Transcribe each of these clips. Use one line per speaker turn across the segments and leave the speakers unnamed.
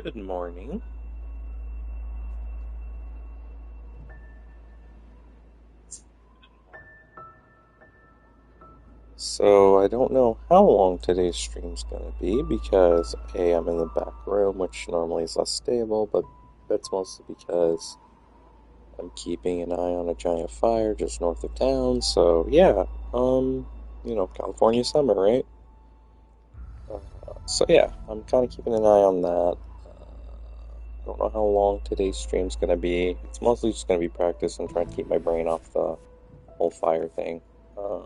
Good morning. So, I don't know how long today's stream's gonna be because A, I'm in the back room, which normally is less stable, but that's mostly because I'm keeping an eye on a giant fire just north of town. So, yeah, California summer, right? So, yeah, I'm kind of keeping an eye on that. I don't know how long today's stream's gonna be. It's mostly just gonna be practice and trying to keep my brain off the whole fire thing. Um,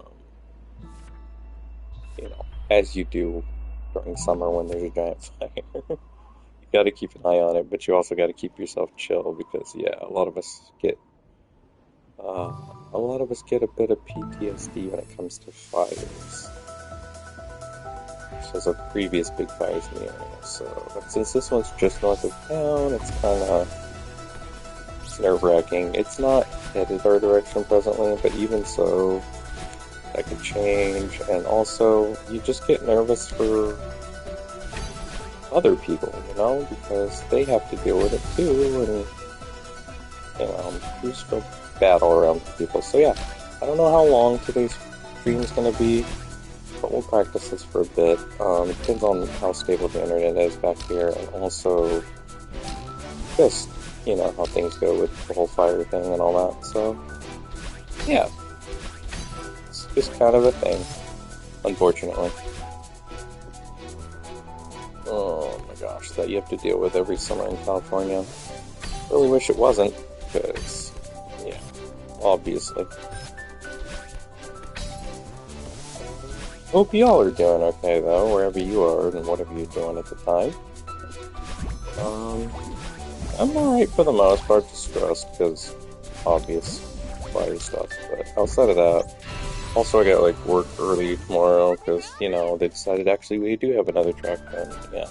as you do during summer when there's a giant fire. You got to keep an eye on it, but you also got to keep yourself chill because, yeah, uh, a lot of us get a bit of PTSD when it comes to fires. Because of previous big fires in the area. So, since this one's just north of town, it's nerve-wracking. It's not headed our direction presently, but even so, that could change. And also, you just get nervous for other people, because they have to deal with it too, and you just feel bad all around people. So yeah, I don't know how long today's stream is going to be, but we'll practice this for a bit. It depends on how stable the internet is back here, and also just how things go with the whole fire thing and all that. So yeah, it's just kind of a thing, unfortunately. Oh my gosh, that you have to deal with every summer in California. Really wish it wasn't, because, yeah, obviously. Hope y'all are doing okay, though, wherever you are and whatever you're doing at the time. I'm alright for the most part, just stressed, because obvious fire stuff, but outside of that, also I got, work early tomorrow, because, they decided actually we do have another track then, yeah.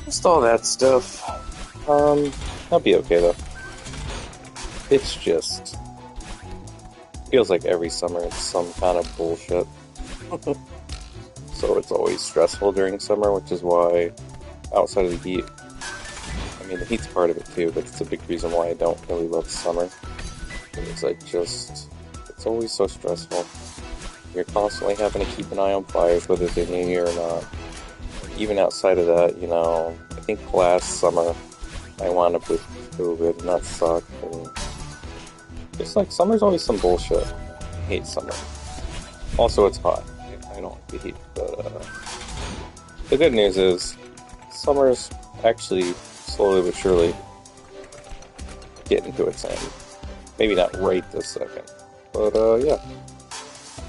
Just all that stuff. I'll be okay though. It's just feels like every summer it's some kind of bullshit. So it's always stressful during summer, which is why outside of the heat, I mean the heat's part of it too, but it's a big reason why I don't really love summer. Because it's always so stressful. You're constantly having to keep an eye on fires, whether they're near you or not. Even outside of that, I think last summer I wound up with COVID, and that sucked. And it's like summer's always some bullshit. I hate summer. Also, it's hot. I don't like the heat, but the good news is summer's actually slowly but surely getting to its end. Maybe not right this second, but yeah.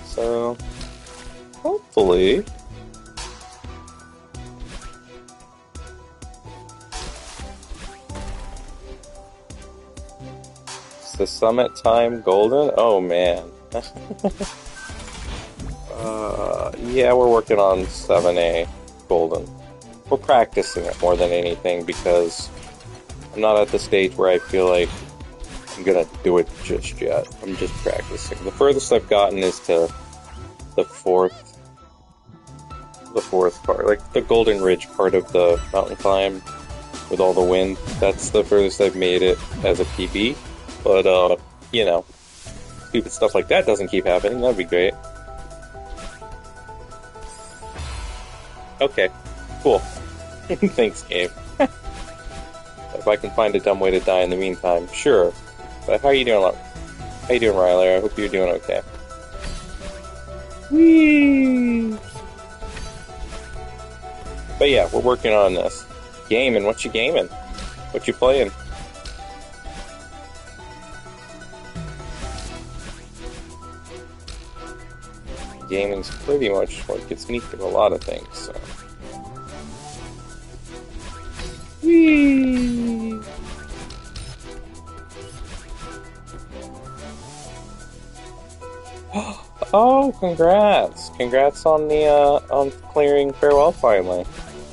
So hopefully. The summit time golden? Oh man. Yeah, we're working on 7A golden. We're practicing it more than anything because I'm not at the stage where I feel like I'm gonna do it just yet. I'm just practicing. The furthest I've gotten is to the fourth part, like the Golden Ridge part of the mountain climb with all the wind. That's the furthest I've made it as a PB. But, stupid stuff like that doesn't keep happening. That'd be great. Okay, cool. Thanks, Gabe. If I can find a dumb way to die in the meantime, sure. But how you doing, Riley? I hope you're doing okay. Whee! But yeah, we're working on this. Gaming, what you gaming? What you playing? Gaming's pretty much what gets me through a lot of things, so. Whee! Oh, congrats! Congrats on the, on clearing Farewell finally.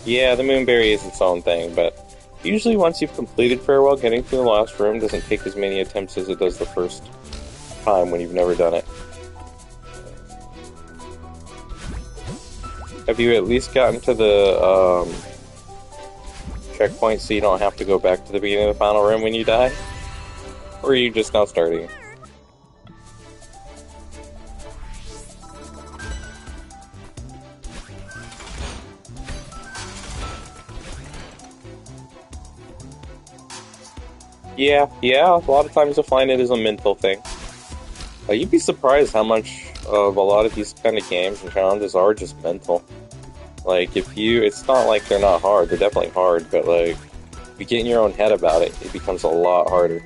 Yeah, the Moonberry is its own thing, but usually once you've completed Farewell, getting to the last room doesn't take as many attempts as it does the first time when you've never done it. Have you at least gotten to the checkpoint so you don't have to go back to the beginning of the final room when you die? Or are you just now starting? Yeah, a lot of times you'll find it is a mental thing. You'd be surprised how much of a lot of these kind of games and challenges are just mental. Like, it's not like they're not hard, they're definitely hard, but like, if you get in your own head about it, it becomes a lot harder.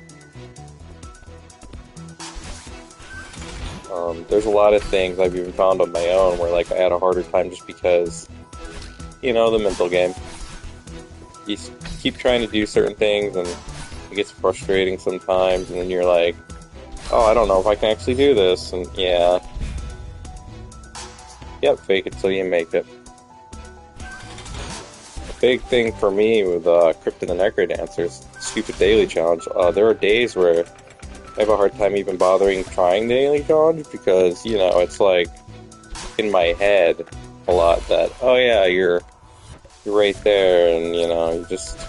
There's a lot of things I've even found on my own where like I had a harder time just because, the mental game. You keep trying to do certain things and it gets frustrating sometimes, and then you're like, oh, I don't know if I can actually do this, and yeah. Yep, fake it till you make it. A big thing for me with Crypt of the Necrodancer's stupid daily challenge, there are days where I have a hard time even bothering trying the daily challenge because, it's like in my head a lot that, oh yeah, you're right there, and you just...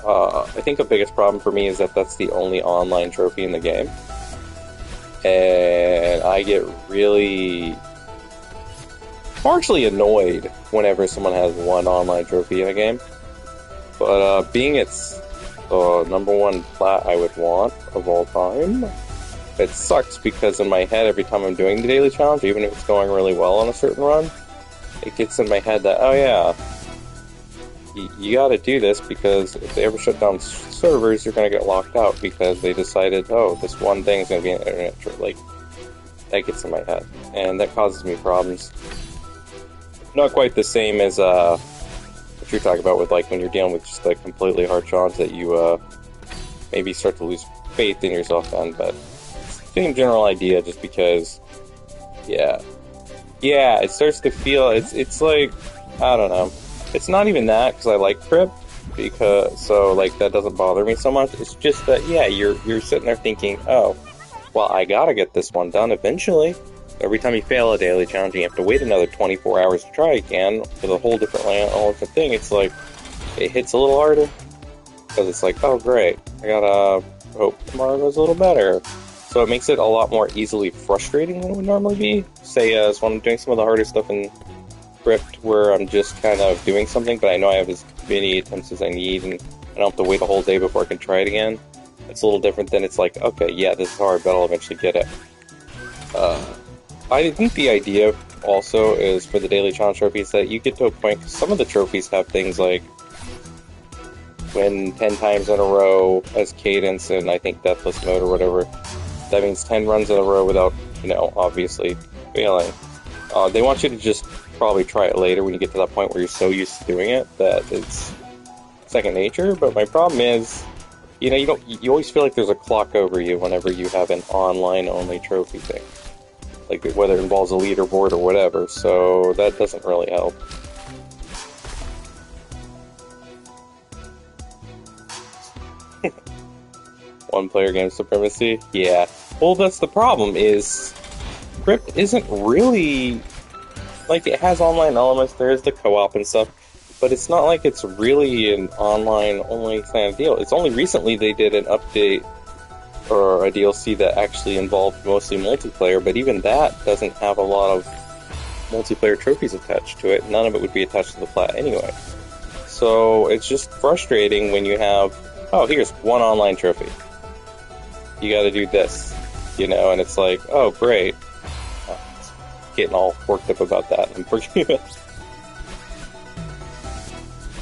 I think the biggest problem for me is that that's the only online trophy in the game. And I get really... partially annoyed whenever someone has one online trophy in a game. But being it's the number one plat I would want of all time, it sucks because in my head every time I'm doing the daily challenge, even if it's going really well on a certain run, it gets in my head that, oh yeah, you gotta do this because if they ever shut down servers, you're gonna get locked out because they decided, oh, this one thing's gonna be an internet like, that gets in my head. And that causes me problems. Not quite the same as, what you're talking about with, like, when you're dealing with just, like, completely hard challenge that you, maybe start to lose faith in yourself then, but it's the same general idea just because, yeah, it starts to feel, it's like, I don't know. It's not even that, because I like Crypt, so, like, that doesn't bother me so much. It's just that, yeah, you're sitting there thinking, oh, well, I gotta get this one done eventually. Every time you fail a daily challenge, you have to wait another 24 hours to try again with a whole different layout, a whole different thing. It's like, it hits a little harder, because it's like, oh, great, I gotta hope tomorrow goes a little better. So it makes it a lot more easily frustrating than it would normally be. Say, so when I'm doing some of the harder stuff in Crypt where I'm just kind of doing something, but I know I have as many attempts as I need, and I don't have to wait a whole day before I can try it again. It's a little different than it's like, okay, yeah, this is hard, but I'll eventually get it. I think the idea also is for the daily challenge trophies that you get to a point, because some of the trophies have things like win 10 times in a row as cadence, and I think deathless mode or whatever. That means 10 runs in a row without, obviously failing. They want you to just probably try it later when you get to that point where you're so used to doing it that it's second nature. But my problem is, you always feel like there's a clock over you whenever you have an online-only trophy thing. Like, whether it involves a leaderboard or whatever, so that doesn't really help. One-player game supremacy? Yeah. Well, that's the problem, is Crypt isn't really... Like, it has online elements, there is the co-op and stuff, but it's not like it's really an online-only kind of deal. It's only recently they did an update or a DLC that actually involved mostly multiplayer, but even that doesn't have a lot of multiplayer trophies attached to it. None of it would be attached to the plat anyway. So it's just frustrating when you have, oh, here's one online trophy. You gotta do this, and it's like, oh, great. Getting all worked up about that. I'm forgetting it.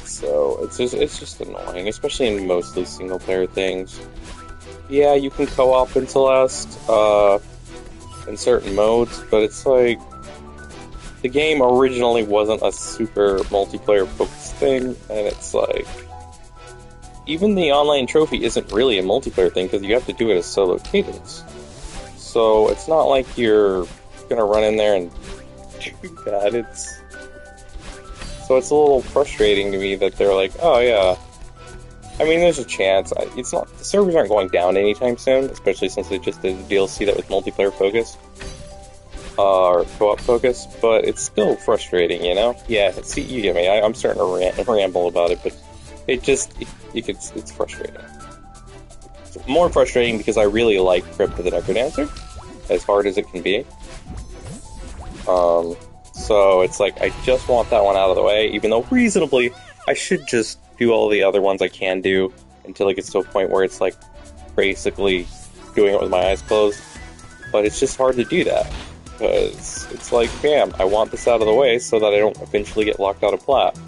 So it's just annoying, especially in mostly single player things. Yeah, you can co-op in Celeste in certain modes, but it's like the game originally wasn't a super multiplayer focused thing, and it's like even the online trophy isn't really a multiplayer thing because you have to do it as solo cadence. So it's not like you're gonna run in there and do that. So it's a little frustrating to me that they're like, oh yeah. I mean, there's a chance. It's not, the servers aren't going down anytime soon, especially since they just did a DLC that was multiplayer focused. Or co-op focused, but it's still frustrating, Yeah, see, you get me. I'm starting to ramble about it, but it's frustrating. It's more frustrating because I really like Crypt of the Necrodancer, as hard as it can be. So it's like, I just want that one out of the way, even though reasonably, I should just do all the other ones I can do until it gets to a point where it's like, basically doing it with my eyes closed. But it's just hard to do that, because it's like, bam, I want this out of the way so that I don't eventually get locked out of plat.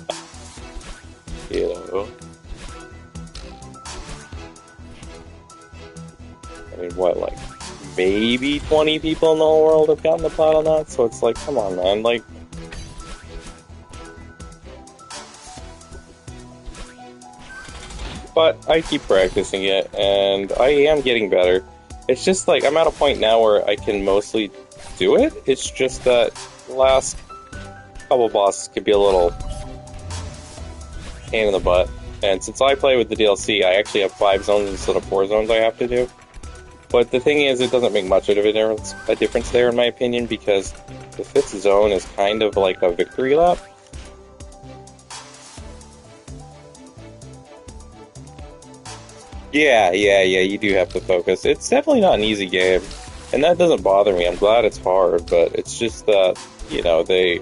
You know? I mean, what, like, maybe 20 people in the whole world have gotten the plat on that, so it's like, come on, man, like... But I keep practicing it, and I am getting better. It's just like, I'm at a point now where I can mostly do it. It's just that the last couple bosses could be a little pain in the butt. And since I play with the DLC, I actually have 5 zones instead of 4 zones I have to do. But the thing is, it doesn't make much of a difference there, in my opinion, because the 5th zone is kind of like a victory lap. Yeah, you do have to focus. It's definitely not an easy game, and that doesn't bother me. I'm glad it's hard, but it's just that, you know, they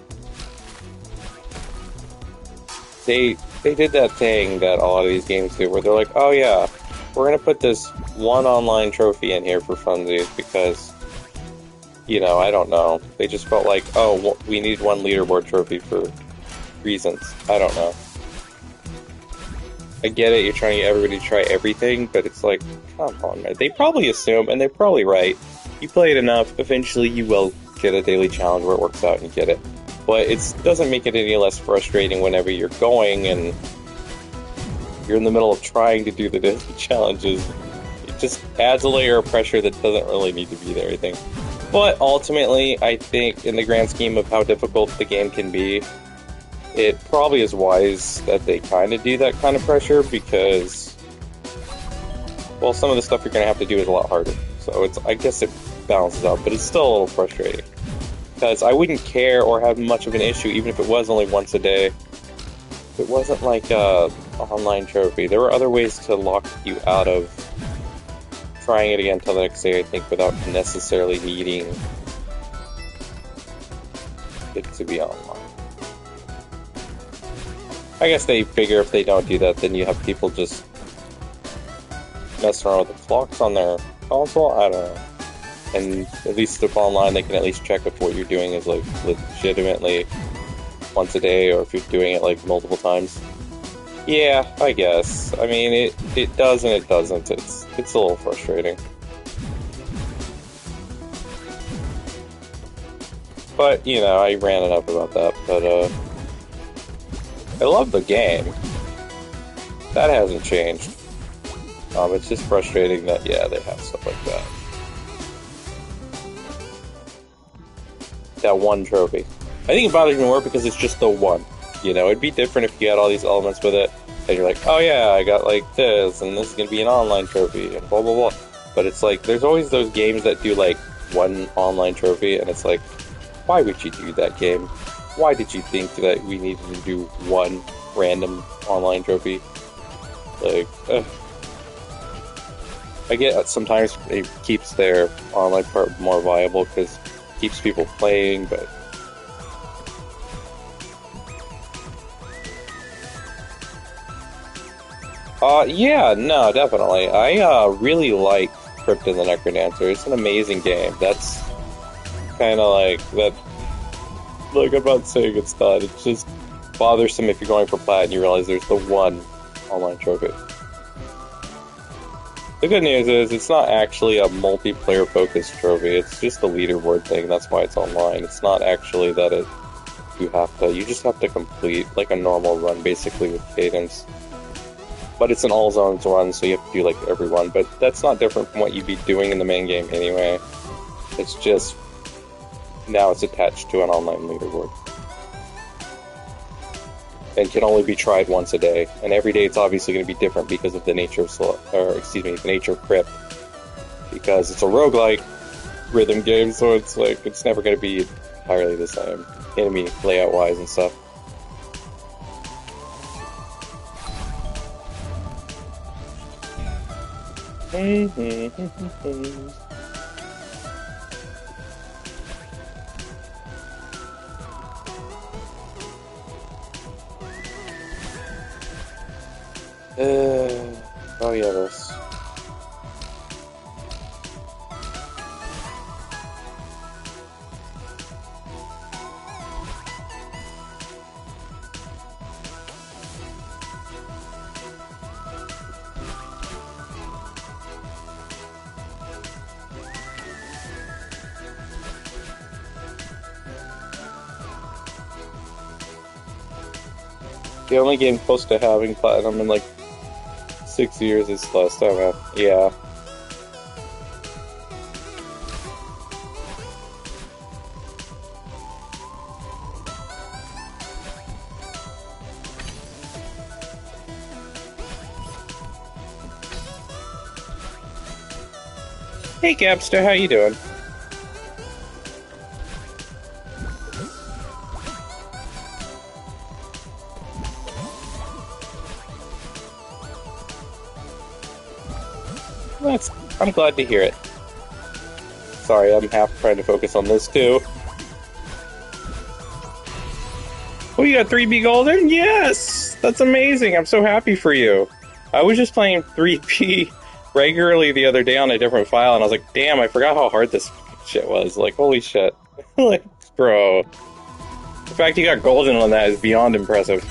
did that thing that a lot of these games do, where they're like, oh yeah, we're gonna put this one online trophy in here for funsies, because, you know, I don't know. They just felt like, oh, we need one leaderboard trophy for reasons. I don't know. I get it, you're trying to get everybody to try everything, but it's like, come on, man. They probably assume, and they're probably right, you play it enough, eventually you will get a daily challenge where it works out and you get it. But it doesn't make it any less frustrating whenever you're going and you're in the middle of trying to do the daily challenges. It just adds a layer of pressure that doesn't really need to be there, I think. But ultimately, I think in the grand scheme of how difficult the game can be, it probably is wise that they kind of do that kind of pressure, because, well, some of the stuff you're going to have to do is a lot harder. So I guess it balances out, but it's still a little frustrating. Because I wouldn't care or have much of an issue, even if it was only once a day. If it wasn't like a online trophy. There were other ways to lock you out of trying it again until the next day, I think, without necessarily needing it to be online. I guess they figure if they don't do that, then you have people just messing around with the clocks on their console? I don't know. And at least if online, they can at least check if what you're doing is, like, legitimately once a day, or if you're doing it, like, multiple times. Yeah, I guess. I mean, it does and it doesn't. It's a little frustrating. But, you know, I ran it up about that, but, I love the game. That hasn't changed. It's just frustrating that, yeah, they have stuff like that. That one trophy. I think it bothers me more because it's just the one. You know, it'd be different if you had all these elements with it, and you're like, oh yeah, I got like this, and this is gonna be an online trophy, and blah blah blah. But it's like, there's always those games that do like one online trophy, and it's like, why would you do that, game? Why did you think that we needed to do one random online trophy? Like, I get that sometimes it keeps their online part more viable because it keeps people playing, but yeah, no, definitely. I really like Crypt of the Necrodancer. It's an amazing game. That's kind of like that. Like, I'm not saying it's not. It's just bothersome if you're going for plat and you realize there's the one online trophy. The good news is it's not actually a multiplayer focused trophy. It's just a leaderboard thing. That's why it's online. It's not actually that you just have to complete like a normal run basically with cadence. But it's an all zones run, so you have to do like every one. But that's not different from what you'd be doing in the main game anyway. It's just now it's attached to an online leaderboard. And can only be tried once a day. And every day it's obviously going to be different because of the nature of the nature of Crypt. Because it's a roguelike rhythm game, so it's like it's never going to be entirely the same. Enemy layout wise and stuff. Oh yeah, this. The only game close to having platinum in like 6 years is Celeste. Oh man, yeah. Hey Gabster, how you doing? I'm glad to hear it. Sorry, I'm half trying to focus on this too. Oh, you got 3B Golden? Yes! That's amazing. I'm so happy for you. I was just playing 3B regularly the other day on a different file, and I was like, damn, I forgot how hard this shit was. Like, holy shit. Like, bro. The fact you got Golden on that is beyond impressive.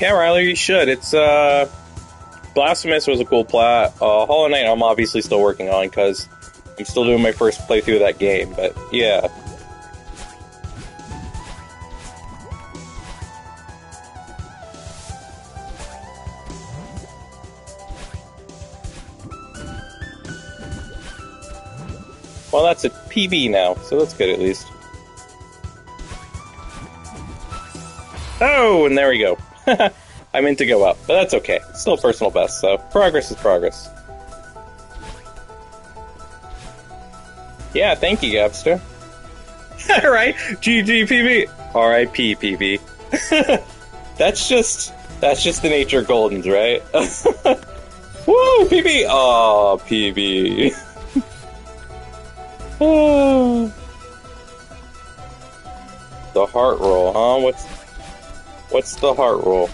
Yeah, Riley, you should. It's, Blasphemous was a cool plat. Hollow Knight I'm obviously still working on, because I'm still doing my first playthrough of that game, but yeah. Well, that's a PB now, so that's good at least. Oh, and there we go. I meant to go up, but that's okay. Still personal best, so progress is progress. Yeah, thank you, Gabster. Right? GG PB. RIP PB. That's just the nature of Goldens, right? Woo, PB! Aw, PB. The heart roll, huh? What's the heart roll?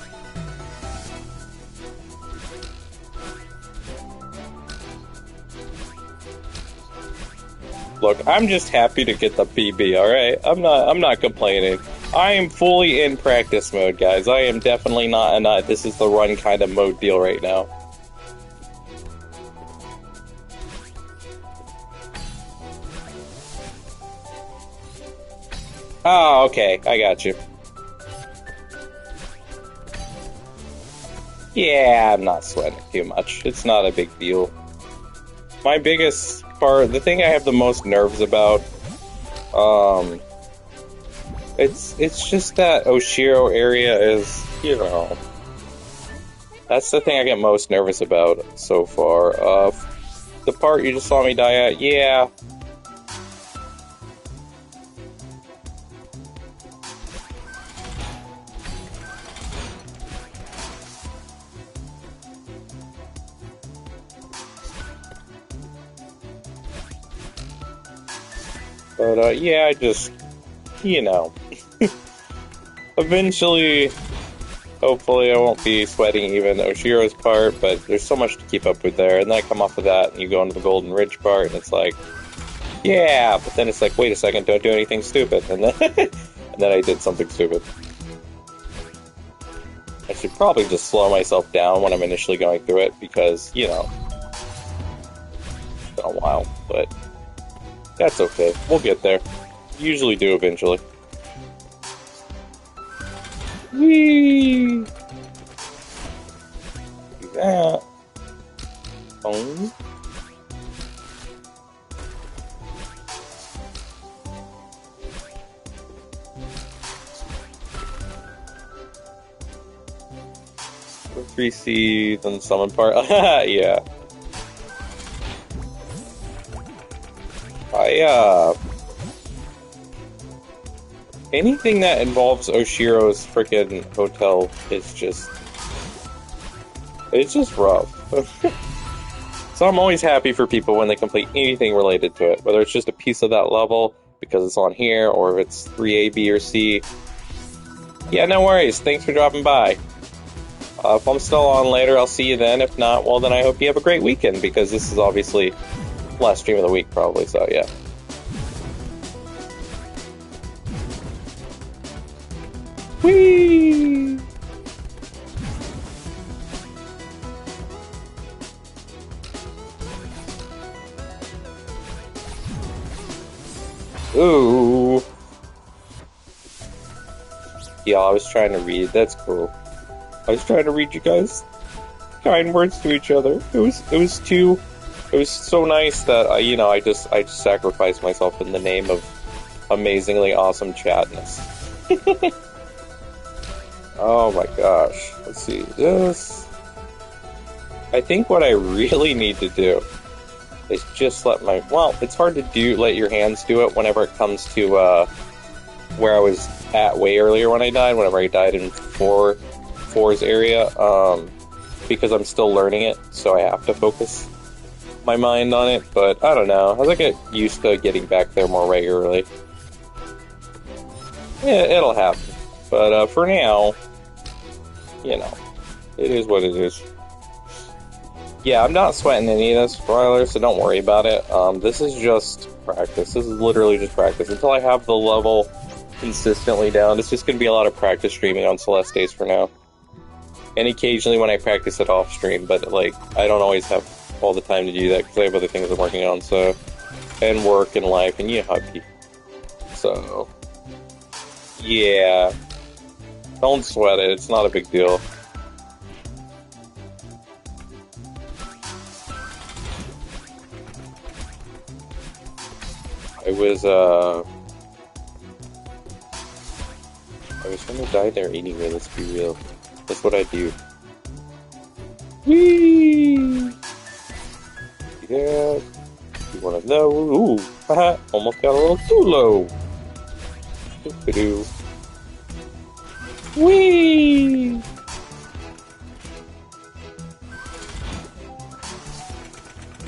Look, I'm just happy to get the PB, alright? I'm not complaining. I am fully in practice mode, guys. I am definitely not in a this is the run kind of mode deal right now. Oh, okay. I got you. Yeah, I'm not sweating too much. It's not a big deal. My biggest part, the thing I have the most nerves about, it's just that Oshiro area is, you know, that's the thing I get most nervous about so far. The part you just saw me die at, yeah. But, yeah, I just, you know, eventually, hopefully I won't be sweating even Oshiro's part, but there's so much to keep up with there, and then I come off of that, and you go into the Golden Ridge part, and it's like, yeah, but then it's like, wait a second, don't do anything stupid, and then, and then I did something stupid. I should probably just slow myself down when I'm initially going through it, because, you know, it's been a while, but that's okay. We'll get there. Usually do eventually. Whee! Do that. Boom. The 3C, then the summon part. Yeah. anything that involves Oshiro's frickin' hotel is just... it's just rough. So I'm always happy for people when they complete anything related to it, whether it's just a piece of that level because it's on here, or if it's 3A, B, or C. Yeah, no worries. Thanks for dropping by. If I'm still on later, I'll see you then. If not, well, then I hope you have a great weekend, because this is obviously last stream of the week, probably, so yeah. Whee! Ooh. Yeah, I was trying to read. That's cool. I was trying to read you guys kind words to each other. It was so nice that I just sacrificed myself in the name of amazingly awesome chatness. Oh my gosh. Let's see this. I think what I really need to do is just let it's hard to let your hands do it whenever it comes to where I was at way earlier when I died, whenever I died in 4's area, because I'm still learning it, so I have to focus my mind on it, but I don't know, as I get used to getting back there more regularly, yeah, it'll happen, but for now, it is what it is. Yeah, I'm not sweating any of this, Ryler, so don't worry about it. This is just practice. This is literally just practice. Until I have the level consistently down, it's just going to be a lot of practice streaming on Celeste days for now. And occasionally when I practice it off stream, but, I don't always have all the time to do that, because I have other things I'm working on, so... and work and life, and hubby. So... yeah. Don't sweat it, it's not a big deal. I was gonna die there anyway, let's be real. That's what I do. Whee! Yeah. You wanna know? Ooh, haha, almost got a little too low. Doo-ba-doo. Whee!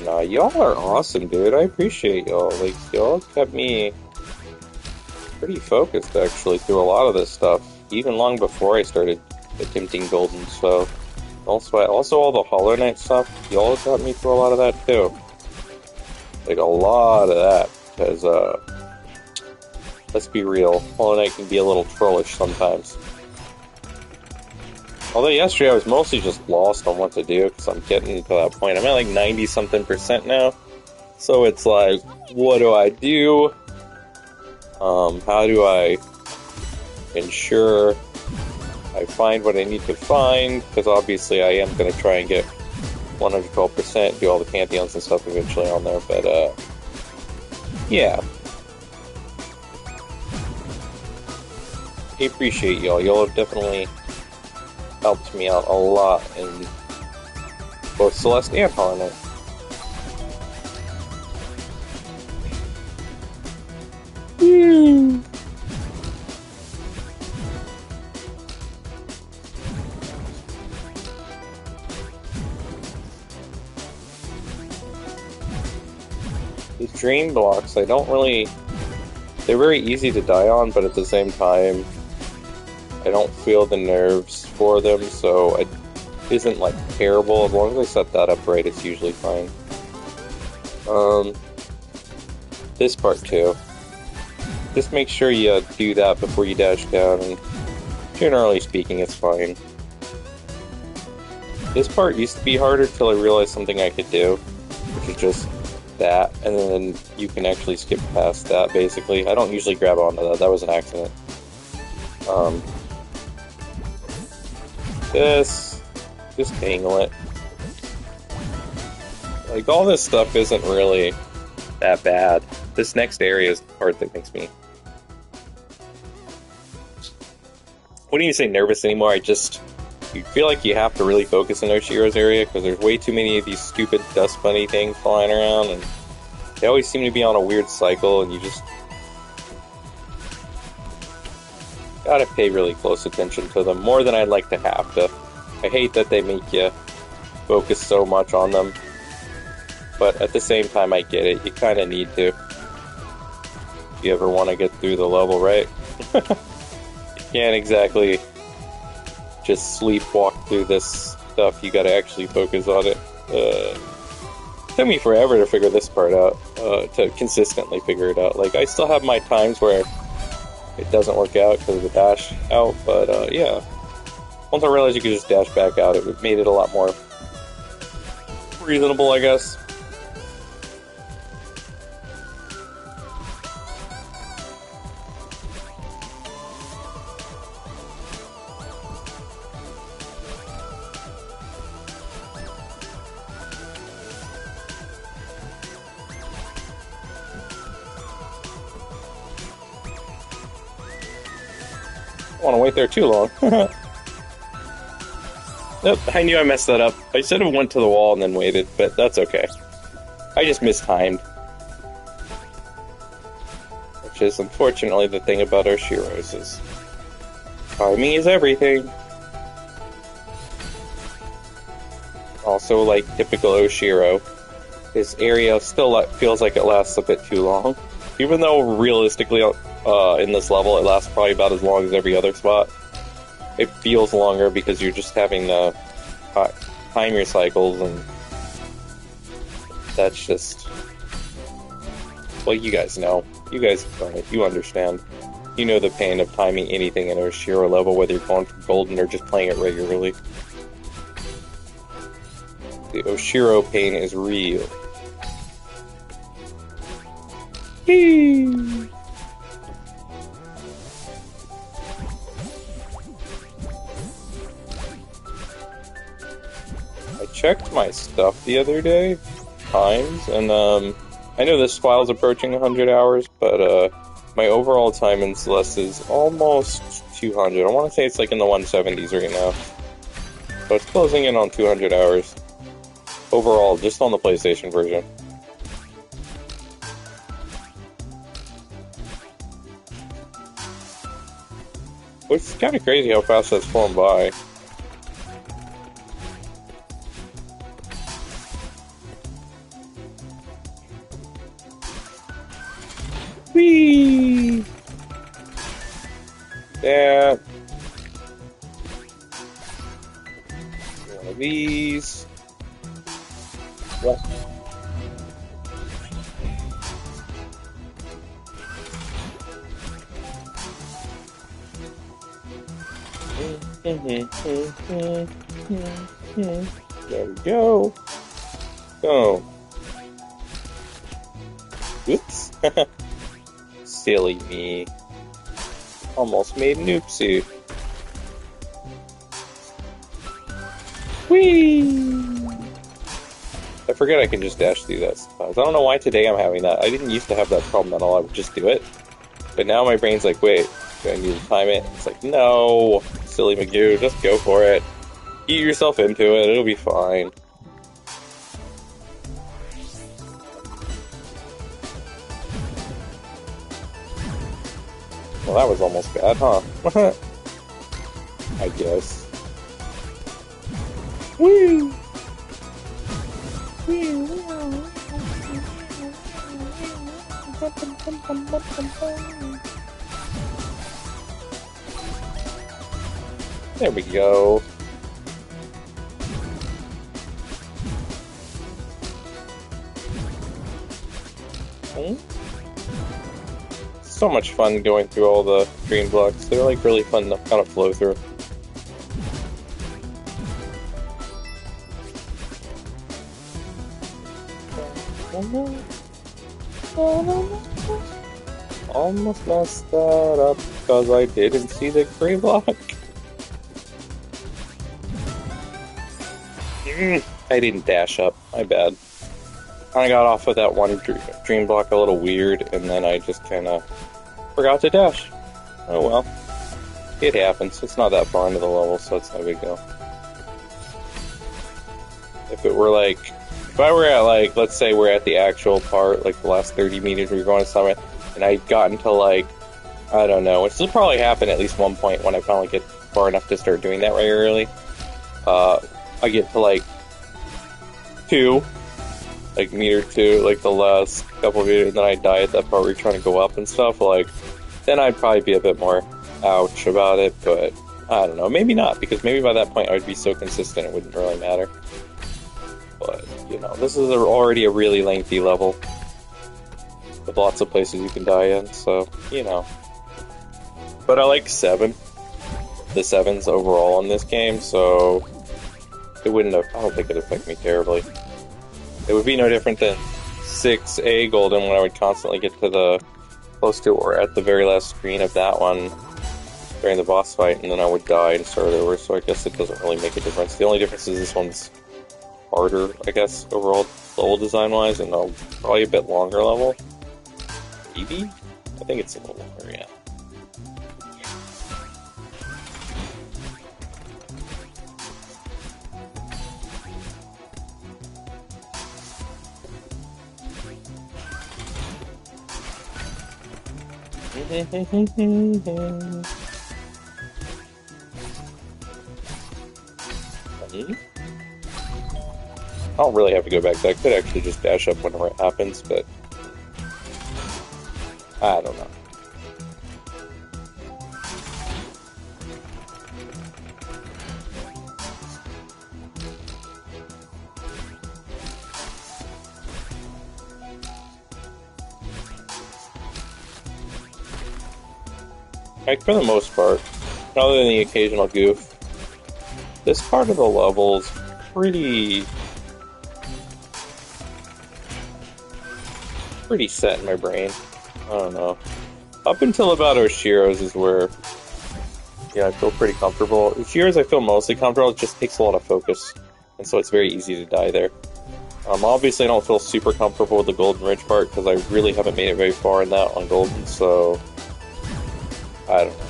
Nah, y'all are awesome, dude. I appreciate y'all. Y'all kept me pretty focused, actually, through a lot of this stuff. Even long before I started attempting Golden, so... Also, all the Hollow Knight stuff, y'all got me through a lot of that, too. A lot of that, because, let's be real, Hollow Knight can be a little trollish sometimes. Although yesterday I was mostly just lost on what to do, because I'm getting to that point. I'm at 90-something% now. So it's what do I do? How do I ensure I find what I need to find? Because obviously I am going to try and get 112%, do all the Pantheons and stuff eventually on there, but, yeah. I appreciate y'all. Y'all have definitely helped me out a lot in both Celeste and Hollow Knight. These dream blocks, they're very easy to die on, but at the same time, I don't feel the nerves for them, so it isn't terrible. As long as I set that up right, it's usually fine. This part too. Just make sure you do that before you dash down, and generally speaking, it's fine. This part used to be harder till I realized something I could do, which is just that, and then you can actually skip past that, basically. I don't usually grab onto that, that was an accident. Just angle it. All this stuff isn't really that bad. This next area is the part that makes me... wouldn't even say nervous anymore, you feel like you have to really focus in Oshiro's area, because there's way too many of these stupid dust bunny things flying around, and they always seem to be on a weird cycle, and you just... gotta pay really close attention to them, more than I'd like to have to. I hate that they make you focus so much on them, but at the same time I get it, you kinda need to. If you ever want to get through the level, right? You can't exactly just sleepwalk through this stuff, you gotta actually focus on it. It took me forever to figure this part out, to consistently figure it out. Like, I still have my times where it doesn't work out because of the dash out, but yeah. Once I realized you could just dash back out, it made it a lot more reasonable, I guess. I don't want to wait there too long. Nope, I knew I messed that up. I should have went to the wall and then waited, but that's okay. I just mistimed. Which is unfortunately the thing about our Shiros is timing is everything. Also, like typical Oshiro, this area still feels like it lasts a bit too long. Even though realistically in this level it lasts probably about as long as every other spot. It feels longer because you're just having to time your cycles, and that's just... Well, you guys know. You guys have done it. You understand. You know the pain of timing anything in a Oshiro level, whether you're going for golden or just playing it regularly. The Oshiro pain is real. Whee! I checked my stuff the other day, times, and I know this file's approaching 100 hours, but my overall time in Celeste is almost 200. I want to say it's like in the 170s right now. So it's closing in on 200 hours. Overall, just on the PlayStation version. Which is kind of crazy how fast that's flown by. Whee! That. One of these. What? There we go. Oh. Oops. Silly me. Almost made an oopsie. Whee! I forget I can just dash through that sometimes. I don't know why today I'm having that. I didn't used to have that problem at all. I would just do it. But now my brain's like, wait, do I need to time it? It's like, no, silly Magoo, just go for it. Eat yourself into it, it'll be fine. Well, that was almost bad, huh? I guess. Woo! There we go. So much fun going through all the dream blocks. They're like really fun to kind of flow through. Almost messed that up because I didn't see the gray block. I didn't dash up. My bad. I got off of that one dream block a little weird, and then I just kind of forgot to dash. Oh well. It happens. It's not that far into the level, so it's no big deal. If it were like... If I were at, like, let's say we're at the actual part, like the last 30 meters we were going to summit, and I'd gotten to, like, I don't know, which will probably happen at least one point when I finally get far enough to start doing that regularly. I get to like 2, like meter 2, like the last couple of meters, and then I die at that part where you're trying to go up and stuff, like, then I'd probably be a bit more ouch about it, but I don't know, maybe not, because maybe by that point I'd be so consistent it wouldn't really matter. But, you know, this is already a really lengthy level, with lots of places you can die in, so, you know. But I like 7, the 7s overall in this game, so it wouldn't have, I don't think it'd affect me terribly. It would be no different than 6A Golden when I would constantly get to the close to or at the very last screen of that one during the boss fight, and then I would die and start over, so I guess it doesn't really make a difference. The only difference is this one's harder, I guess, overall level design-wise, and probably a bit longer level. Maybe? I think it's a little longer, yeah. I don't really have to go back. I could actually just dash up whenever it happens, but I don't know. Like, for the most part, other than the occasional goof, this part of the level's pretty set in my brain. I don't know. Up until about Oshiro's is where, yeah, I feel pretty comfortable. Oshiro's I feel mostly comfortable, it just takes a lot of focus, and so it's very easy to die there. Obviously I don't feel super comfortable with the Golden Ridge part, because I really haven't made it very far in that on Golden, so I don't know.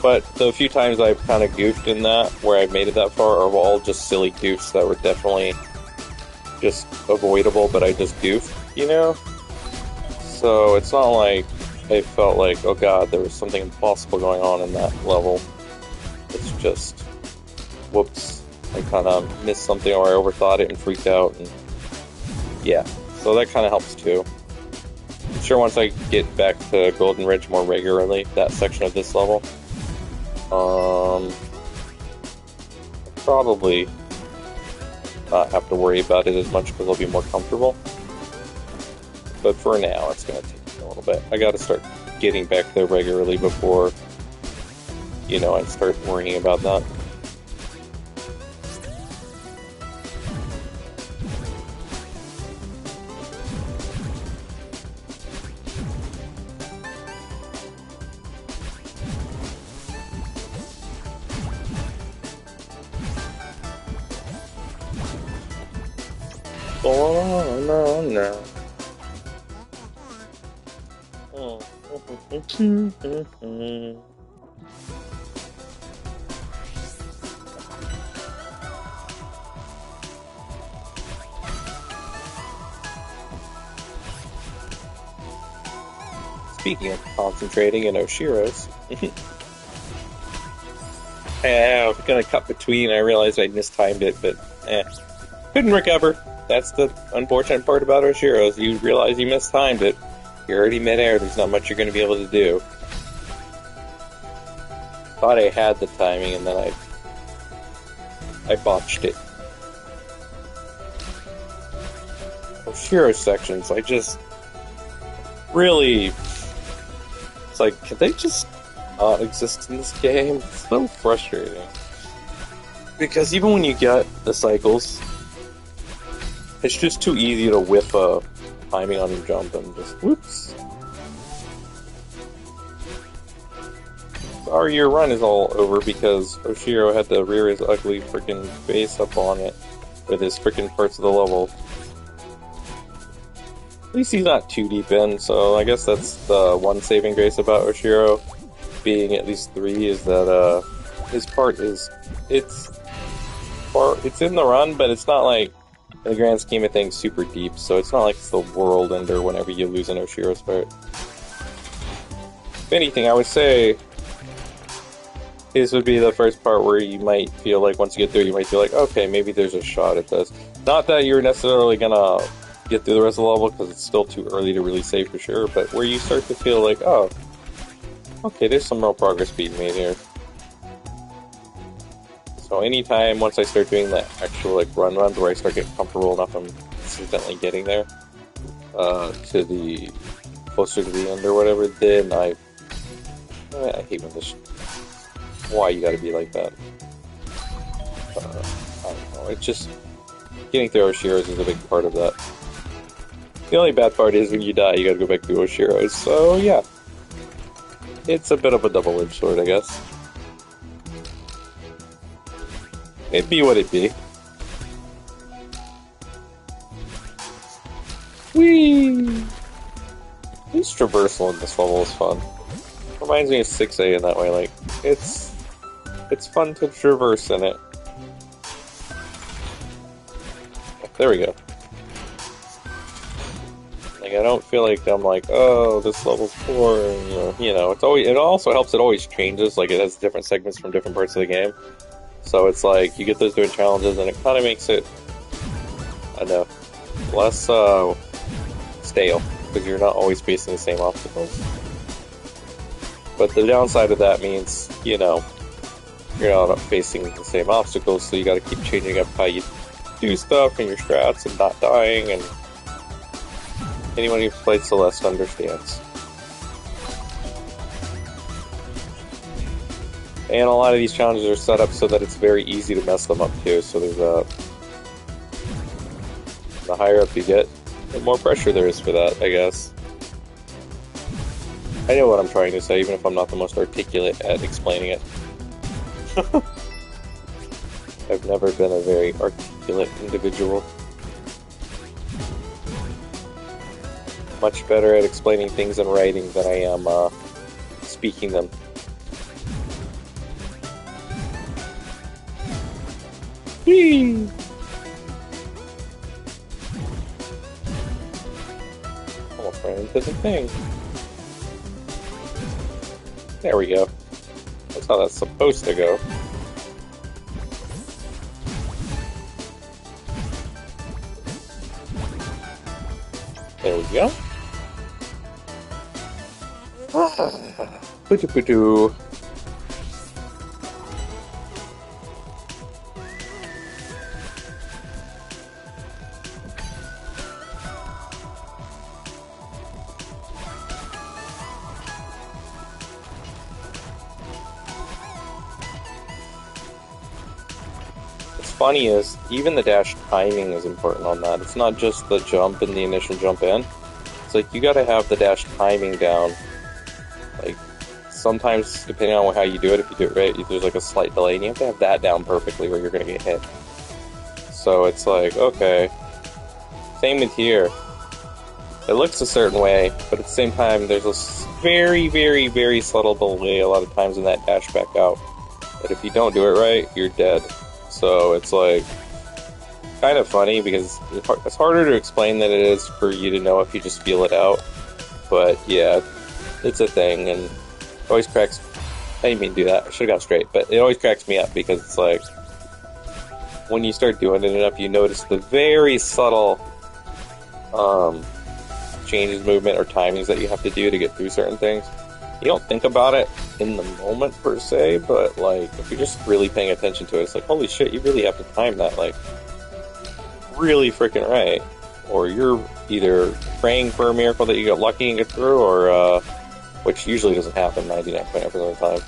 But the few times I've kind of goofed in that, where I've made it that far, are all just silly goofs that were definitely just avoidable, but I just goofed, you know? So it's not like I felt like, oh god, there was something impossible going on in that level. It's just, whoops, I kind of missed something or I overthought it and freaked out, and yeah, so that kind of helps too. I'm sure once I get back to Golden Ridge more regularly, that section of this level, probably not have to worry about it as much because I'll be more comfortable. But for now, it's going to take me a little bit. I got to start getting back there regularly before, you know, I start worrying about that. Oh, no. Speaking of concentrating in Oshiro's, I was gonna cut between. I realized I mistimed it, but couldn't recover. That's the unfortunate part about Oshiro's. You realize you mistimed it. You're already mid-air, there's not much you're going to be able to do. Thought I had the timing, and then I botched it. Oshiro sections, I just really... It's like, can they just not exist in this game? It's so frustrating. Because even when you get the cycles, it's just too easy to whiff a timing on your jump and just, whoops. Sorry, your run is all over because Oshiro had to rear his ugly freaking face up on it with his freaking parts of the level. At least he's not too deep in, so I guess that's the one saving grace about Oshiro being at least 3 is that his part is, it's in the run, but it's not like in the grand scheme of things, super deep, so it's not like it's the world ender whenever you lose an Oshiro's part. If anything, I would say this would be the first part where you might feel like once you get through, you might feel like, okay, maybe there's a shot at this. Not that you're necessarily gonna get through the rest of the level because it's still too early to really say for sure, but where you start to feel like, oh, okay, there's some real progress being made here. So anytime once I start doing the actual like runs where I start getting comfortable enough, I'm consistently getting there to the closer to the end or whatever, then I hate when this. Why you gotta be like that? I don't know. It's just getting through Oshiro's is a big part of that. The only bad part is when you die, you gotta go back to Oshiro's. So yeah, it's a bit of a double-edged sword, I guess. It'd be what it be. Whee! At least traversal in this level is fun. Reminds me of 6A in that way. Like it's fun to traverse in it. There we go. Like I don't feel like I'm like, oh, this level's boring. You know, it's always. It also helps. It always changes. Like it has different segments from different parts of the game. So it's like you get those different challenges, and it kind of makes it, I don't know, less stale because you're not always facing the same obstacles. But the downside of that means, you know, you're not facing the same obstacles, so you got to keep changing up how you do stuff and your strats and not dying. And anyone who's played Celeste understands. And a lot of these challenges are set up so that it's very easy to mess them up too. So there's the higher up you get, the more pressure there is for that, I guess. I know what I'm trying to say, even if I'm not the most articulate at explaining it. I've never been a very articulate individual. Much better at explaining things in writing than I am speaking them. Whee! Almost ran into the thing. There we go. That's how that's supposed to go. There we go. Poo-doo-poo-doo. Funny is, even the dash timing is important on that. It's not just the jump and the initial jump in. It's like, you gotta have the dash timing down. Like, sometimes, depending on how you do it, if you do it right, there's like a slight delay, and you have to have that down perfectly where you're gonna get hit. So it's like, okay. Same with here. It looks a certain way, but at the same time, there's a very, very, very subtle delay a lot of times in that dash back out. But if you don't do it right, you're dead. So it's like kind of funny because it's harder to explain than it is for you to know if you just feel it out. But yeah, it's a thing, and it always cracks. I didn't mean to do that. I should have gone straight, but it always cracks me up because it's like when you start doing it enough, you notice the very subtle changes, movement, or timings that you have to do to get through certain things. You don't think about it in the moment per se, but like if you're just really paying attention to it, it's like, holy shit, you really have to time that like really freaking right, or you're either praying for a miracle that you get lucky and get through, or which usually doesn't happen 99.9% of the time,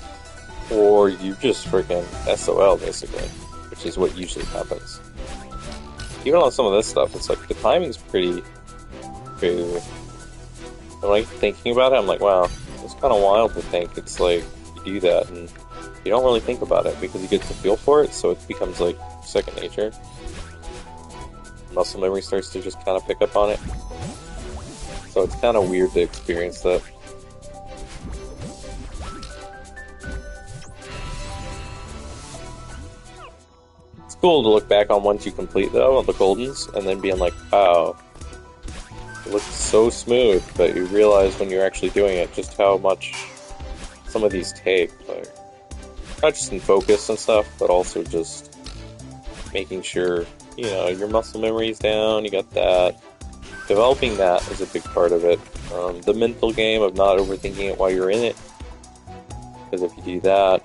or you just freaking SOL basically, which is what usually happens. Even on some of this stuff, it's like the timing's pretty crazy. I'm like thinking about it, I'm like, wow. It's kind of wild to think it's like you do that and you don't really think about it because you get the feel for it, so it becomes like second nature. Muscle memory starts to just kind of pick up on it. So it's kind of weird to experience that. It's cool to look back on once you complete though, on the Goldens, and then being like, wow, it looks so smooth, but you realize when you're actually doing it just how much some of these take, like, not just in focus and stuff, but also just making sure, you know, your muscle memory's down, you got that. Developing that is a big part of it. The mental game of not overthinking it while you're in it, because if you do that,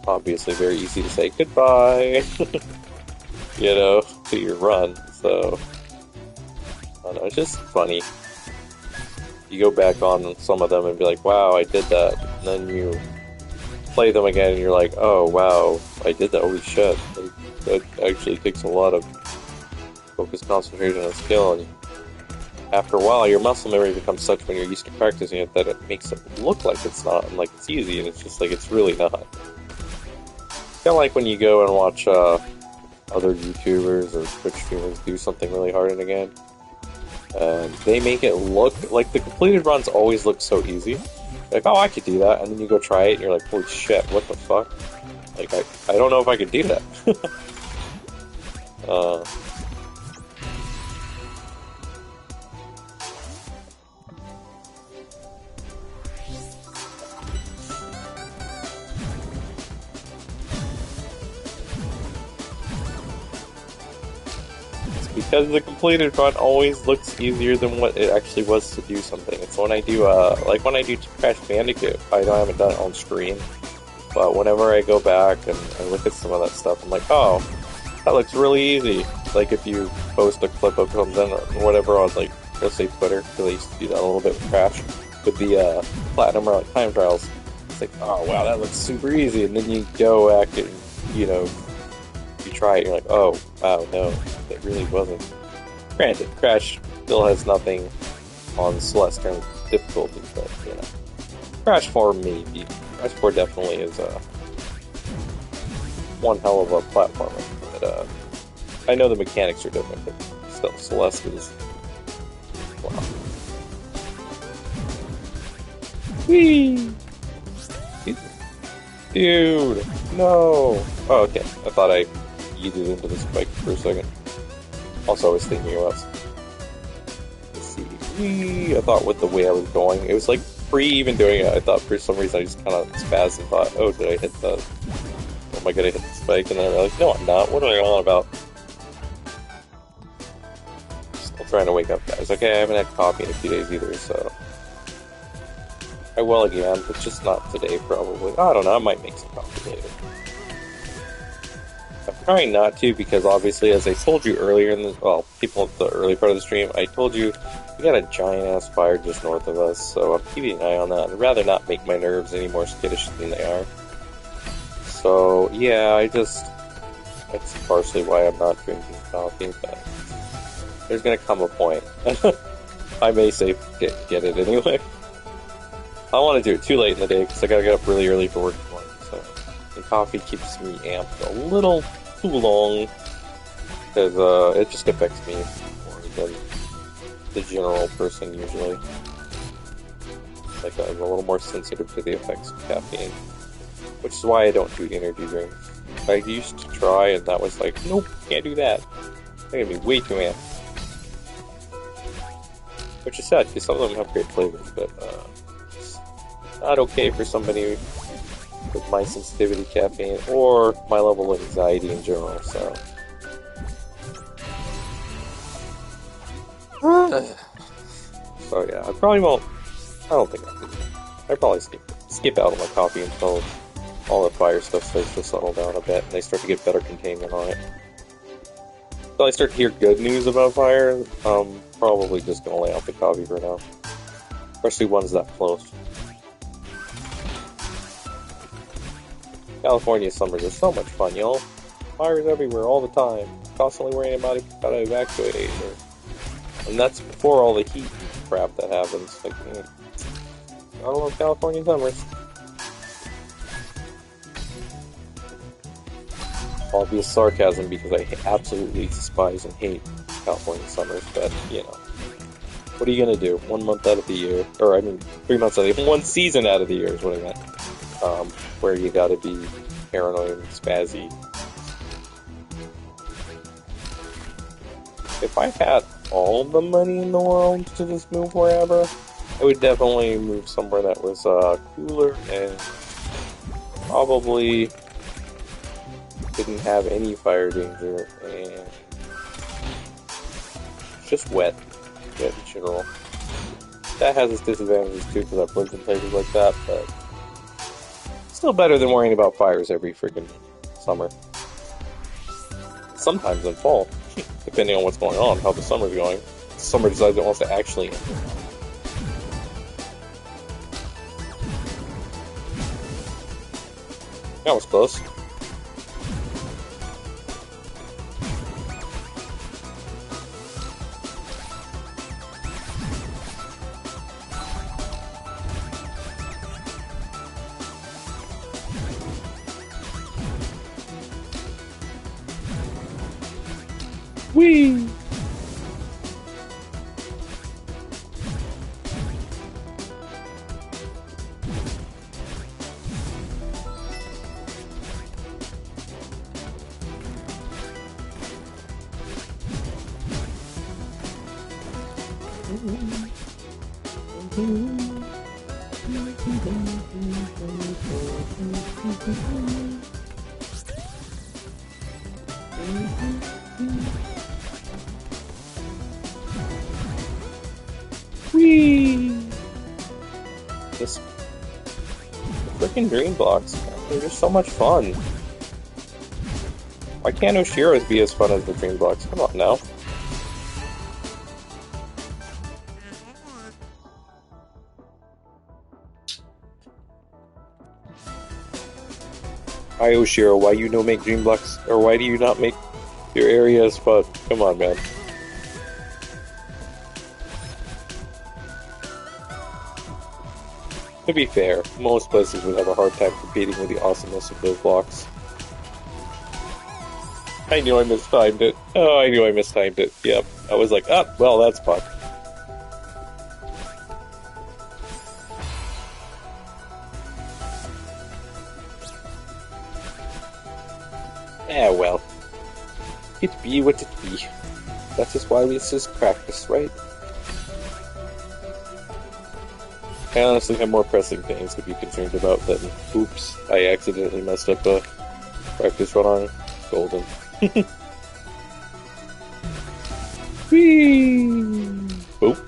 obviously very easy to say goodbye, you know, to your run, so, I don't know, it's just funny. You go back on some of them and be like, wow, I did that, and then you play them again and you're like, oh, wow, I did that, holy shit, like, that actually takes a lot of focus, concentration, and skill, and after a while, your muscle memory becomes such when you're used to practicing it that it makes it look like it's not, and like it's easy, and it's just like, it's really not. Kind of like when you go and watch other YouTubers or Twitch streamers do something really hard in a game, and they make it look like the completed runs always look so easy. Like, oh, I could do that, and then you go try it, and you're like, holy shit, what the fuck? Like, I don't know if I could do that. Because the completed run always looks easier than what it actually was to do something. It's when I do, like when I do Crash Bandicoot, I know I haven't done it on stream, but whenever I go back and I look at some of that stuff, I'm like, oh, that looks really easy. Like if you post a clip of something or whatever on, like, let's say Twitter, because I used to do that a little bit with Crash, with the Platinum or like time trials. It's like, oh wow, that looks super easy, and then you go back and, you know, you try it, and you're like, oh wow, no, that really wasn't. Granted, Crash still has nothing on Celeste in difficulty, but, you know, Crash 4 maybe. Crash 4 definitely is one hell of a platformer, but I know the mechanics are different, but still, Celeste is, wow. Whee! Dude, no! Oh, okay, I thought I yeeted into the spike for a second. Also, I was thinking about, let's see, whee! I thought with the way I was going, it was like pre even doing it, I thought for some reason I just kind of spazzed and thought, oh, did I hit the, oh my god, I hit the spike, and then I realized, no, I'm not, what am I on about? Still trying to wake up, guys. Okay, I haven't had coffee in a few days either, so I will again, but just not today, probably. I don't know, I might make some coffee later. I'm trying not to, because obviously, as I told you earlier in the, well, people at the early part of the stream, I told you we got a giant-ass fire just north of us, so I'm keeping an eye on that. I'd rather not make my nerves any more skittish than they are. So, yeah, that's partially why I'm not drinking coffee, but there's gonna come a point. I may say get it anyway. I don't want to do it too late in the day, because I gotta get up really early for work tomorrow, so. And coffee keeps me amped a little too long, because it just affects me more than the general person usually. Like, I'm a little more sensitive to the effects of caffeine, which is why I don't do energy drinks. I used to try, and that was like, nope, can't do that. They're gonna be way too amped. Which is sad, because some of them have great flavors, but it's not okay for somebody with my sensitivity to caffeine, or my level of anxiety in general, so. So yeah, I probably won't, I don't think I'll do that. I'd probably skip out on my coffee until all the fire stuff starts to settle down a bit, and they start to get better containment on it. Until I start to hear good news about fire, I'm probably just gonna lay off the coffee for now. Especially ones that close. California summers are so much fun, y'all. Fires everywhere all the time. Constantly worrying about if you gotta evacuate. And that's before all the heat crap that happens. Like, I don't love California summers. Obvious sarcasm, because I absolutely despise and hate California summers, but, you know. What are you gonna do? 1 month out of the year, or I mean, 3 months out of the year, 1 season out of the year is what I meant. Where you gotta be paranoid and spazzy. if I had all the money in the world to just move wherever, I would definitely move somewhere that was cooler and probably didn't have any fire danger and just wet in general. That has its disadvantages too because I've lived in places like that, but still better than worrying about fires every freaking summer. Sometimes in fall, depending on what's going on, how the summer's going. Summer decides it wants to actually end. That was close. Whee! Whee! This freaking dream blocks, they're just so much fun. Why can't Oshiras be as fun as the dream blocks? Come on now. Hi Oshiro, why you no make dream blocks, or why do you not make your area as fun? Come on, man. To be fair, most places would have a hard time competing with the awesomeness of those blocks. I knew I mistimed it. Oh, I knew I mistimed it. Yep. I was like, ah, well, that's fun. Ah, well. It be what it be. That's just why it's just practice, right? I honestly have more pressing things to be concerned about than, oops, I accidentally messed up a practice run on Golden. Whee! Boop.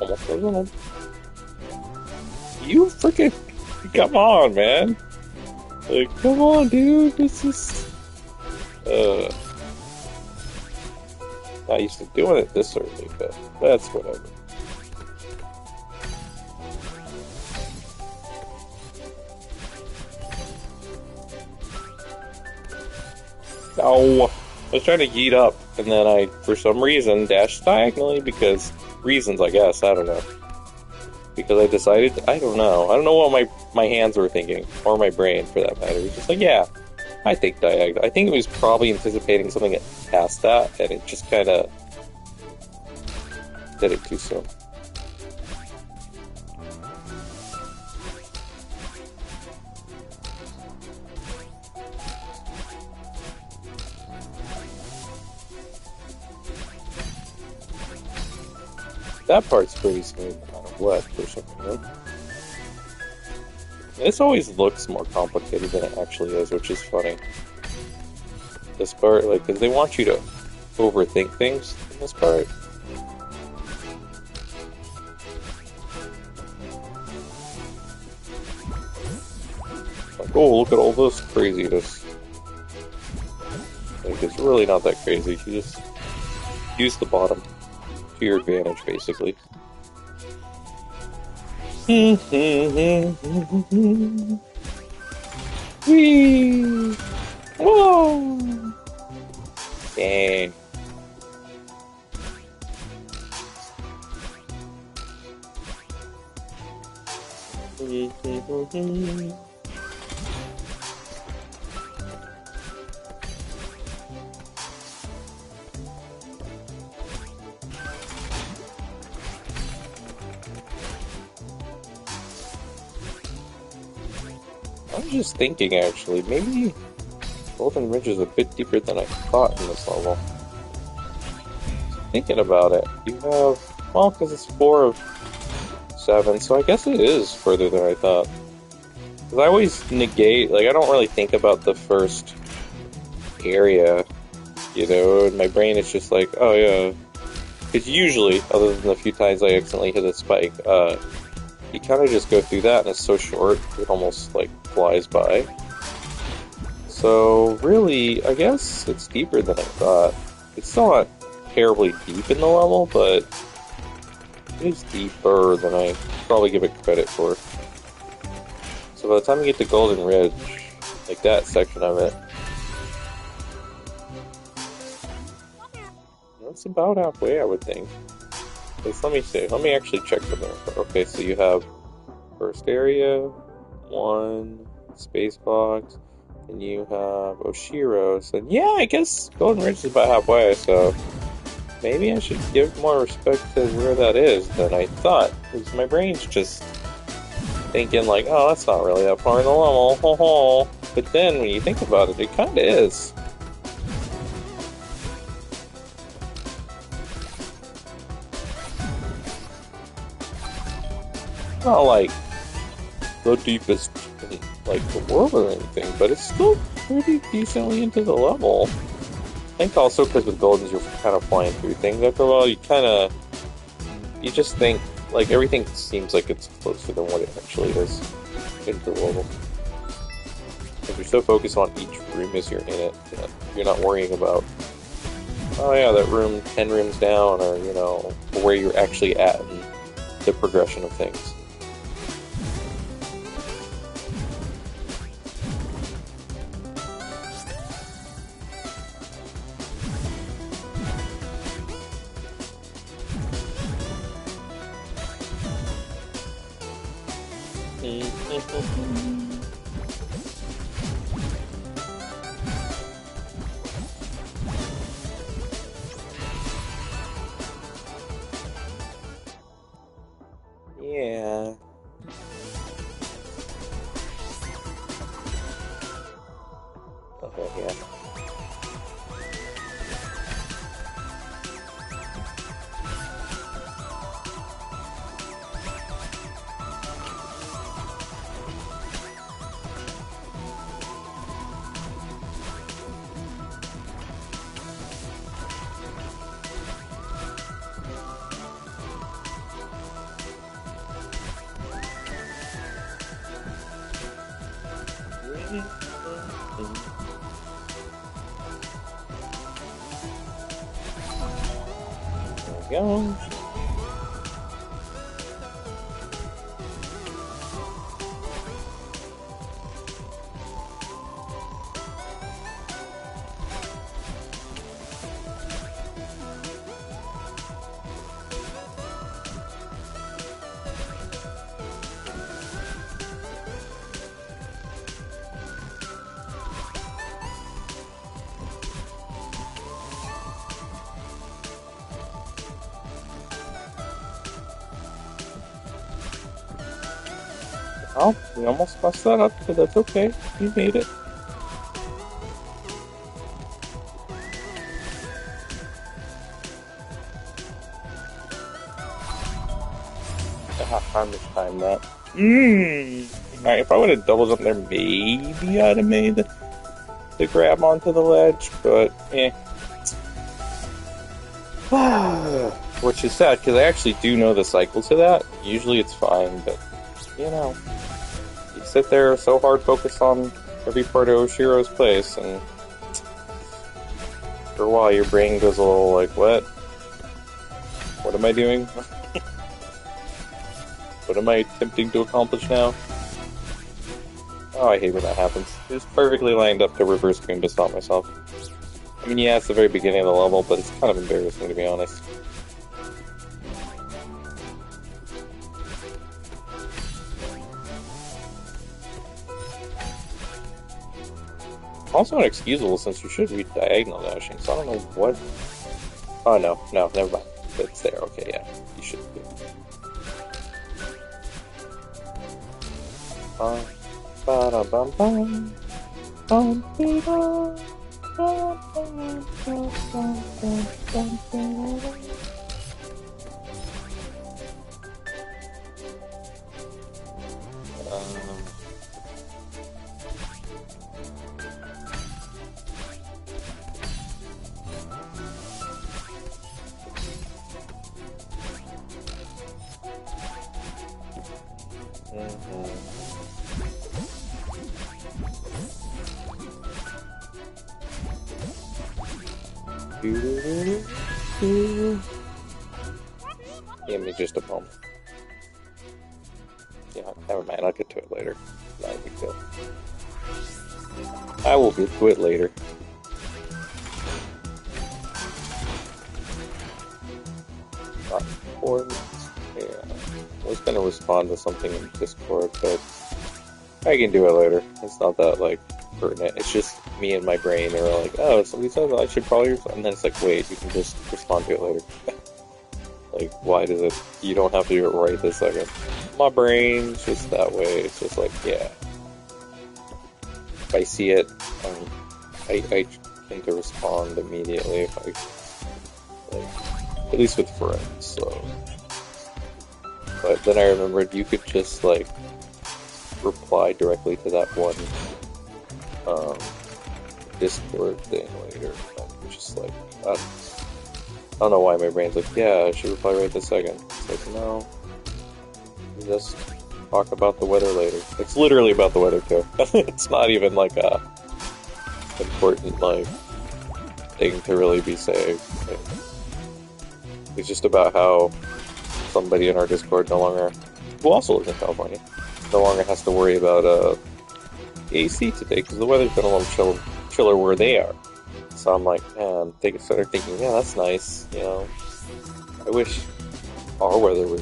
Almost original. You freaking... Come on, man! Like, come on, dude, this is... Not used to doing it this early, but that's whatever. No, I was trying to yeet up, and then I, for some reason, dashed diagonally because reasons, I guess, I don't know. Because I decided, I don't know what my hands were thinking, or my brain, for that matter. It was just like, yeah, I think diagonal. I think it was probably anticipating something past that, and it just kind of did it too soon. That part's pretty smooth no matter what, for some reason. This always looks more complicated than it actually is, which is funny. This part, like, because they want you to overthink things in this part. Like, oh, look at all this craziness. Like, it's really not that crazy. You just use the bottom to your advantage, basically. Whee! Whoa! Dang. I was just thinking, actually, maybe Golden Ridge is a bit deeper than I thought in this level. Thinking about it, you have, well, because it's 4 of 7, so I guess it is further than I thought. Because I always negate, like, I don't really think about the first area, you know, in my brain it's just like, oh yeah. Because usually, other than the few times I accidentally hit a spike, you kind of just go through that and it's so short, it almost, like, flies by. So, really, I guess it's deeper than I thought. It's still not terribly deep in the level, but it is deeper than I probably give it credit for. So by the time you get to Golden Ridge, like that section of it, that's about halfway, I would think. Let me see. Let me actually check something. Okay, so you have first area, 1 space box, and you have Oshiros, and yeah, I guess Golden Ridge is about halfway, so maybe I should give more respect to where that is than I thought, because my brain's just thinking like, oh, that's not really that far in the level, ho ho. But then when you think about it, it kinda is. Not like the deepest in like the world or anything, but it's still pretty decently into the level. I think also because with Goldens you're kind of flying through things after a while, you just think like everything seems like it's closer than what it actually is into the level. If you're so focused on each room as you're in it, that you're not worrying about, oh yeah, that room 10 rooms down, or you know, where you're actually at in the progression of things. Yeah. Okay, yeah. There we go. Oh, we almost messed that up, but that's okay. We made it. Time to time that. Alright, if I would have double jumped there, maybe I'd have made the grab onto the ledge, but eh. Which is sad, because I actually do know the cycle to that. Usually it's fine, but, you know. You sit there so hard focused on every part of Oshiro's place, and for a while your brain goes a little like, what? What am I doing? What am I attempting to accomplish now? Oh, I hate when that happens. It was perfectly lined up to reverse screen to stop myself. I mean, yeah, it's the very beginning of the level, but it's kind of embarrassing, to be honest. Also inexcusable, since you should be diagonal dashing, so I don't know what... Oh, no, never mind. It's there, okay, yeah. You should be. Ba-da-bum-bum. Um, Give me just a moment. Yeah, never mind. I'll get to it later. Not a big deal. I will get to it later. Not important. Yeah. I was gonna respond to something in Discord, but I can do it later. It's not that, like, pertinent. It's just me and my brain are like, oh, somebody says I should probably respond. And then it's like, wait, you can just respond to it later. Like, why does it... You don't have to do it right this second. My brain's just that way. It's just like, yeah. If I see it, I tend to respond immediately. If I, like, at least with friends, so... But then I remembered you could just, like, reply directly to that one Discord thing later. I'm just like, I don't know why my brain's like, yeah, I should reply right this second. It's like, no, just talk about the weather later. It's literally about the weather too. It's not even like a important like thing to really be saying. It's just about how somebody in our Discord no longer, who also lives in California, no longer has to worry about AC today because the weather's been a little chiller where they are. So I'm like, man, they started thinking, yeah, that's nice, you know. I wish our weather was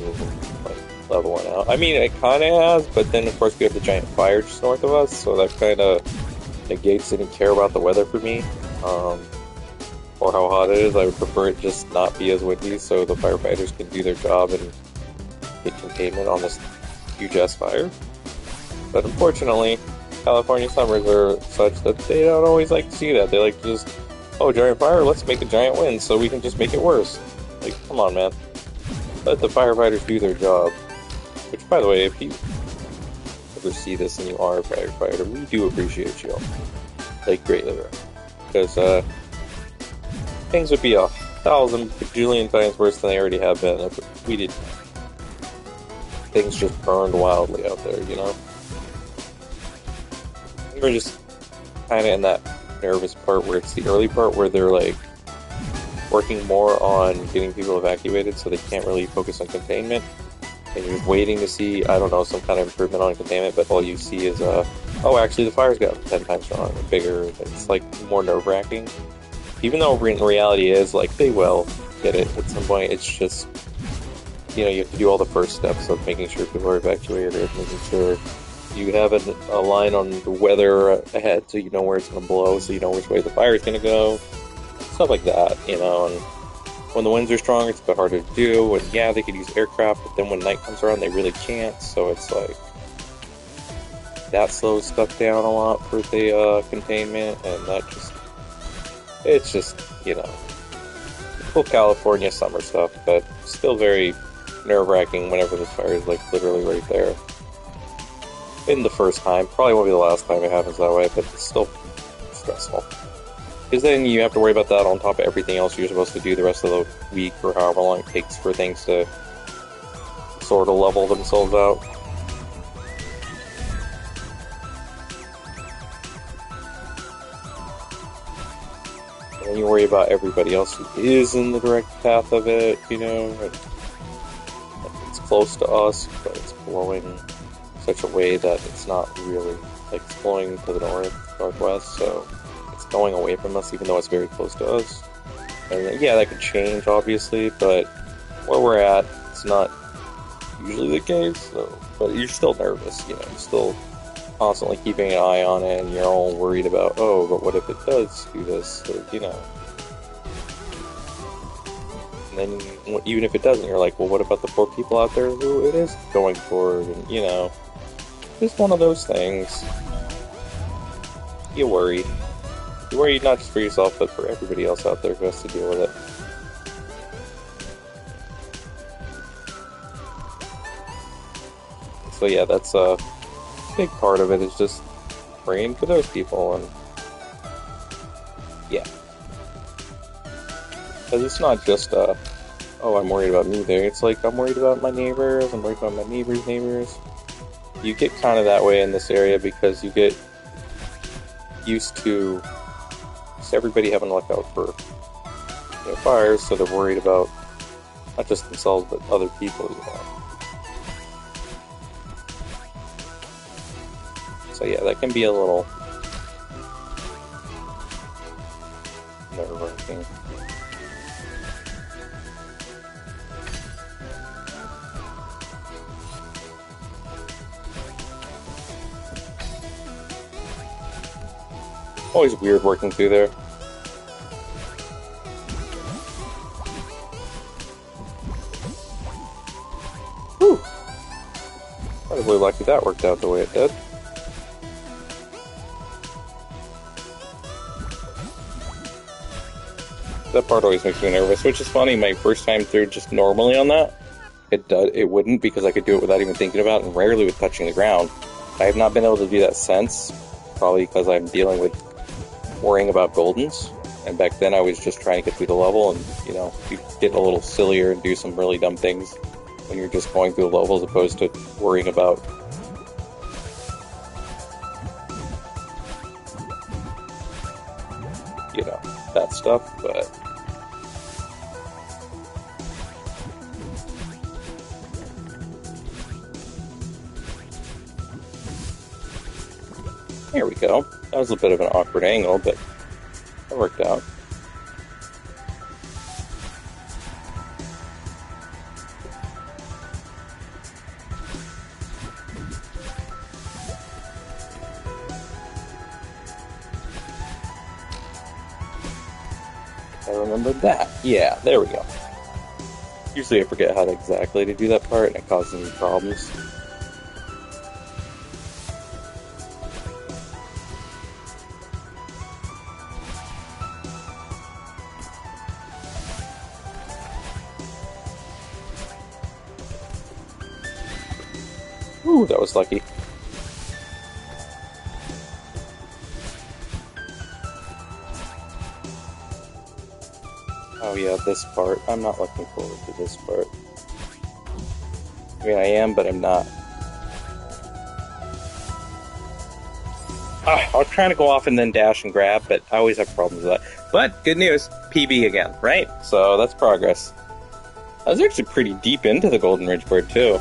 like leveling out. I mean, it kind of has, but then of course we have the giant fire just north of us, so that kind of negates any care about the weather for me, or how hot it is. I would prefer it just not be as windy, so the firefighters can do their job and get containment on this huge ass fire. But unfortunately, California summers are such that they don't always like to see that. They like to just, oh, giant fire, let's make a giant wind so we can just make it worse. Like, come on, man. Let the firefighters do their job. Which, by the way, if you ever see this and you are a firefighter, we do appreciate you. Like, greatly. Because, things would be 1,000 bajillion times worse than they already have been if we did. Things just burned wildly out there, you know? We're just kind of in that nervous part where it's the early part where they're like working more on getting people evacuated so they can't really focus on containment, and you're just waiting to see, I don't know, some kind of improvement on containment, but all you see is oh, actually the fire's got 10 times stronger, bigger. It's like more nerve-wracking, even though in reality is like they will get it at some point. It's just, you know, you have to do all the first steps of making sure people are evacuated, making sure you have a line on the weather ahead so you know where it's going to blow, so you know which way the fire is going to go. Stuff like that, you know. And when the winds are strong, it's a bit harder to do. And yeah, they could use aircraft, but then when night comes around, they really can't. So it's like, that slows stuff down a lot for the containment. And that just, it's just, you know, cool California summer stuff, but still very nerve-wracking whenever the fire is like literally right there. In the first time. Probably won't be the last time it happens that way, but it's still stressful. Because then you have to worry about that on top of everything else you're supposed to do the rest of the week, or however long it takes for things to sort of level themselves out. And then you worry about everybody else who is in the direct path of it, you know. And it's close to us, but it's blowing such a way that it's not really, like, it's blowing to the northwest, so it's going away from us even though it's very close to us. And yeah, that could change obviously, but where we're at, it's not usually the case, so, but you're still nervous, you know, you're still constantly keeping an eye on it, and you're all worried about, oh, but what if it does do this, or, you know. And then, even if it doesn't, you're like, well, what about the poor people out there who it is going for, and, you know. Just one of those things. you worry. You worry not just for yourself, but for everybody else out there who has to deal with it. So yeah, that's a big part of it, is just praying for those people, and yeah. Because it's not just, oh, I'm worried about me there. It's like, I'm worried about my neighbors, I'm worried about my neighbors' neighbors. You get kind of that way in this area because you get used to just everybody having to look out for fires, so they're worried about not just themselves, but other people, So yeah, that can be a little nerve-wracking. Always weird working through there. Whew! Probably lucky that worked out the way it did. That part always makes me nervous, which is funny. My first time through just normally on that, it wouldn't, because I could do it without even thinking about it, and rarely with touching the ground. I have not been able to do that since, probably because I'm dealing with worrying about Goldens, and back then I was just trying to get through the level, and you get a little sillier and do some really dumb things when you're just going through the level as opposed to worrying about that stuff. But there we go. That was a bit of an awkward angle, but that worked out. I remembered that. Yeah, there we go. Usually I forget how exactly to do that part, and it causes me problems. Ooh, that was lucky. Oh yeah, this part. I'm not looking forward to this part. I mean, I am, but I'm not. I was trying to go off and then dash and grab, but I always have problems with that. But, good news, PB again, right? So, that's progress. I was actually pretty deep into the Golden Ridge part, too.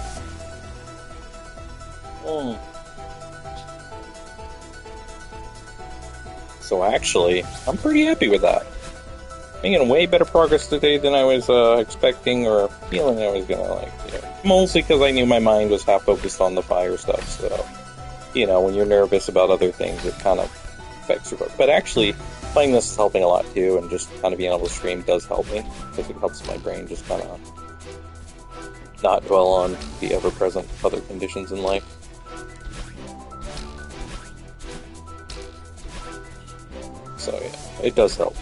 So actually, I'm pretty happy with that. Making way better progress today than I was expecting or feeling I was gonna like. Mostly because I knew my mind was half focused on the fire stuff. So, when you're nervous about other things, it kind of affects your focus. But actually, playing this is helping a lot too, and just kind of being able to stream does help me, because it helps my brain just kind of not dwell on the ever-present other conditions in life. So yeah, it does help.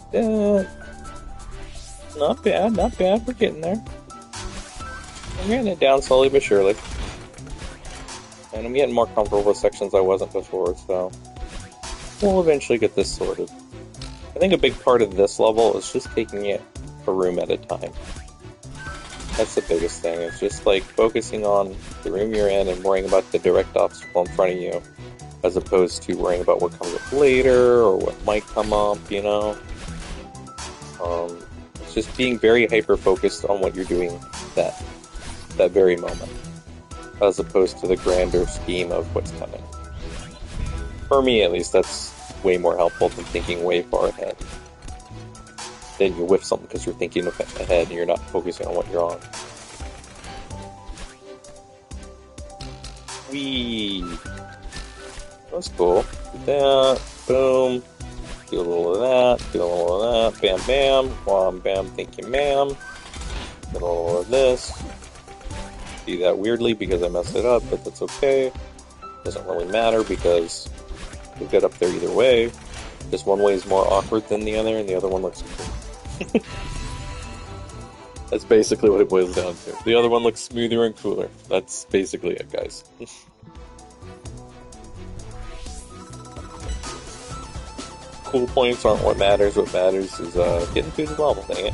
Do that. Not bad, not bad. We're getting there. I'm getting it down slowly but surely. And I'm getting more comfortable with sections I wasn't before, so we'll eventually get this sorted. I think a big part of this level is just taking it a room at a time. That's the biggest thing. It's just like focusing on the room you're in and worrying about the direct obstacle in front of you, as opposed to worrying about what comes up later or what might come up, It's just being very hyper-focused on what you're doing that very moment, as opposed to the grander scheme of what's coming. For me, at least, that's way more helpful than thinking way far ahead. Then you whiff something because you're thinking ahead and you're not focusing on what you're on. Whee! That's cool. Do that. Boom. Do a little of that. Do a little of that. Bam, bam. Wham, bam. Thank you, ma'am. Do a little of this. Do that weirdly because I messed it up, but that's okay. Doesn't really matter because we'll get up there either way. Just one way is more awkward than the other, and the other one looks cool. That's basically what it boils down to. The other one looks smoother and cooler. That's basically it, guys. Cool points aren't what matters. What matters is getting through the level, dang it.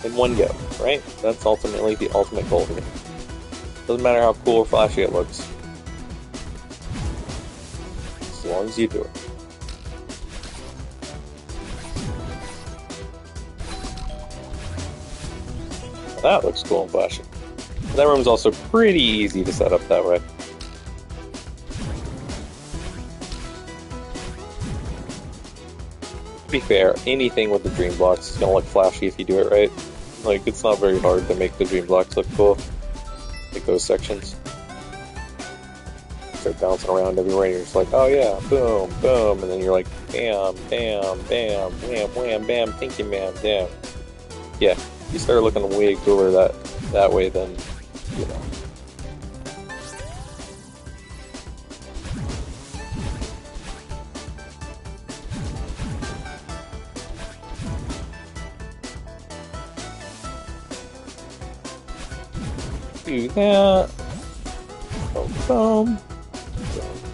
In one go, right? That's ultimately the ultimate goal here. Doesn't matter how cool or flashy it looks. As long as you do it. That looks cool and flashy. That room's also pretty easy to set up that way. To be fair, anything with the dream blocks is gonna look flashy if you do it right. Like, it's not very hard to make the dream blocks look cool. Like those sections. Start bouncing around everywhere and you're just like, oh yeah, boom, boom, and then you're like, bam, bam, bam, wham, wham, bam, thank you, ma'am, damn. Yeah, you start looking way cooler that way than, you know. Do that. Boom, boom.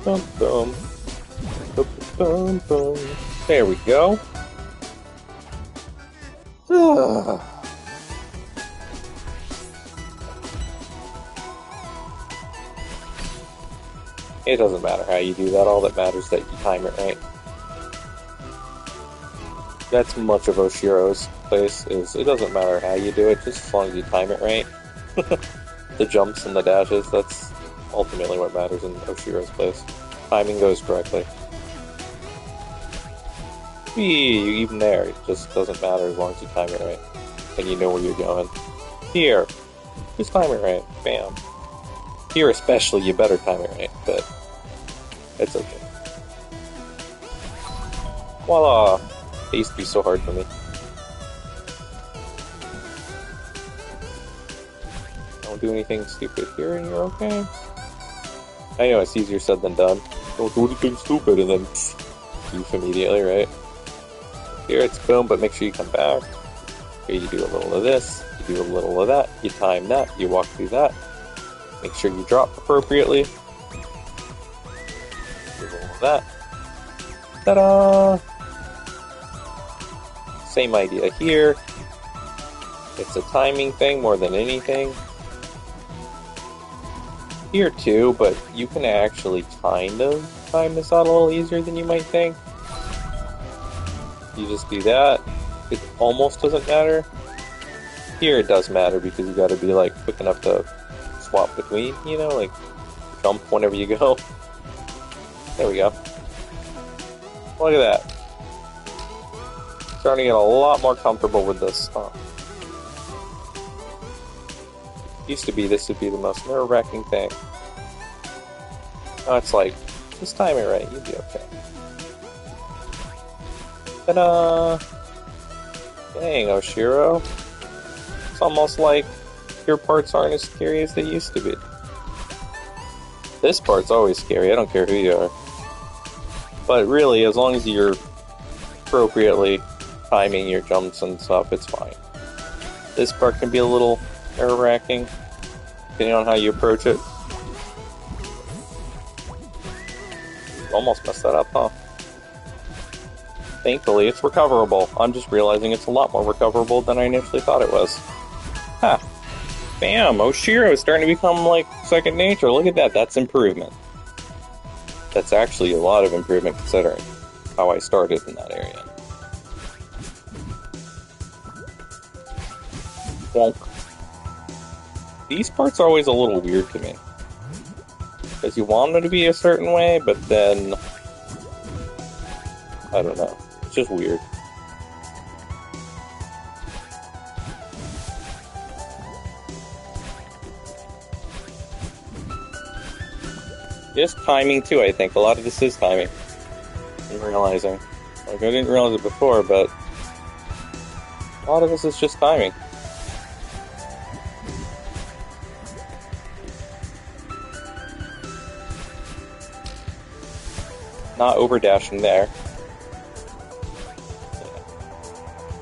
Boom, boom. Boom, boom, boom. There we go. It doesn't matter how you do that. All that matters is that you time it right. That's much of Oshiro's place. It doesn't matter how you do it, just as long as you time it right. The jumps and the dashes, that's ultimately what matters in Oshiro's place. Timing goes correctly. Even there, it just doesn't matter as long as you time it right. And you know where you're going. Here, just time it right. Bam. Here especially, you better time it right, but it's okay. Voila! It used to be so hard for me. Don't do anything stupid here and you're okay. I know it's easier said than done. Don't do anything stupid and then goof immediately, right? Here it's boom, but make sure you come back. Here you do a little of this, you do a little of that, you time that, you walk through that. Make sure you drop appropriately. Do a little of that. Ta-da! Same idea here. It's a timing thing more than anything. Here too, but you can actually kind of time this out a little easier than you might think. You just do that. It almost doesn't matter. Here it does matter because you gotta be like quick enough to swap between, you know, like jump whenever you go. There we go. Look at that. Starting to get a lot more comfortable with this stuff. Used to be this would be the most nerve-wracking thing. Now it's like, just time it right, you'll be okay. Ta-da! Dang, Oshiro. It's almost like your parts aren't as scary as they used to be. This part's always scary, I don't care who you are. But really, as long as you're appropriately timing your jumps and stuff, it's fine. This part can be a little nerve-wracking, depending on how you approach it. Almost messed that up, huh? Thankfully, it's recoverable. I'm just realizing it's a lot more recoverable than I initially thought it was. Ha! Bam! Oshiro is starting to become, like, second nature. Look at that. That's improvement. That's actually a lot of improvement considering how I started in that area. Wonk. These parts are always a little weird to me. because you want them to be a certain way, but then I don't know. It's just weird. Just timing too, I think. A lot of this is timing. I'm realizing. Like, I didn't realize it before, but a lot of this is just timing. Not overdashing there.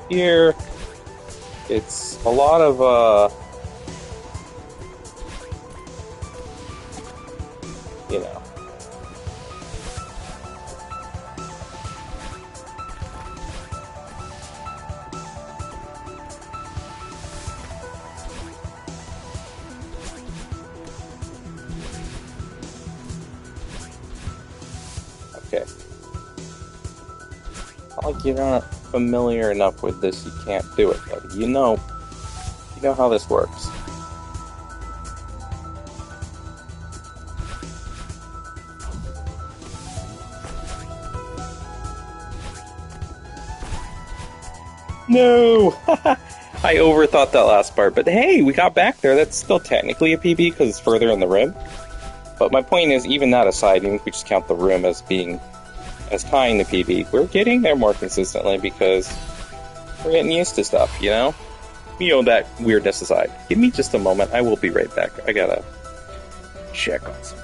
Here, it's a lot of, you know. Okay. Not like you're not familiar enough with this, you can't do it, but you know how this works. No! I overthought that last part, but hey, we got back there. That's still technically a PB because it's further in the rim. But my point is, even that aside, even if we just count the rim as tying the PB, we're getting there more consistently because we're getting used to stuff, you know? That weirdness aside. Give me just a moment. I will be right back. I gotta check on something.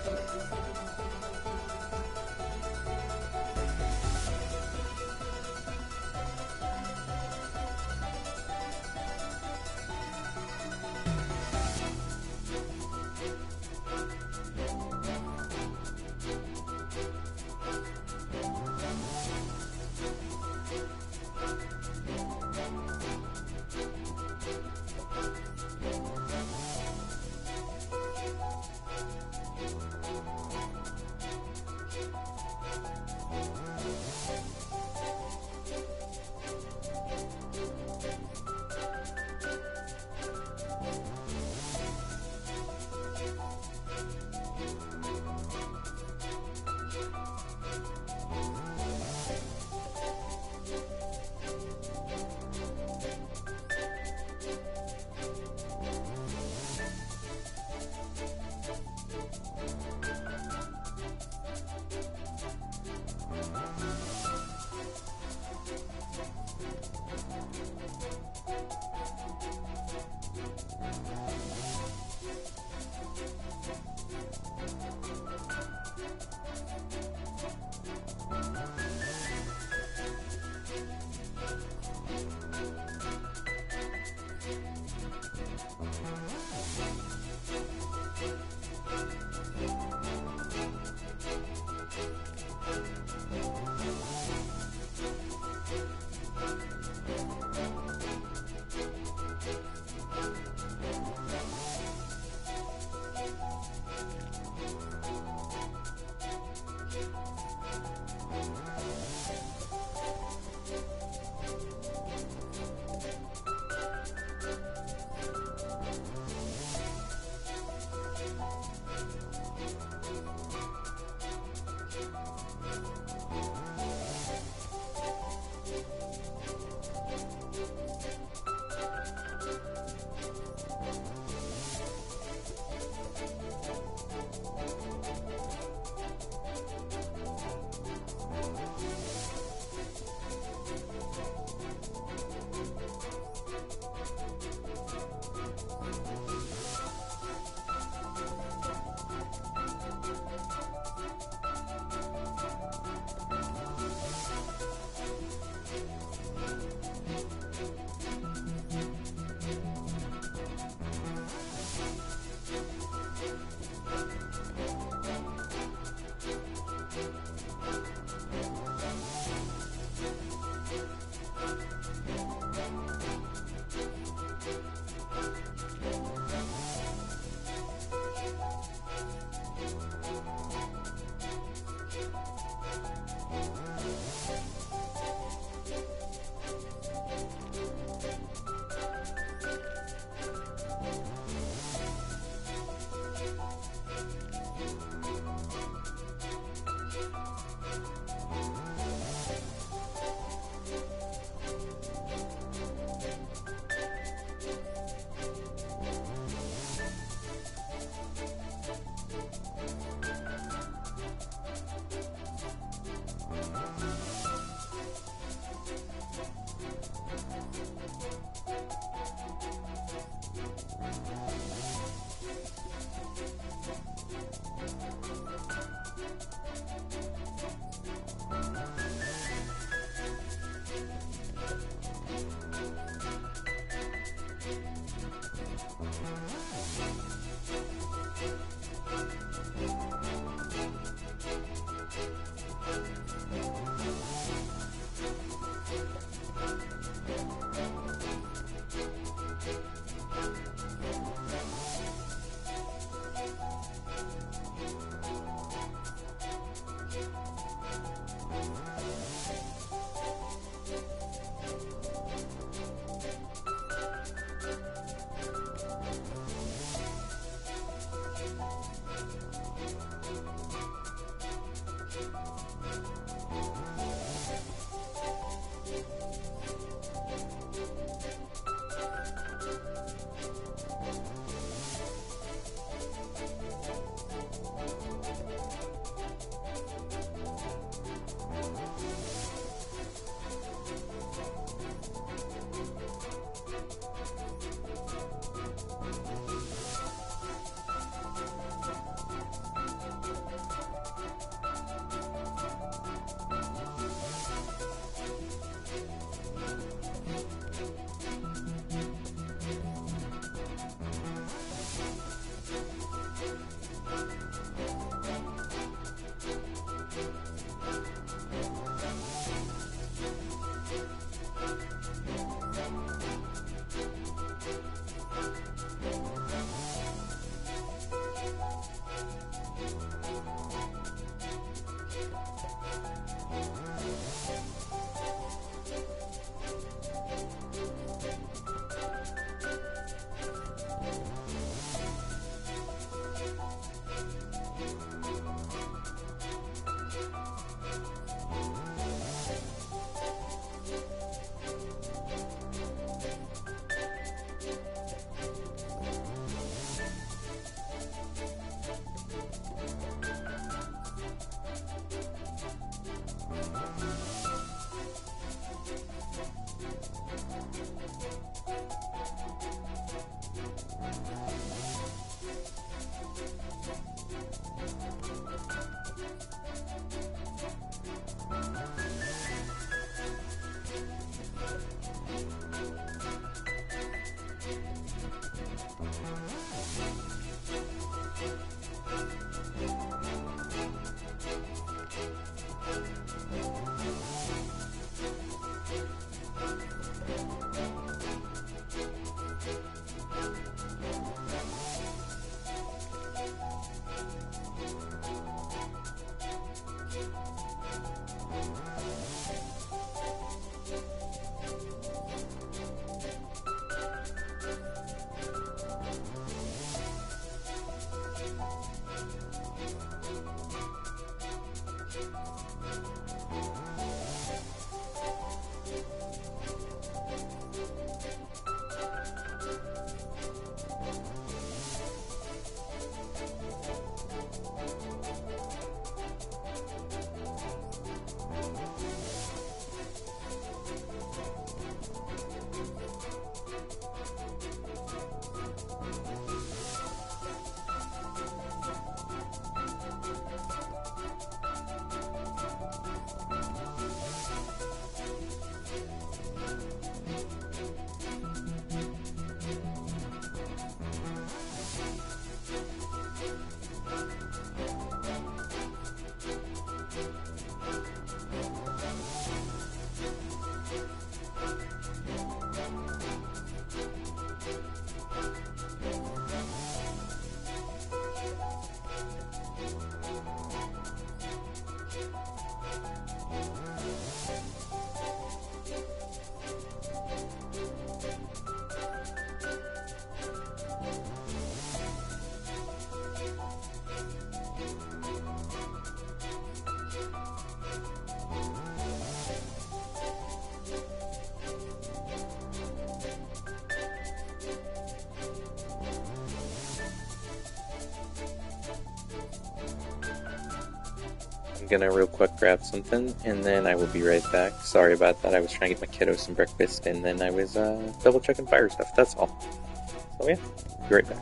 gonna real quick grab something, and then I will be right back. Sorry about that. I was trying to get my kiddo some breakfast, and then I was double checking fire stuff. That's all. So yeah, be right back.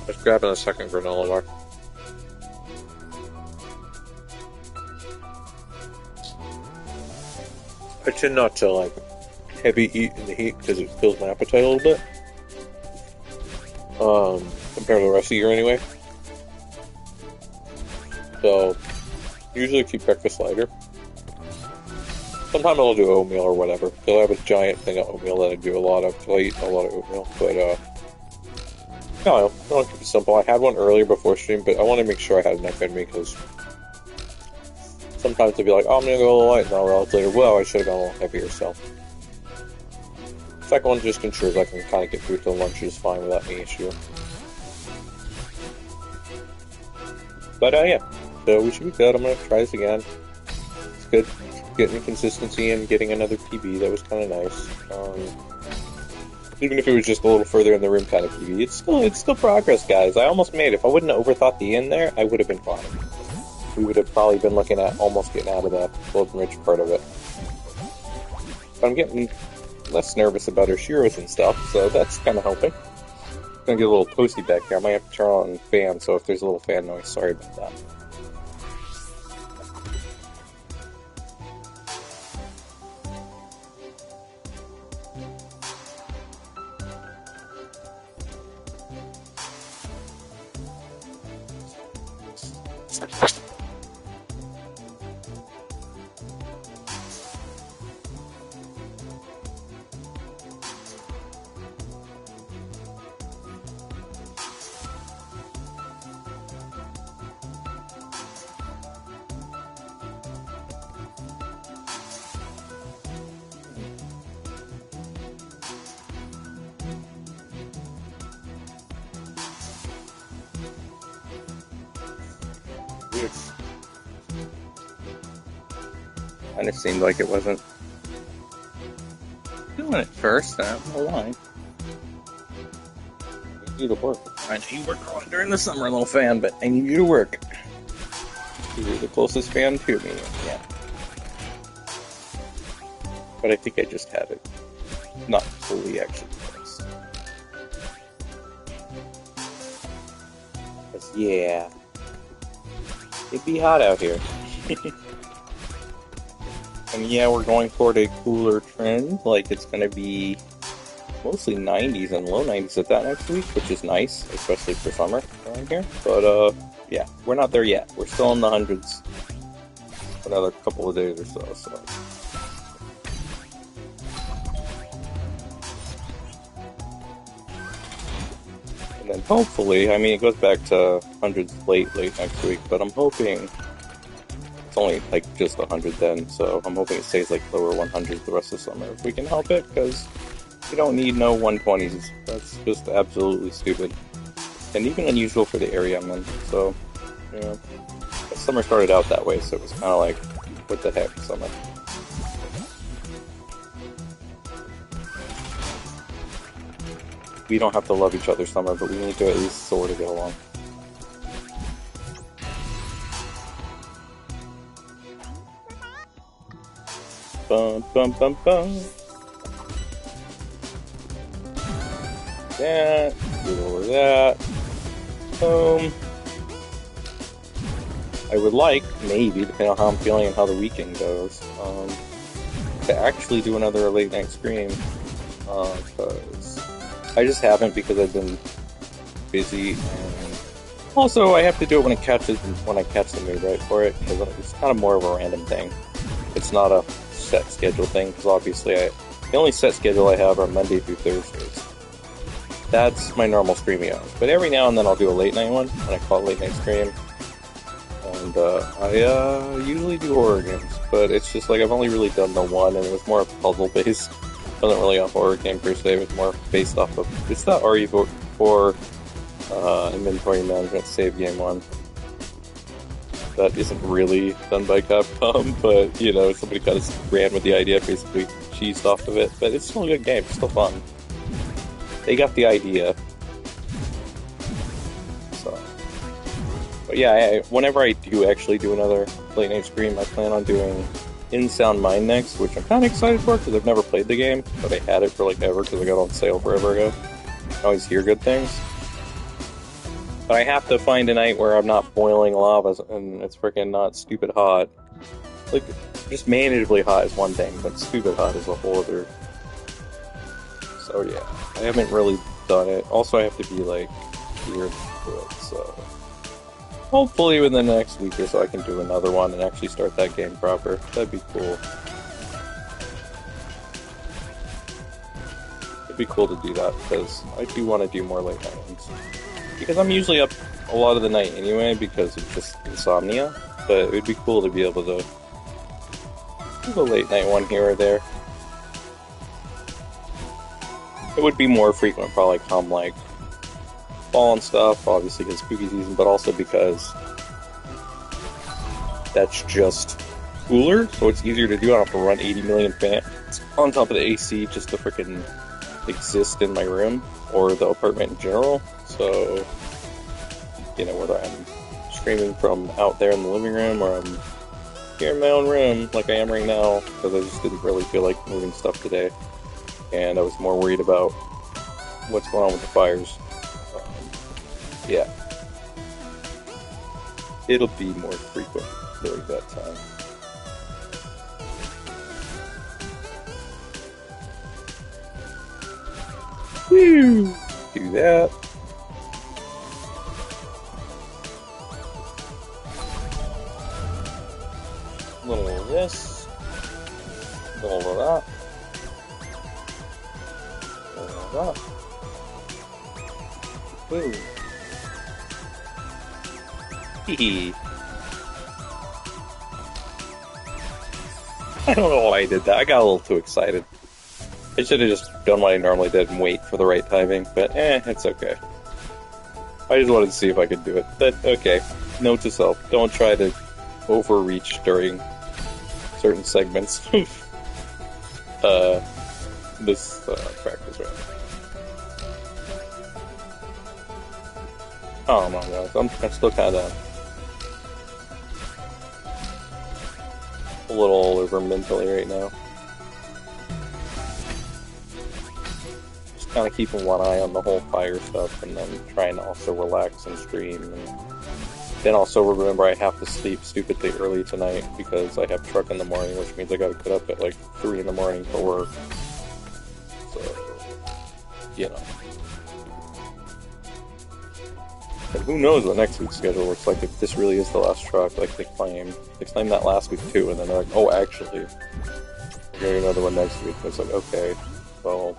Just grabbing a second granola bar. I tend not to like heavy eat in the heat because it fills my appetite a little bit. Compared to the rest of the year anyway. So, usually keep breakfast lighter. Sometimes I'll do oatmeal or whatever. So I have a giant thing of oatmeal that I do a lot of. So I eat a lot of oatmeal. But, no, I want to keep it simple. I had one earlier before stream, but I want to make sure I had enough in me because sometimes I'll be like, oh, I'm going to go a little light, and I'll realize later, well, I should have gone a little heavier, so. Second one just ensures I can kind of get through till lunch just fine without any issue. But, yeah. So we should be good. I'm going to try this again. It's good getting consistency and getting another PB. That was kind of nice. Even if it was just a little further in the room kind of PB, it's still progress, guys. I almost made it. If I wouldn't have overthought the end there, I would have been fine. We would have probably been looking at almost getting out of the golden rich part of it. But I'm getting less nervous about her sheroes and stuff, so that's kind of helping. I'm gonna get a little toasty back here. I might have to turn on the fan, so if there's a little fan noise, sorry about that. Kind of seemed like it wasn't doing it first. I don't know why. I need you to work. I know you work a lot during the summer, little fan, but I need you to work. You're the closest fan to me. Yeah. But I think I just had it not fully actually fixed. Because, yeah. It'd be hot out here. And yeah, we're going toward a cooler trend, like it's going to be mostly 90s and low 90s at that next week, which is nice, especially for summer around here. But, yeah, we're not there yet. We're still in the hundreds for another couple of days or so. And hopefully, I mean, it goes back to hundreds late next week, but I'm hoping it's only like just 100 then, so I'm hoping it stays like lower 100s the rest of the summer if we can help it, because we don't need no 120s. That's just absolutely stupid. And even unusual for the area I'm in, so, you know. The summer started out that way, so it was kind of like, what the heck, summer. We don't have to love each other summer, but we need to at least sort of get along. Bum, bum, bum, bum. That, get over that. Boom. I would like, maybe, depending on how I'm feeling and how the weekend goes, to actually do another late night stream, because I just haven't, because I've been busy, and also I have to do it when I catch the mood right for it, because it's kind of more of a random thing. It's not a set schedule thing, because obviously the only set schedule I have are Monday through Thursdays. That's my normal streaming hours, but every now and then I'll do a late night one, and I call it late night stream. And I usually do horror games, but it's just like I've only really done the one, and it was more puzzle based. It wasn't really a horror game per se. It was more based off of, it's that RE4 inventory management save game one. That isn't really done by Capcom, but you know, somebody kind of ran with the idea, basically cheesed off of it. But it's still a good game. It's still fun. They got the idea. But yeah, whenever I do actually do another late night stream, I plan on doing In Sound Mind next, which I'm kind of excited for because I've never played the game, but I had it for like ever because I got on sale forever ago. I always hear good things. But I have to find a night where I'm not boiling lava and it's freaking not stupid hot. Like, just manageably hot is one thing, but stupid hot is a whole other. So yeah, I haven't really done it. Also, I have to be like geared to it, so. Hopefully within the next week or so I can do another one and actually start that game proper. That'd be cool. It'd be cool to do that, because I do want to do more late night ones. Because I'm usually up a lot of the night anyway, because of just insomnia. But it would be cool to be able to do a late night one here or there. It would be more frequent, probably come like fall and stuff, obviously because spooky season, but also because that's just cooler, so it's easier to do. I don't have to run 80 million fans on top of the AC just to freaking exist in my room, or the apartment in general. So, you know, whether I'm streaming from out there in the living room, or I'm here in my own room, like I am right now, because I just didn't really feel like moving stuff today, and I was more worried about what's going on with the fires. Yeah. It'll be more frequent during that time. Woo! Do that. A little of this. A little of that. A little of that. Woo! I don't know why I did that. I got a little too excited. I should have just done what I normally did and wait for the right timing, but it's okay. I just wanted to see if I could do it. But okay, note to self, don't try to overreach during certain segments of this practice round. Oh my gosh, I'm still kind of a little all over mentally right now. Just kind of keeping one eye on the whole fire stuff, and then trying to also relax and stream. And then also remember I have to sleep stupidly early tonight because I have truck in the morning, which means I gotta get up at like 3 in the morning for work. So, you know. And who knows what next week's schedule looks like if this really is the last truck, like they claimed. They claimed that last week too, and then they're like, oh, actually, we're getting another one next week. And it's like, okay, well,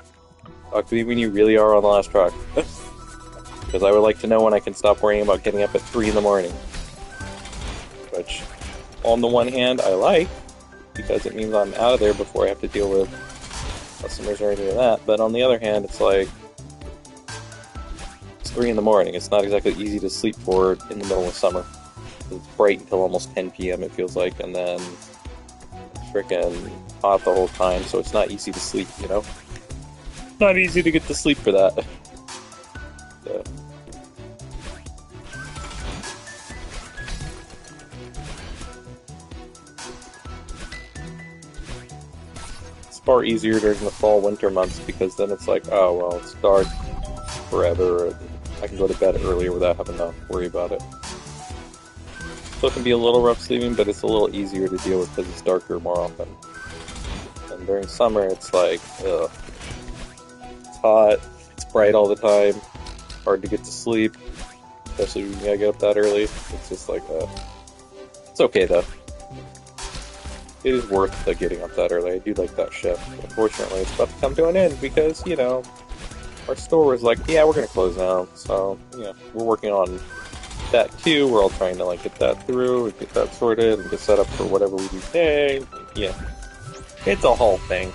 talk to me when you really are on the last truck. Because I would like to know when I can stop worrying about getting up at 3 in the morning. Which, on the one hand, I like, because it means I'm out of there before I have to deal with customers or anything like that. But on the other hand, it's like, it's 3 in the morning. It's not exactly easy to sleep for in the middle of summer. It's bright until almost 10 p.m. it feels like, and then it's frickin' hot the whole time, so it's not easy to sleep, you know? Not easy to get to sleep for that. So. It's far easier during the fall, winter months, because then it's like, oh, well, it's dark forever, and I can go to bed earlier without having to worry about it. So it can be a little rough sleeping, but it's a little easier to deal with because it's darker more often. And during summer, it's like, ugh. It's hot, it's bright all the time, hard to get to sleep, especially when you gotta get up that early. It's just like, it's okay though. It is worth getting up that early. I do like that shift. Unfortunately, it's about to come to an end because, you know, our store was like, yeah, we're gonna close now. So, you know, we're working on that too. We're all trying to like get that through and get that sorted and get set up for whatever we do today. Yeah, it's a whole thing.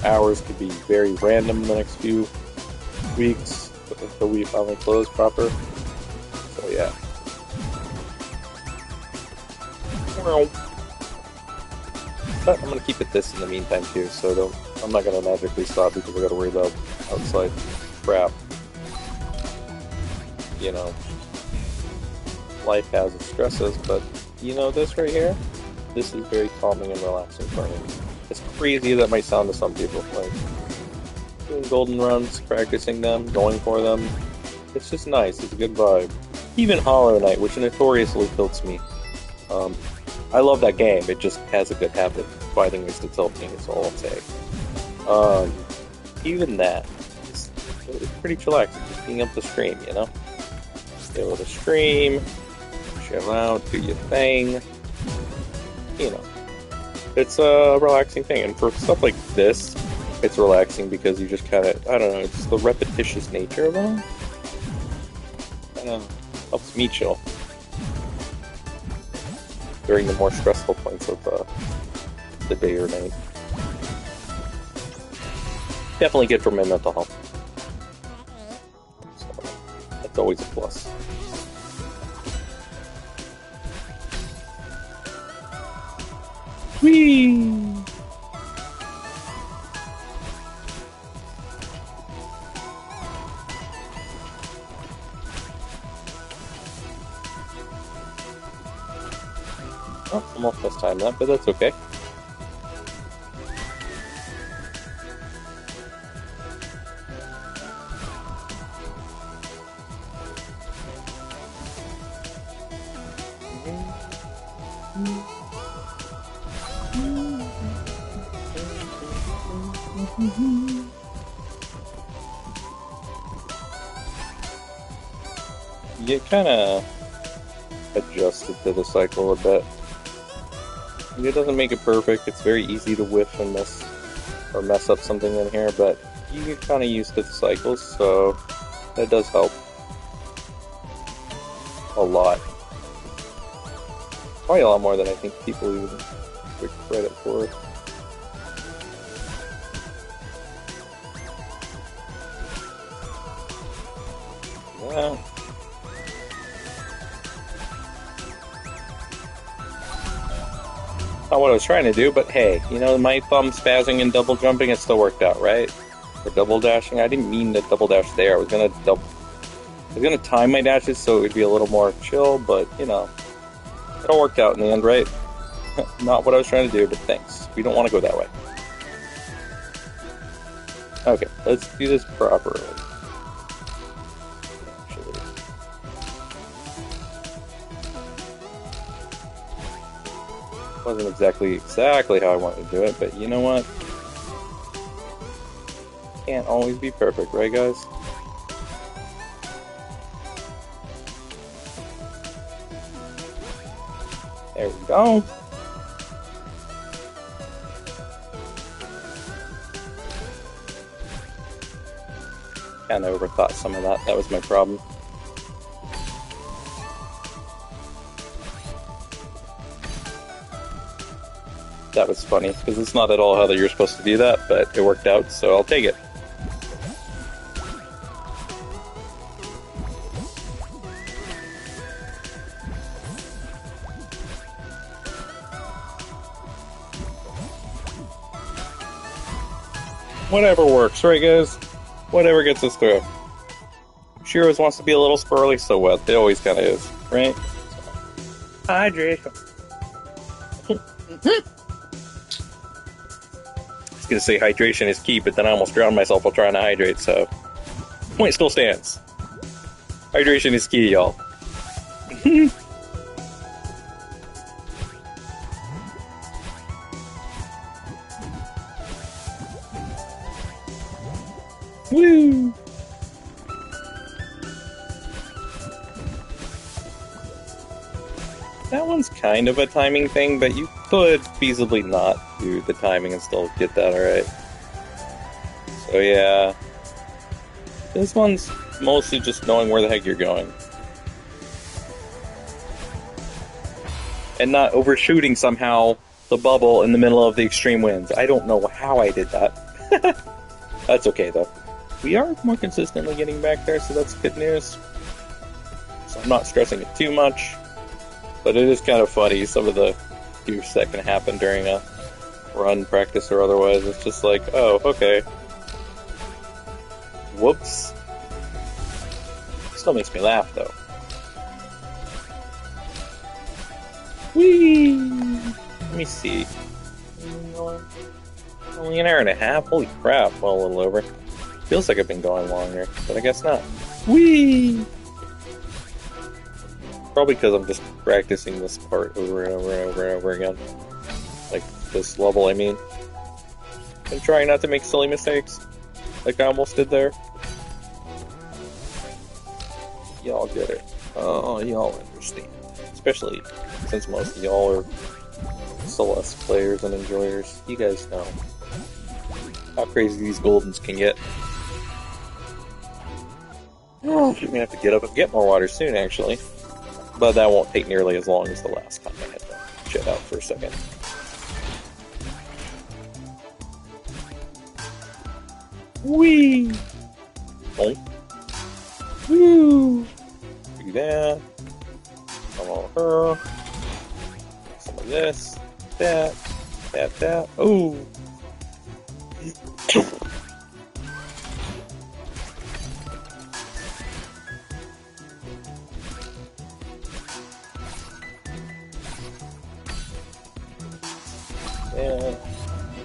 Hours could be very random in the next few weeks until we finally close proper. So yeah. But I'm gonna keep it this in the meantime too, so I'm not gonna magically stop because I gotta worry about outside crap. You know, life has its stresses, but you know this right here? This is very calming and relaxing for me. As crazy as that might sound to some people, like doing golden runs, practicing them, going for them, it's just nice, it's a good vibe. Even Hollow Knight, which notoriously tilts me. I love that game, it just has a good habit of finding ways to tilt me, is all I'll say. Even that, it's pretty chillaxing, just being able to stream, you know? Be able to stream, chill out, do your thing, you know. It's a relaxing thing, and for stuff like this, it's relaxing because you just kind of, I don't know, it's the repetitious nature of it all. Kind of helps me chill during the more stressful points of the day or night. Definitely good for my mental health. So, that's always a plus. Whee! Oh, almost missed time that, but that's okay. You get kind of adjusted to the cycle a bit. It doesn't make it perfect. It's very easy to whiff and miss or mess up something in here, but you get kind of used to the cycles, so that does help a lot. Probably a lot more than I think people even give credit for. Yeah. Not what I was trying to do, but hey, you know, my thumb spazzing and double jumping, it still worked out, right? For double dashing, I didn't mean to double dash there. I was gonna time my dashes so it would be a little more chill, but you know, it all worked out in the end, right? Not what I was trying to do, but thanks. We don't want to go that way. Okay, let's do this properly. Wasn't exactly how I wanted to do it, but you know what? Can't always be perfect, right guys? There we go. kind of overthought some of that. That was my problem. That was funny, because it's not at all how that you're supposed to do that, but it worked out, so I'll take it. Whatever works, right guys? Whatever gets us through. She always wants to be a little squirrely, so what? It always kind of is, right? Hydration. I was gonna say hydration is key, but then I almost drowned myself while trying to hydrate, so... Point still stands. Hydration is key, y'all. Woo! That one's kind of a timing thing, but you could feasibly not do the timing and still get that alright. So yeah. This one's mostly just knowing where the heck you're going. And not overshooting somehow the bubble in the middle of the extreme winds. I don't know how I did that. That's okay though. We are more consistently getting back there, so that's good news. So I'm not stressing it too much. But it is kind of funny, some of the goofs that can happen during a run, practice, or otherwise. It's just like, oh, okay. Whoops. Still makes me laugh, though. Whee! Let me see. Only an hour and a half? Holy crap, well, a little over. Feels like I've been going longer, but I guess not. Whee! Probably because I'm just practicing this part over and over and over and over again. Like, this level, I mean. And trying not to make silly mistakes. Like I almost did there. Y'all get it. Oh, y'all understand. Especially since most of y'all are Celeste players and enjoyers. You guys know how crazy these Goldens can get. Oh, I'm gonna have to get up and get more water soon, actually. But that won't take nearly as long as the last time I had to shut out for a second. Whee! Oh. Woo! Do that. Come on her. Some of this. That. That. Oh!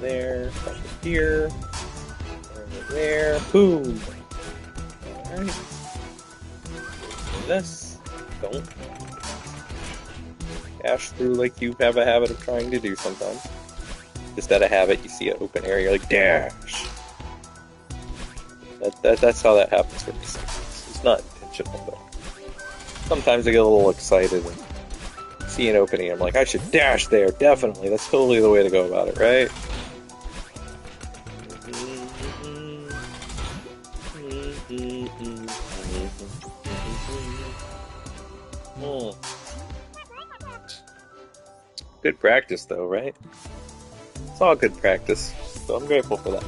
There, over here, over there, boom! Alright. This, don't dash through like you have a habit of trying to do sometimes. Just out of habit, you see an open area, you're like, dash! That's how that happens for me sometimes. It's not intentional, but sometimes I get a little excited and see an opening, I'm like, I should dash there, definitely, that's totally the way to go about it, right? Good practice though, right? It's all good practice, so I'm grateful for that.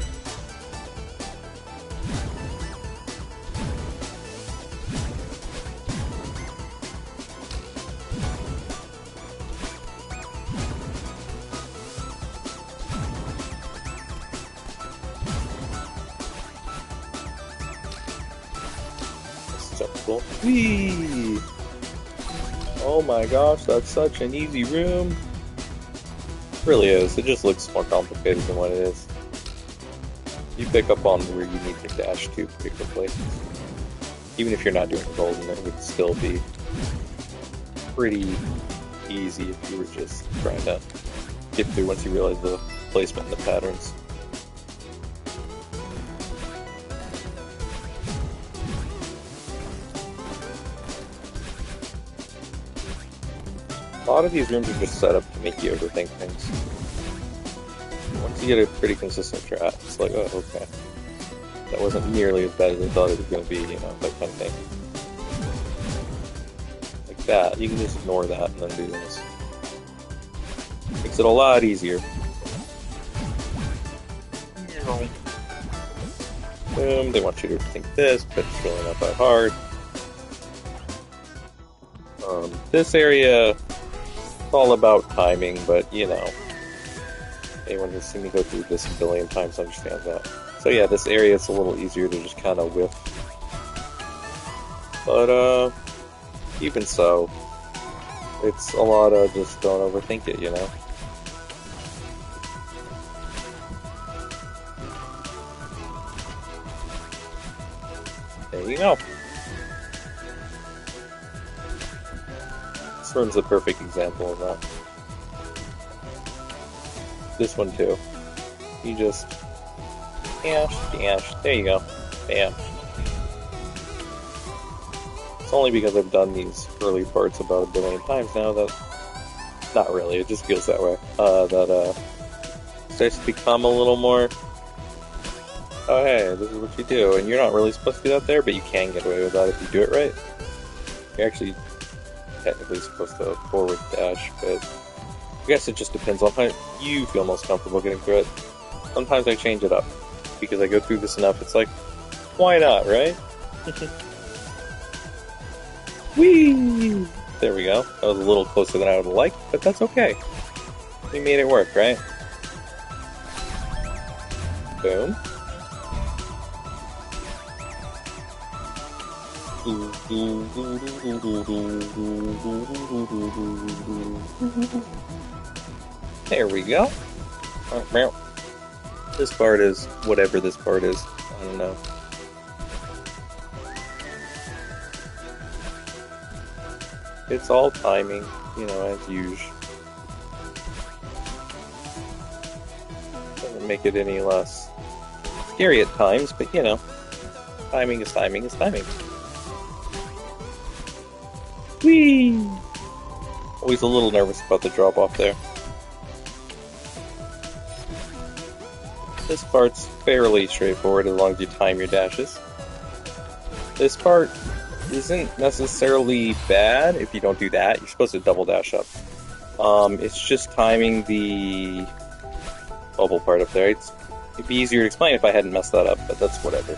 Cool. Whee! Oh my gosh, that's such an easy room. It really is. It just looks more complicated than what it is. You pick up on where you need to dash to pretty quickly. Even if you're not doing golden, it would still be pretty easy if you were just trying to get through once you realize the placement and the patterns. A lot of these rooms are just set up to make you overthink things. Once you get a pretty consistent strat, it's like, oh, okay. That wasn't nearly as bad as I thought it was going to be, you know, that kind of thing. Like that. You can just ignore that and then do this. Makes it a lot easier. Boom, they want you to think this, but it's really not that hard. This area, it's all about timing, but you know, anyone who's seen me go through this a billion times understands that. So yeah, this area is a little easier to just kind of whiff. But, even so, it's a lot of just don't overthink it, you know? There you go. This room's a perfect example of that. This one too. You just dash. There you go. Bam. It's only because I've done these early parts about a billion times now that... Not really, it just feels that way. That starts to become a little more... Oh hey, this is what you do, and you're not really supposed to do that there, but you can get away with that if you do it right. You're actually technically supposed to forward dash, but I guess it just depends on how you feel most comfortable getting through it. Sometimes I change it up, because I go through this enough, it's like, why not, right? Whee! There we go. That was a little closer than I would have liked, but that's okay. We made it work, right? Boom. There we go. This part is whatever this part is. I don't know. It's all timing, you know, as usual. Doesn't make it any less scary at times, but you know, timing is timing is timing. Whee! Always a little nervous about the drop off there. This part's fairly straightforward as long as you time your dashes. This part isn't necessarily bad if you don't do that. You're supposed to double dash up. It's just timing the bubble part up there. It'd be easier to explain if I hadn't messed that up, but that's whatever.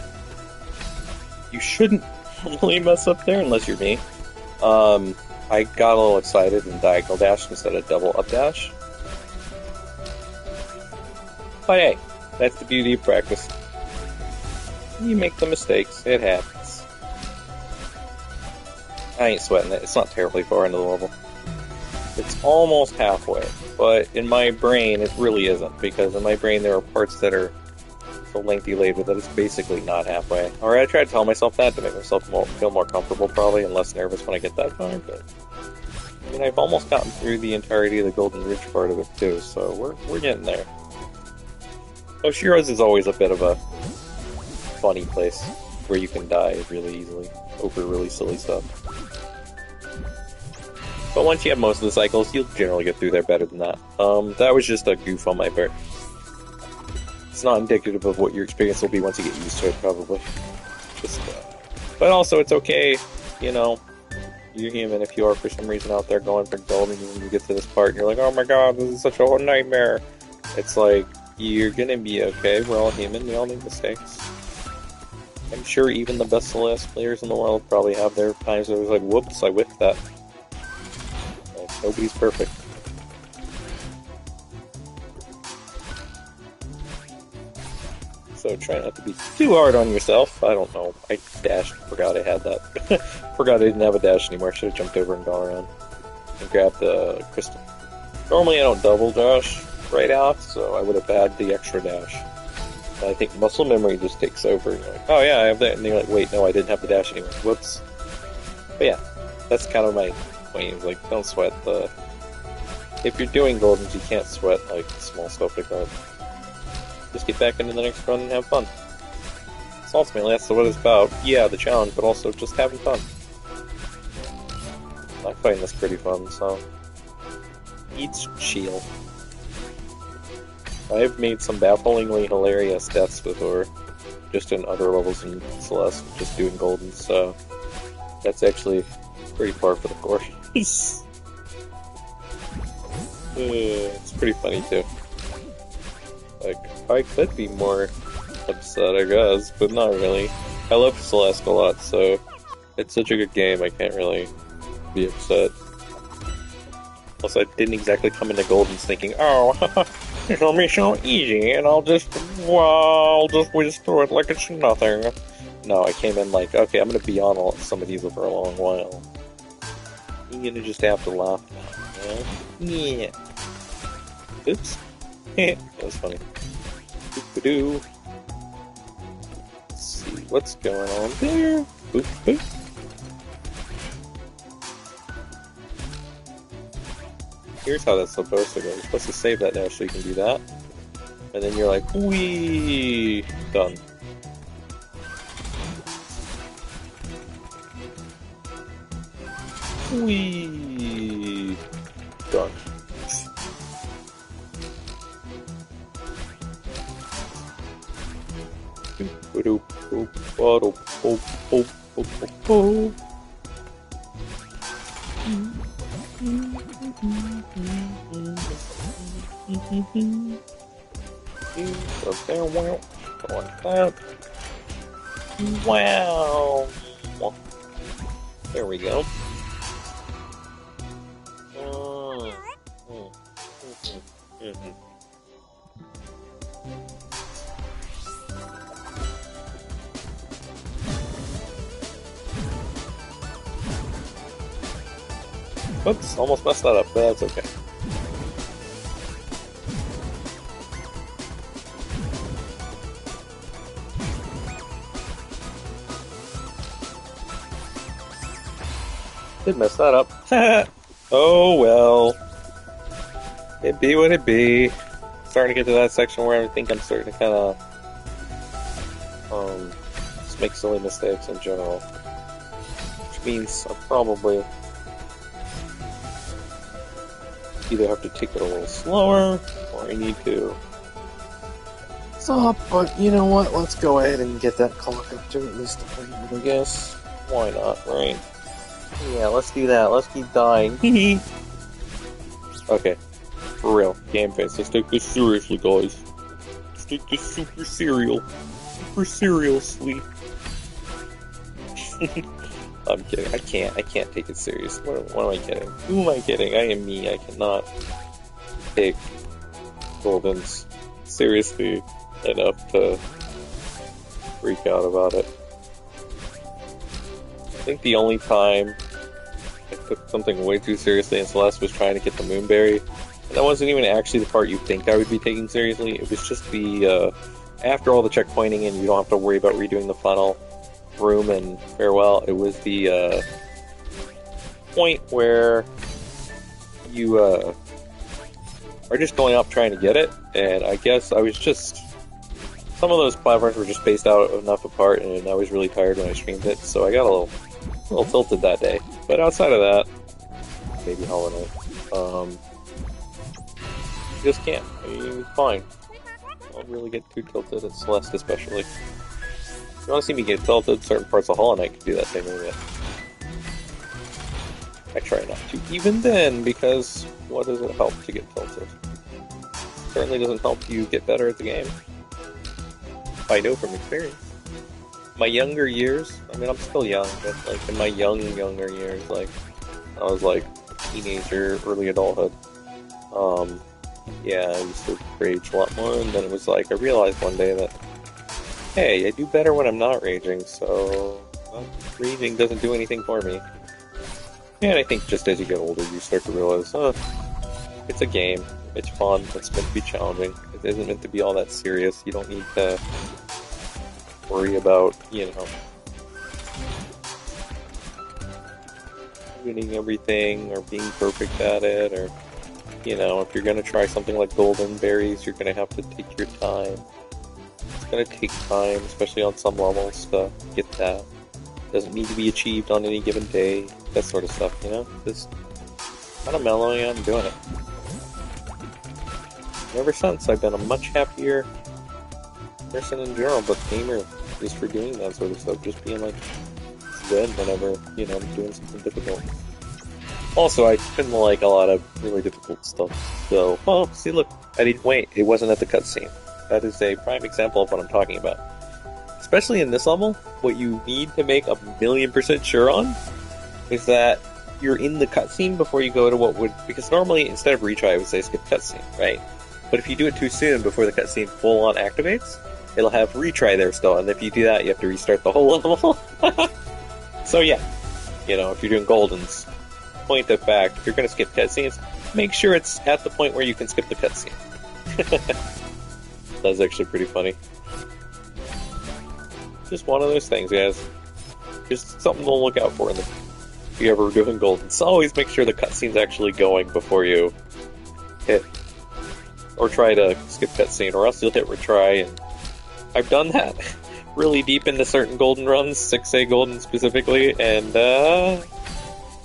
You shouldn't really mess up there unless you're me. I got a little excited and diagonal dashed instead of double up dash. But hey, that's the beauty of practice. You make the mistakes, it happens. I ain't sweating it, it's not terribly far into the level. It's almost halfway, but in my brain it really isn't, because in my brain there are parts that are so lengthy later that it's basically not halfway. Or I try to tell myself that to make myself feel more comfortable probably and less nervous when I get that far, but I mean, I've almost gotten through the entirety of the Golden Ridge part of it too, so we're getting there. Oshiro's is always a bit of a funny place where you can die really easily over really silly stuff. But once you have most of the cycles, you'll generally get through there better than that. That was just a goof on my part. It's not indicative of what your experience will be once you get used to it, probably. Just, but also, it's okay, you know, you're human if you are for some reason out there going for gold and when you get to this part and you're like, oh my god, this is such a nightmare. It's like, you're gonna be okay, we're all human, we all make mistakes. I'm sure even the best Celeste players in the world probably have their times where it's like, whoops, I whiffed that. Like, nobody's perfect. So try not to be too hard on yourself. I don't know, I dashed, forgot I had that. Forgot I didn't have a dash anymore, should have jumped over and gone around. And grabbed the crystal. Normally I don't double dash right off, so I would have had the extra dash. And I think muscle memory just takes over. You're like, oh yeah, I have that, and you're like, wait, no, I didn't have the dash anymore. Whoops. But yeah, that's kind of my point. Is like, don't sweat the. If you're doing Goldens, you can't sweat like small stuff like that. Just get back into the next run and have fun. So ultimately, that's what it's about. Yeah, the challenge, but also just having fun. I find this pretty fun, so it's chill. I've made some bafflingly hilarious deaths before. just in other levels in Celeste, just doing golden, so that's actually pretty far for the course. It's pretty funny too. Like, I could be more upset, I guess, but not really. I love Celeste a lot, so it's such a good game, I can't really be upset. Plus, I didn't exactly come into Golden's thinking, oh, this will be so easy, and I'll just whiz through it like it's nothing. No, I came in like, okay, I'm gonna be on some of these for a long while. You're gonna just have to laugh now, yeah? Oops. That was funny. Doo-doo. Let's see what's going on there. Boop, boop. Here's how that's supposed to go. You're supposed to save that there so you can do that. And then you're like, whee! Done. Whee! Done. Wow! There we go. Oops, almost messed that up, but that's okay. Did mess that up. Oh well. It be what it be. Starting to get to that section where I think I'm starting to kind of just make silly mistakes in general. Which means I'll probably either have to take it a little slower, or I need to stop, but you know what, let's go ahead and get that clock up to at least 100, I guess. Why not, right? Yeah, let's do that, let's keep dying. Okay, for real, game face, let's take this seriously, guys. Let's take this super seriously. I'm kidding. I can't take it serious. What am I kidding? Who am I kidding? I am me. I cannot take Golden's seriously enough to freak out about it. I think the only time I took something way too seriously in Celeste was trying to get the Moonberry. And that wasn't even actually the part you'd think I would be taking seriously. It was just the, after all the checkpointing and you don't have to worry about redoing the final room and farewell, it was the point where you are just going up trying to get it, and I guess I was just, some of those platforms were just spaced out enough apart, and I was really tired when I streamed it, so I got a little tilted that day. But outside of that, maybe Hollow Knight, just can't. I mean, it's fine. I don't really get too tilted at Celeste, especially. If you want to see me get tilted, certain parts of Hollow Knight can do that same thing. I try not to, even then, because what does it help to get tilted? It certainly doesn't help you get better at the game. I know from experience. My younger years, I mean, I'm still young, but like in my younger years, like I was like teenager, early adulthood. Yeah, I used to rage a lot more, and then it was like I realized one day that, hey, I do better when I'm not raging, so raging doesn't do anything for me. And I think just as you get older, you start to realize, it's a game, it's fun, it's meant to be challenging, it isn't meant to be all that serious, you don't need to worry about, you know, winning everything, or being perfect at it, or, you know, if you're gonna try something like Golden Berries, you're gonna have to take your time. It's gonna take time, especially on some levels, to get that. It doesn't need to be achieved on any given day, that sort of stuff, you know? Just kind of mellowing out and doing it. And ever since, I've been a much happier person in general, but gamer just for doing that sort of stuff, just being like zen whenever, you know, I'm doing something difficult. Also, I couldn't like a lot of really difficult stuff, so, oh, see look, I didn't wait, it wasn't at the cutscene. That is a prime example of what I'm talking about. Especially in this level, what you need to make 1,000,000% sure on is that you're in the cutscene before you go to what would... Because normally, instead of retry, I would say skip cutscene, right? But if you do it too soon before the cutscene full-on activates, it'll have retry there still, and if you do that, you have to restart the whole level. So yeah, you know, if you're doing Goldens, point of fact, if you're going to skip cutscenes, make sure it's at the point where you can skip the cutscene. That's actually pretty funny. Just one of those things, guys. Just something to look out for if you ever doing Goldens. So always make sure the cutscene's actually going before you hit or try to skip cutscene, or else you'll hit retry. And I've done that really deep into certain golden runs, 6A golden specifically, and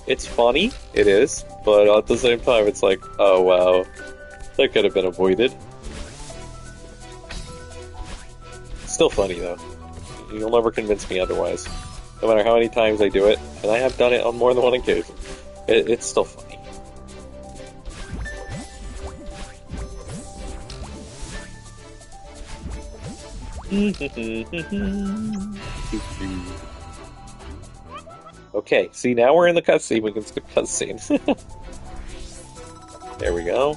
it's funny, it is, but at the same time it's like, oh wow, that could have been avoided. Still funny though. You'll never convince me otherwise. No matter how many times I do it, and I have done it on more than one occasion, it's still funny. Okay, see, now we're in the cutscene, we can skip cutscene. There we go.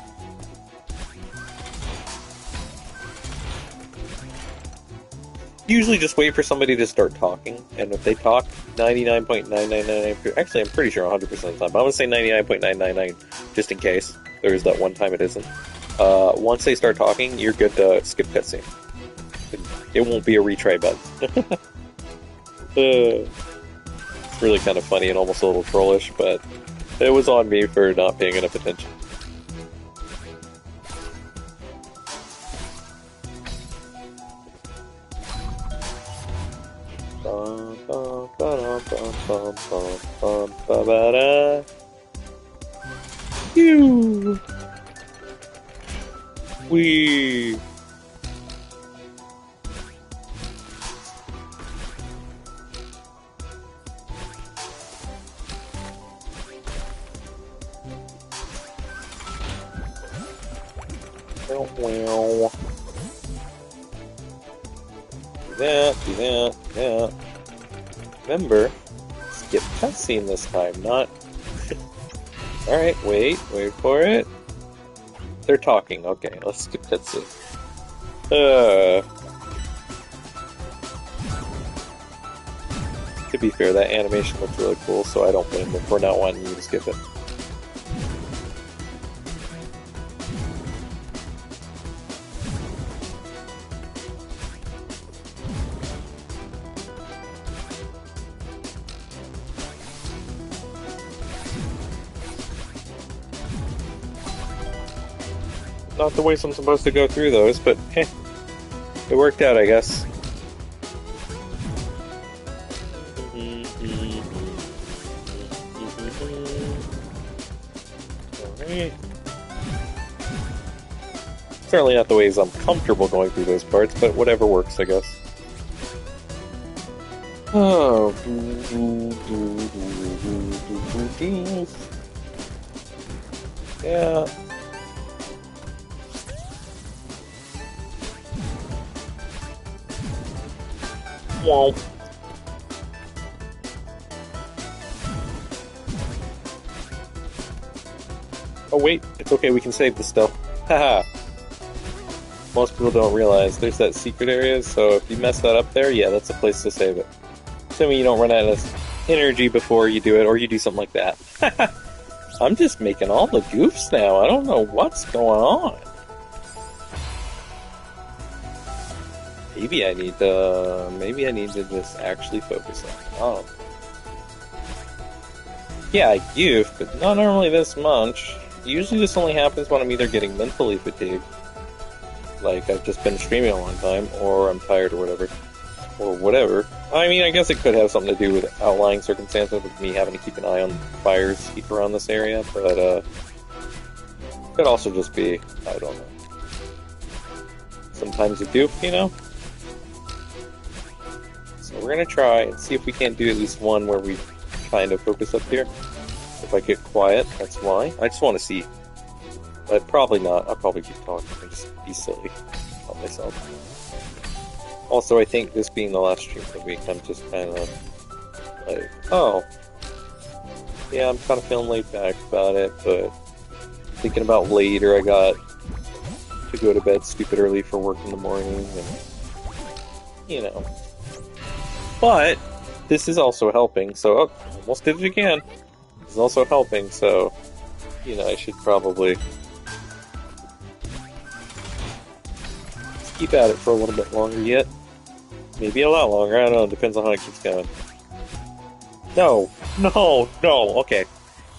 Usually just wait for somebody to start talking, and if they talk 99.999%, actually I'm pretty sure 100% of the time, but I'm going to say 99.999 just in case. There is that one time it isn't. Once they start talking, you're good to skip cutscene. It won't be a retry button. It's really kind of funny and almost a little trollish, but it was on me for not paying enough attention. Phew! Wee! Wow. Do that. Remember, skip cutscene this time, not... Alright, wait for it. They're talking, okay, let's skip cutscene. To be fair, that animation looks really cool, so I don't blame them for not wanting you to skip it. Not the ways I'm supposed to go through those, but it worked out, I guess. Alright. Certainly not the ways I'm comfortable going through those parts, but whatever works, I guess. Oh. Yeah. Whoa. Oh wait, it's okay, we can save this still. Haha. Most people don't realize there's that secret area, so if you mess that up there, yeah, that's the place to save it. Assuming you don't run out of energy before you do it, or you do something like that. I'm just making all the goofs now, I don't know what's going on. Maybe I need to just actually focus on it. Oh. Yeah, I goof, but not normally this much. Usually this only happens when I'm either getting mentally fatigued, like I've just been streaming a long time, or I'm tired or whatever. Or whatever. I mean, I guess it could have something to do with outlying circumstances, with me having to keep an eye on fires around this area, but could also just be, I don't know. Sometimes a goof, you know? we're gonna try and see if we can't do at least one where we kind of focus up here. If I get quiet, that's why. I just want to see. But probably not. I'll probably keep talking and just be silly about myself. Also, I think this being the last stream of the week, I'm just kind of like, oh, yeah, I'm kind of feeling laid back about it, but thinking about later, I got to go to bed stupid early for work in the morning, and, you know. But this is also helping, so, oh, almost did it again. This is also helping, so, you know, I should probably keep at it for a little bit longer yet. Maybe a lot longer, I don't know, depends on how it keeps going. No, okay.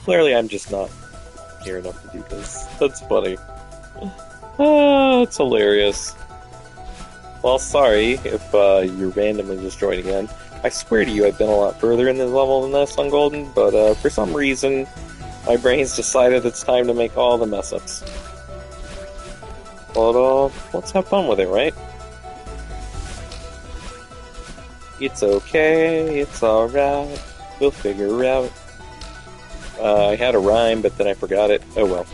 Clearly I'm just not here enough to do this. That's funny. It's hilarious. Well, sorry if you randomly just joined again. I swear to you I've been a lot further in this level than this on Golden, but for some reason my brain's decided it's time to make all the mess-ups. But let's have fun with it, right? It's okay, it's alright, we'll figure it out. I had a rhyme, but then I forgot it. Oh well.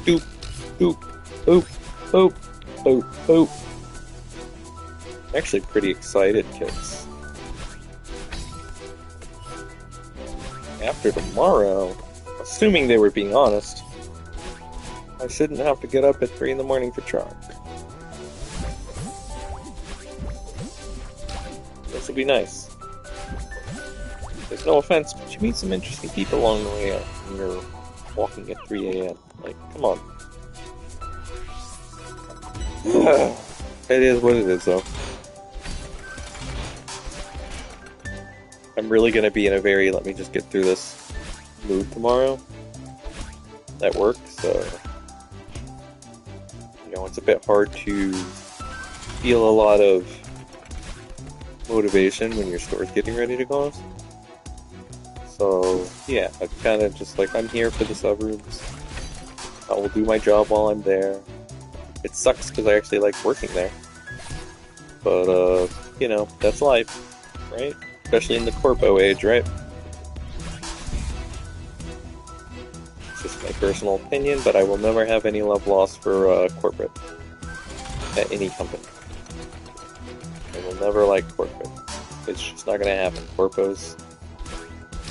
Doop, doop, boop, boop, boop, boop. I'm actually pretty excited, kids. After tomorrow, assuming they were being honest, I shouldn't have to get up at 3 in the morning for chalk. This will be nice. There's no offense, but you meet some interesting people along the way when you're walking at 3 a.m. Like, come on. It is what it is, though. I'm really gonna be in a very let me just get through this mood tomorrow at work, so you know, it's a bit hard to feel a lot of motivation when your store's getting ready to close. So, yeah, I'm kind of just like, I'm here for the suburbs. I will do my job while I'm there. It sucks because I actually like working there. But, you know, that's life, right? Especially in the corpo age, right? It's just my personal opinion, but I will never have any love lost for corporate at any company. I will never like corporate. It's just not going to happen. Corpos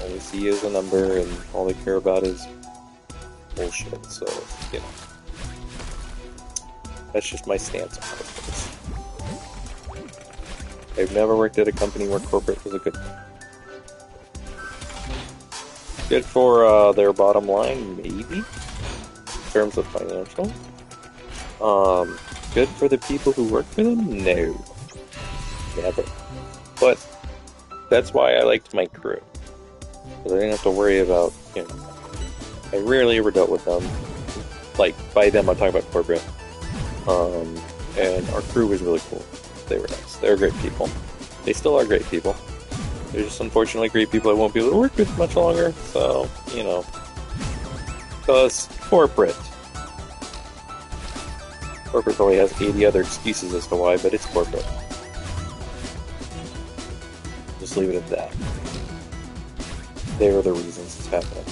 only see you as a number, and all they care about is bullshit. So, you know, that's just my stance on corporates. I've never worked at a company where corporate was a good thing. Good for their bottom line, maybe, in terms of financial. Good for the people who work for them? No. Never. But that's why I liked my crew. Because I didn't have to worry about, you know, I rarely ever dealt with them. Like, by them I'm talking about corporate. And our crew was really cool. They were nice. They were great people. They still are great people. They're just unfortunately great people I won't be able to work with much longer. So, you know. Because corporate. Corporate probably has 80 other excuses as to why, but it's corporate. Just leave it at that. They are the reasons it's happening.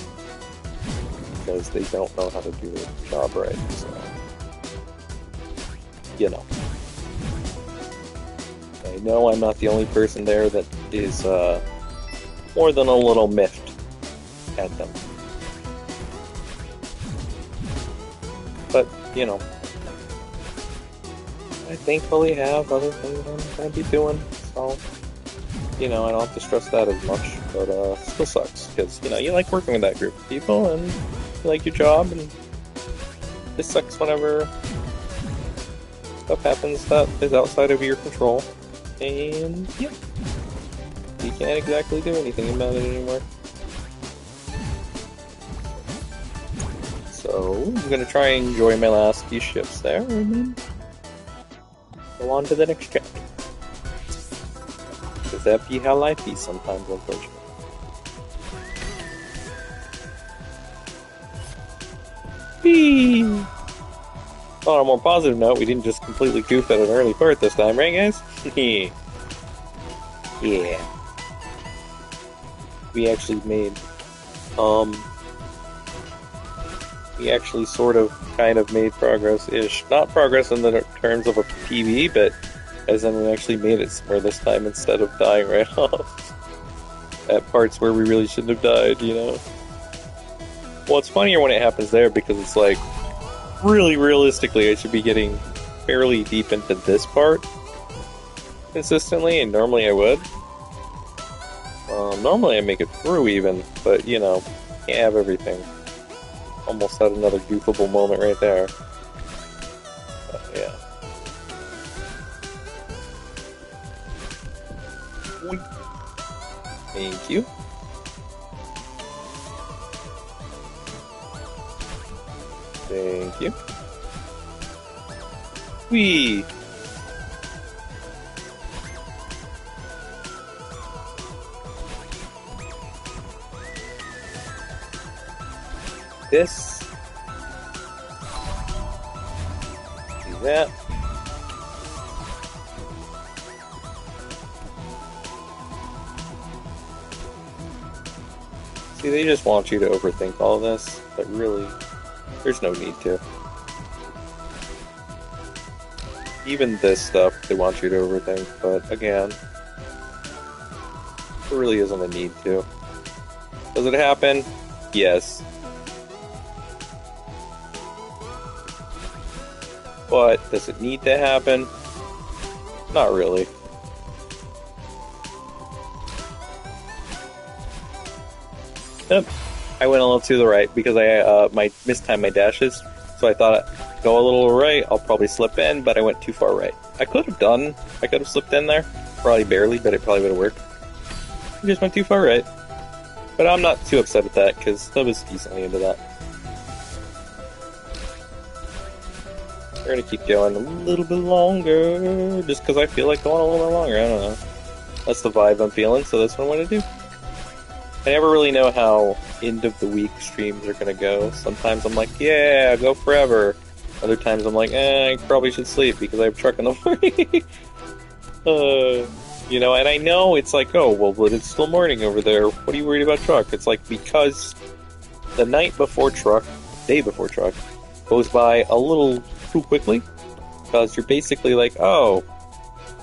Because they don't know how to do their job right, so... You know. I know I'm not the only person there that is, more than a little miffed at them. But, you know, I thankfully have other things I'm gonna be doing, so, you know, I don't have to stress that as much, but, still sucks, because, you know, you like working with that group of people, and you like your job, and it sucks whenever stuff happens that is outside of your control, and, yeah, you can't exactly do anything about it anymore. So, I'm gonna try and enjoy my last few shifts there, and then go on to the next chapter. Because that be how life is sometimes, unfortunately. Whee! On a more positive note, we didn't just completely goof at an early part this time, right guys? Yeah. We actually made, we actually sort of, kind of made progress-ish. Not progress in the terms of a PB, but as in we actually made it somewhere this time instead of dying right off. At parts where we really shouldn't have died, you know? Well, it's funnier when it happens there because it's like, really realistically, I should be getting fairly deep into this part consistently, and normally I would. Normally I make it through even, but you know, can't have everything. Almost had another goofable moment right there. Yeah. Thank you. Thank you. Whee! This. Do that. See, they just want you to overthink all this, but really, there's no need to. Even this stuff, they want you to overthink, but again, there really isn't a need to. Does it happen? Yes. But, does it need to happen? Not really. Yep. I went a little to the right because I mistimed my dashes, so I thought I'd go a little right, I'll probably slip in, but I went too far right. I could have slipped in there, probably barely, but it probably would have worked. I just went too far right. But I'm not too upset at that, because I was decently into that. We're gonna keep going a little bit longer, just because I feel like going a little bit longer, I don't know. That's the vibe I'm feeling, so that's what I'm gonna do. I never really know how end of the week streams are gonna go. Sometimes I'm like, yeah, go forever. Other times I'm like, I probably should sleep because I have truck in the morning. You know, and I know it's like, oh, well, but it's still morning over there. What are you worried about truck? It's like, because the night before truck, day before truck, goes by a little too quickly. Because you're basically like, oh,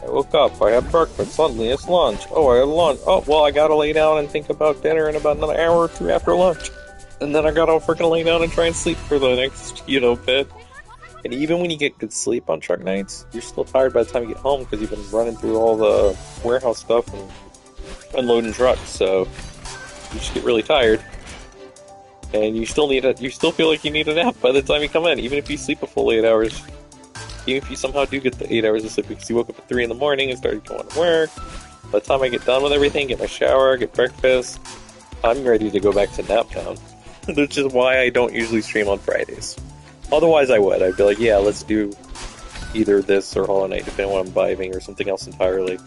I woke up, I had breakfast, suddenly it's lunch. Oh, I had lunch. Oh, well, I gotta lay down and think about dinner in about another hour or two after lunch. And then I gotta freaking lay down and try and sleep for the next, bit. And even when you get good sleep on truck nights, you're still tired by the time you get home because you've been running through all the warehouse stuff and unloading trucks, so you just get really tired. And you still feel like you need a nap by the time you come in, even if you sleep a full 8 hours. Even if you somehow do get the 8 hours of sleep because you woke up at 3 in the morning and started going to work. By the time I get done with everything, get my shower, get breakfast, I'm ready to go back to nap town. Which is why I don't usually stream on Fridays. Otherwise I would. I'd be like, yeah, let's do either this or Hollow Knight, depending on what I'm vibing, or something else entirely.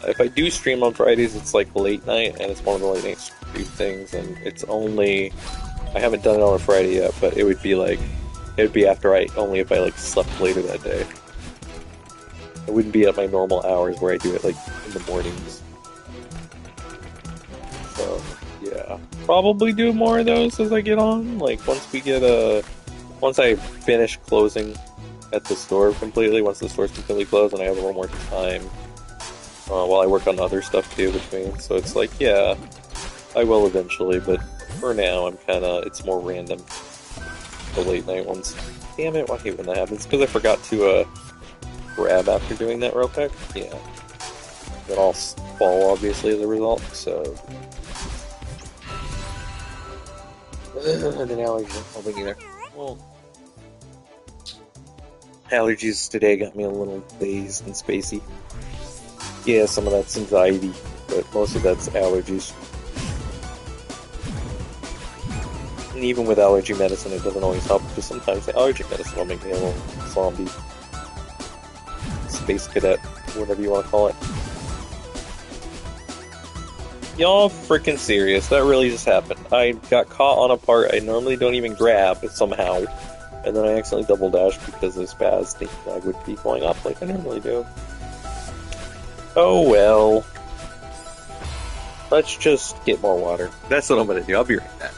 If I do stream on Fridays, it's like late night, and it's one of the late night stream things, and it's only... I haven't done it on a Friday yet, but it would be after only if I like slept later that day. It wouldn't be at my normal hours where I do it like in the mornings. So, yeah. Probably do more of those as I get on, like once I finish closing at the store completely, once the store's completely closed and I have a little more time while I work on other stuff too between. So it's like, yeah, I will eventually, but for now it's more random. The late night ones. Damn it, I hate when that happens. Because I forgot to grab after doing that real quick. Yeah. Then I'll fall obviously as a result, so... And then allergies, I'll bring you there. Well, allergies today got me a little dazed and spacey. Yeah, some of that's anxiety, but most of that's allergies. And even with allergy medicine, it doesn't always help, because sometimes the allergy medicine will make me a little zombie. Space cadet, whatever you want to call it. Y'all freaking serious, that really just happened. I got caught on a part I normally don't even grab, somehow. And then I accidentally double dashed because of spaz, thinking I would be going up like I normally do. Oh well. Let's just get more water. That's what I'm gonna do. I'll be right back.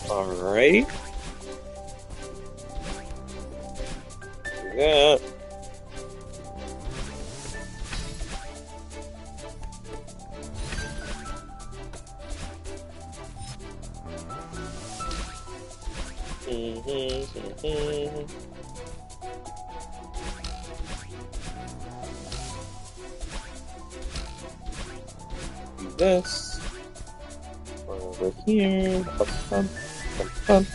Alright. Do that. Do this. Over here. Up, up, up, up.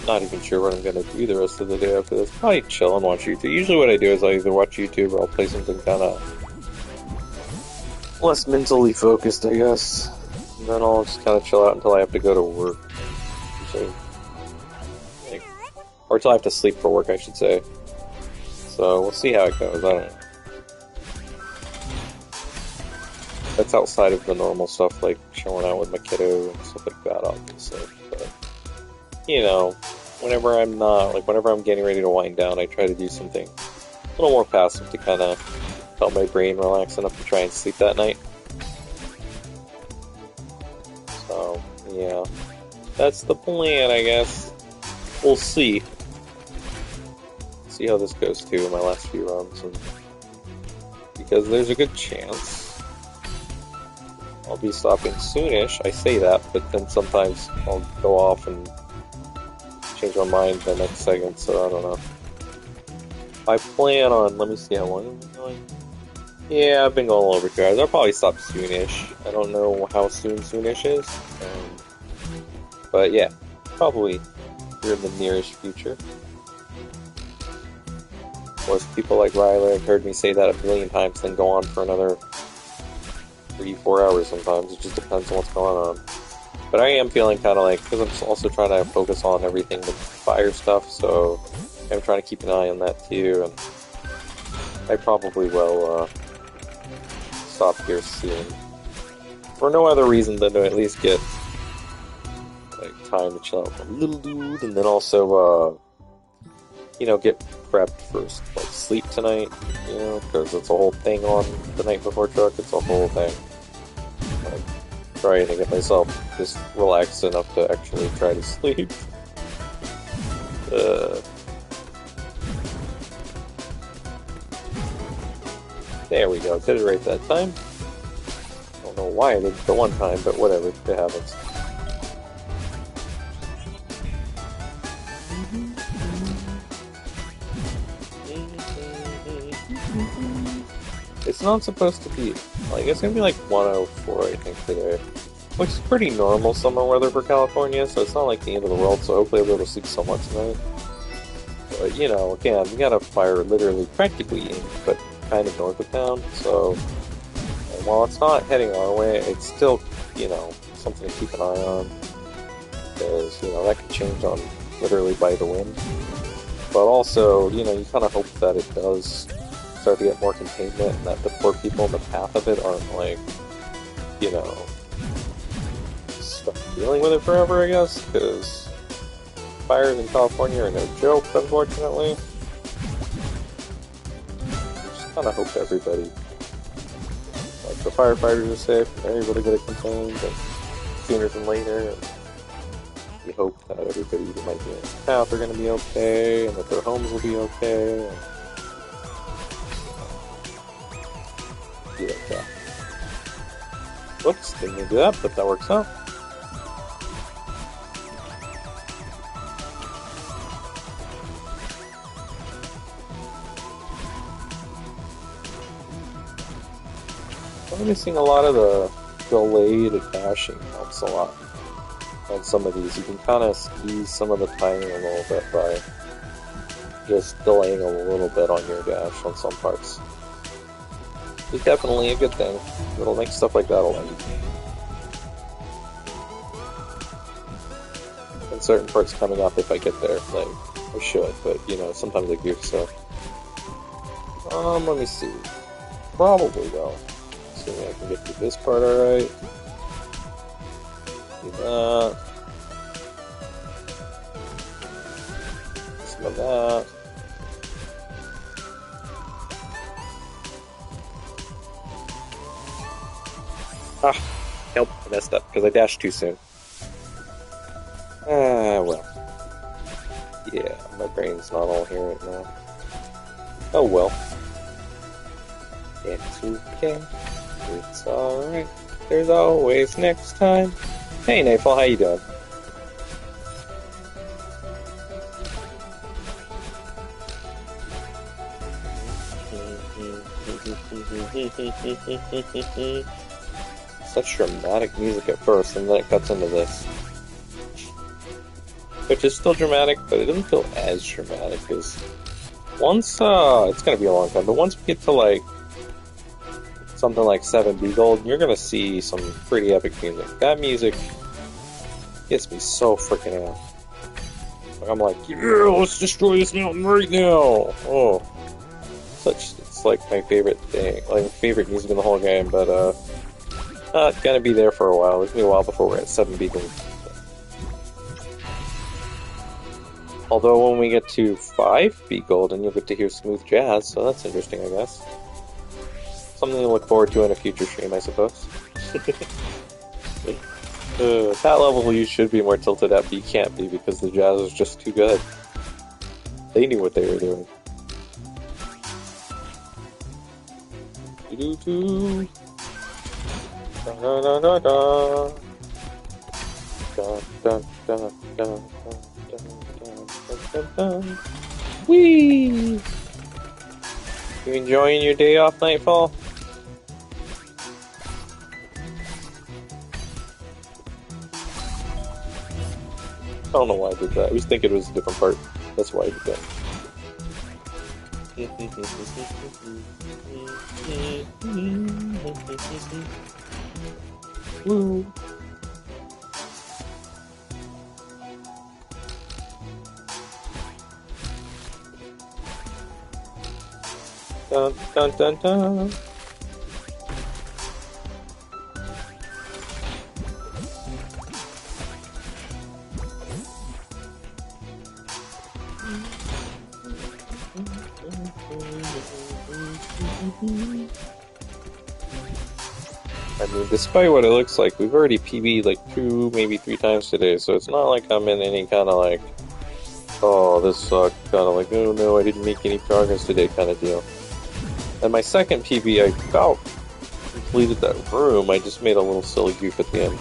Not even sure what I'm gonna do the rest of the day after this. Probably chill and watch YouTube. Usually what I do is I either watch YouTube or I'll play something kind of less mentally focused, I guess. And then I'll just kind of chill out until I have to go to work. Usually, like, or until I have to sleep for work, I should say. So we'll see how it goes. I don't know. That's outside of the normal stuff like chilling out with my kiddo and stuff like that, obviously. But, you know, whenever I'm getting ready to wind down, I try to do something a little more passive to kind of help my brain relax enough to try and sleep that night. So, yeah. That's the plan, I guess. We'll see. See how this goes too in my last few runs. Because there's a good chance I'll be stopping soonish. I say that, but then sometimes I'll go off and change my mind the next second, so I don't know. I plan on, let me see how long am I going? Yeah, I've been going a little over 2 hours. I'll probably stop soonish. I don't know how soon soonish is. But yeah, probably here in the nearest future. Of course, people like Riley have heard me say that a billion times, then go on for another 3-4 hours sometimes. It just depends on what's going on. But I am feeling kind of like, because I'm also trying to focus on everything with fire stuff, so I'm trying to keep an eye on that too, and I probably will stop here soon. For no other reason than to at least get like time to chill out with my little dude, and then also, you know, get prepped for like sleep tonight, you know, because it's a whole thing on the night before truck. It's a whole thing. Like, trying to get myself just relaxed enough to actually try to sleep. There we go, did it right that time. Don't know why I did it the one time, but whatever, it happens. It's not supposed to be, like, it's gonna be like 104, I think, today. Which is pretty normal summer weather for California, so it's not like the end of the world, so hopefully I'll be able to sleep somewhat tonight. But, you know, again, we got a fire literally practically in, but kind of north of town, so while it's not heading our way, it's still, you know, something to keep an eye on, because, you know, that could change on literally by the wind. But also, you know, you kind of hope that it does start to get more containment, and that the poor people in the path of it aren't, like, you know, stuck dealing with it forever, I guess, because fires in California are no joke, unfortunately. I just kind of hope everybody, like, the firefighters are safe, they're able to get it contained, but sooner than later. And you hope that everybody who might be in this path are going to be okay, and that their homes will be okay, and be like that. Whoops, didn't mean to do that, but that works out. I'm missing a lot of the delayed dashing helps a lot on some of these. You can kind of squeeze some of the timing a little bit by just delaying a little bit on your dash on some parts. It's definitely a good thing. It'll make stuff like that a lot easier. And certain parts coming up if I get there, like, I should, but, you know, sometimes I goof, so. Let me see. Probably will. Assuming I can get through this part alright. Do that. Some of that. Ah, help, I messed up because I dashed too soon. Well. Yeah, my brain's not all here right now. Oh well. It's okay. It's alright. There's always next time. Hey Nightfall, how you doing? Such dramatic music at first, and then it cuts into this. Which is still dramatic, but it doesn't feel as dramatic as once, it's gonna be a long time, but once we get to like something like 7B Gold, you're gonna see some pretty epic music. That music gets me so freaking out. Like, I'm like, yeah, let's destroy this mountain right now! Oh. It's like my favorite thing, like my favorite music in the whole game, but not gonna be there for a while. It's gonna be a while before we're at 7B Gold. Although when we get to 5B Gold, and you'll get to hear smooth jazz, so that's interesting, I guess. Something to look forward to in a future stream, I suppose. That level you should be more tilted at, but you can't be because the jazz is just too good. They knew what they were doing. Do-do-do. Da-da-da-da-da. Da-da-da-da-da. Whee! You enjoying your day off, Nightfall? I don't know why I did that. I was thinking it was a different part. That's why I did that. Woo! Dun dun dun dun. I mean, despite what it looks like, we've already PB'd like 2, maybe 3 times today, so it's not like I'm in any kind of like, oh, this sucked, kind of like, oh no, I didn't make any progress today kind of deal. And my second PB, I about completed that room, I just made a little silly goof at the end.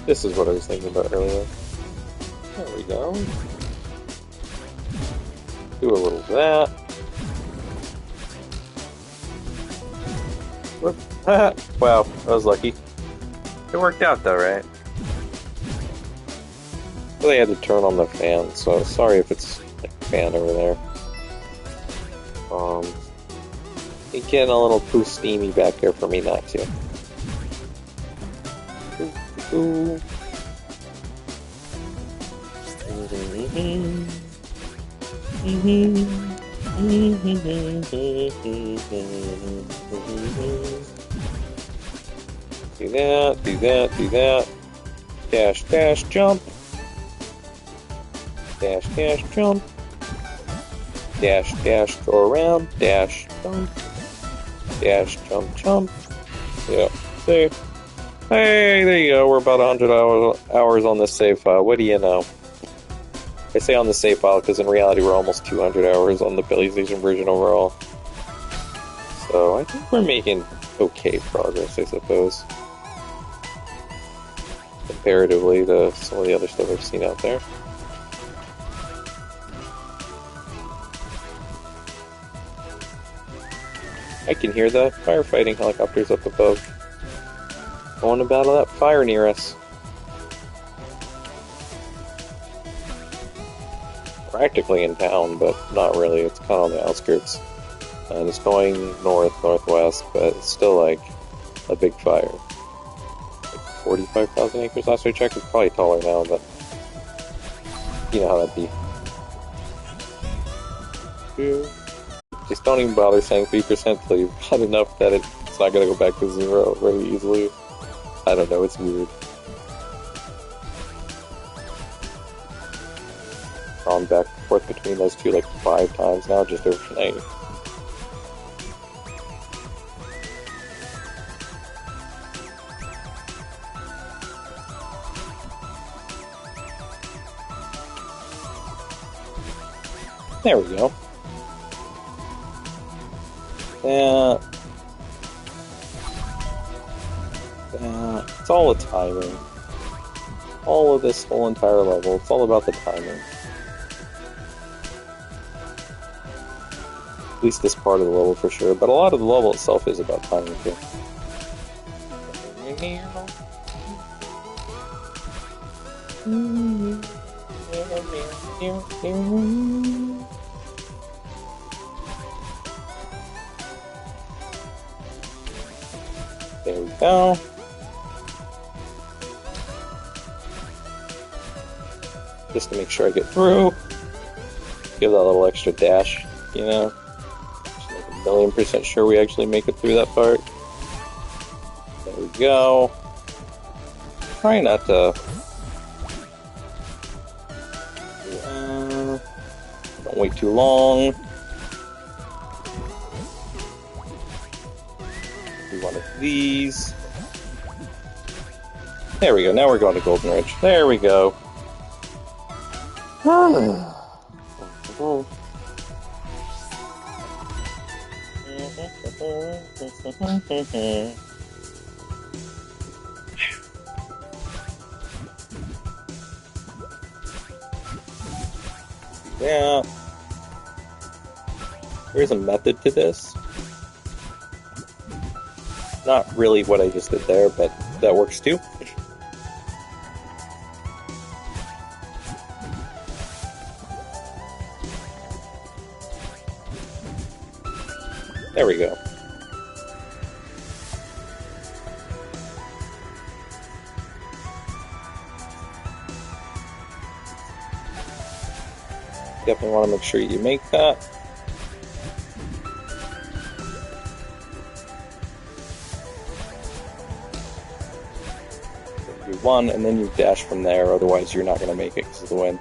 This is what I was thinking about earlier. There we go. Do a little of that. Whoop. Wow, I was lucky. It worked out though, right? Really had to turn on the fan, so sorry if it's like a fan over there. It's getting a little too steamy back here for me not to. Ooh. Do that, do that, do that. Dash, dash, jump. Dash, dash, jump. Dash, dash, go around. Dash, jump. Dash, jump, jump. Yeah, see? Hey, there you go. We're about 100 hours on this save file. What do you know? I say on the save file because in reality we're almost 200 hours on the PlayStation version overall. So I think we're making okay progress, I suppose. Comparatively to some of the other stuff I've seen out there. I can hear the firefighting helicopters up above. I want to battle that fire near us. Practically in town, but not really. It's kind of on the outskirts. And it's going north-northwest, but it's still like a big fire. Like 45,000 acres last I checked. It's probably taller now, but you know how that'd be. Just don't even bother saying 3% till you've got enough that it's not going to go back to 0 very easily. I don't know, it's weird. Gone back and forth between those two like 5 times now just overnight. There we go. It's all the timing. All of this whole entire level, it's all about the timing. At least this part of the level for sure, but a lot of the level itself is about timing too. There we go. Just to make sure I get through. Give that little extra dash, you know. Just make 1,000,000% sure we actually make it through that part. There we go. Try not to... don't wait too long. Do one of these. There we go. Now we're going to Golden Ridge. There we go. Yeah. There's a method to this. Not really what I just did there, but that works too. There we go. Definitely want to make sure you make that. Do one, and then you dash from there, otherwise you're not going to make it because of the wind.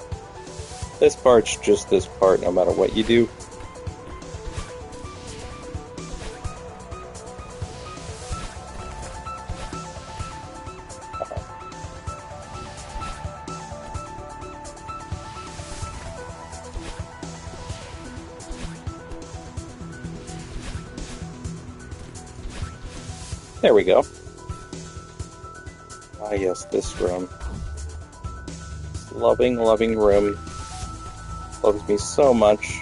This part's just this part no matter what you do. There we go. Ah yes, this room. This loving, loving room. Loves me so much.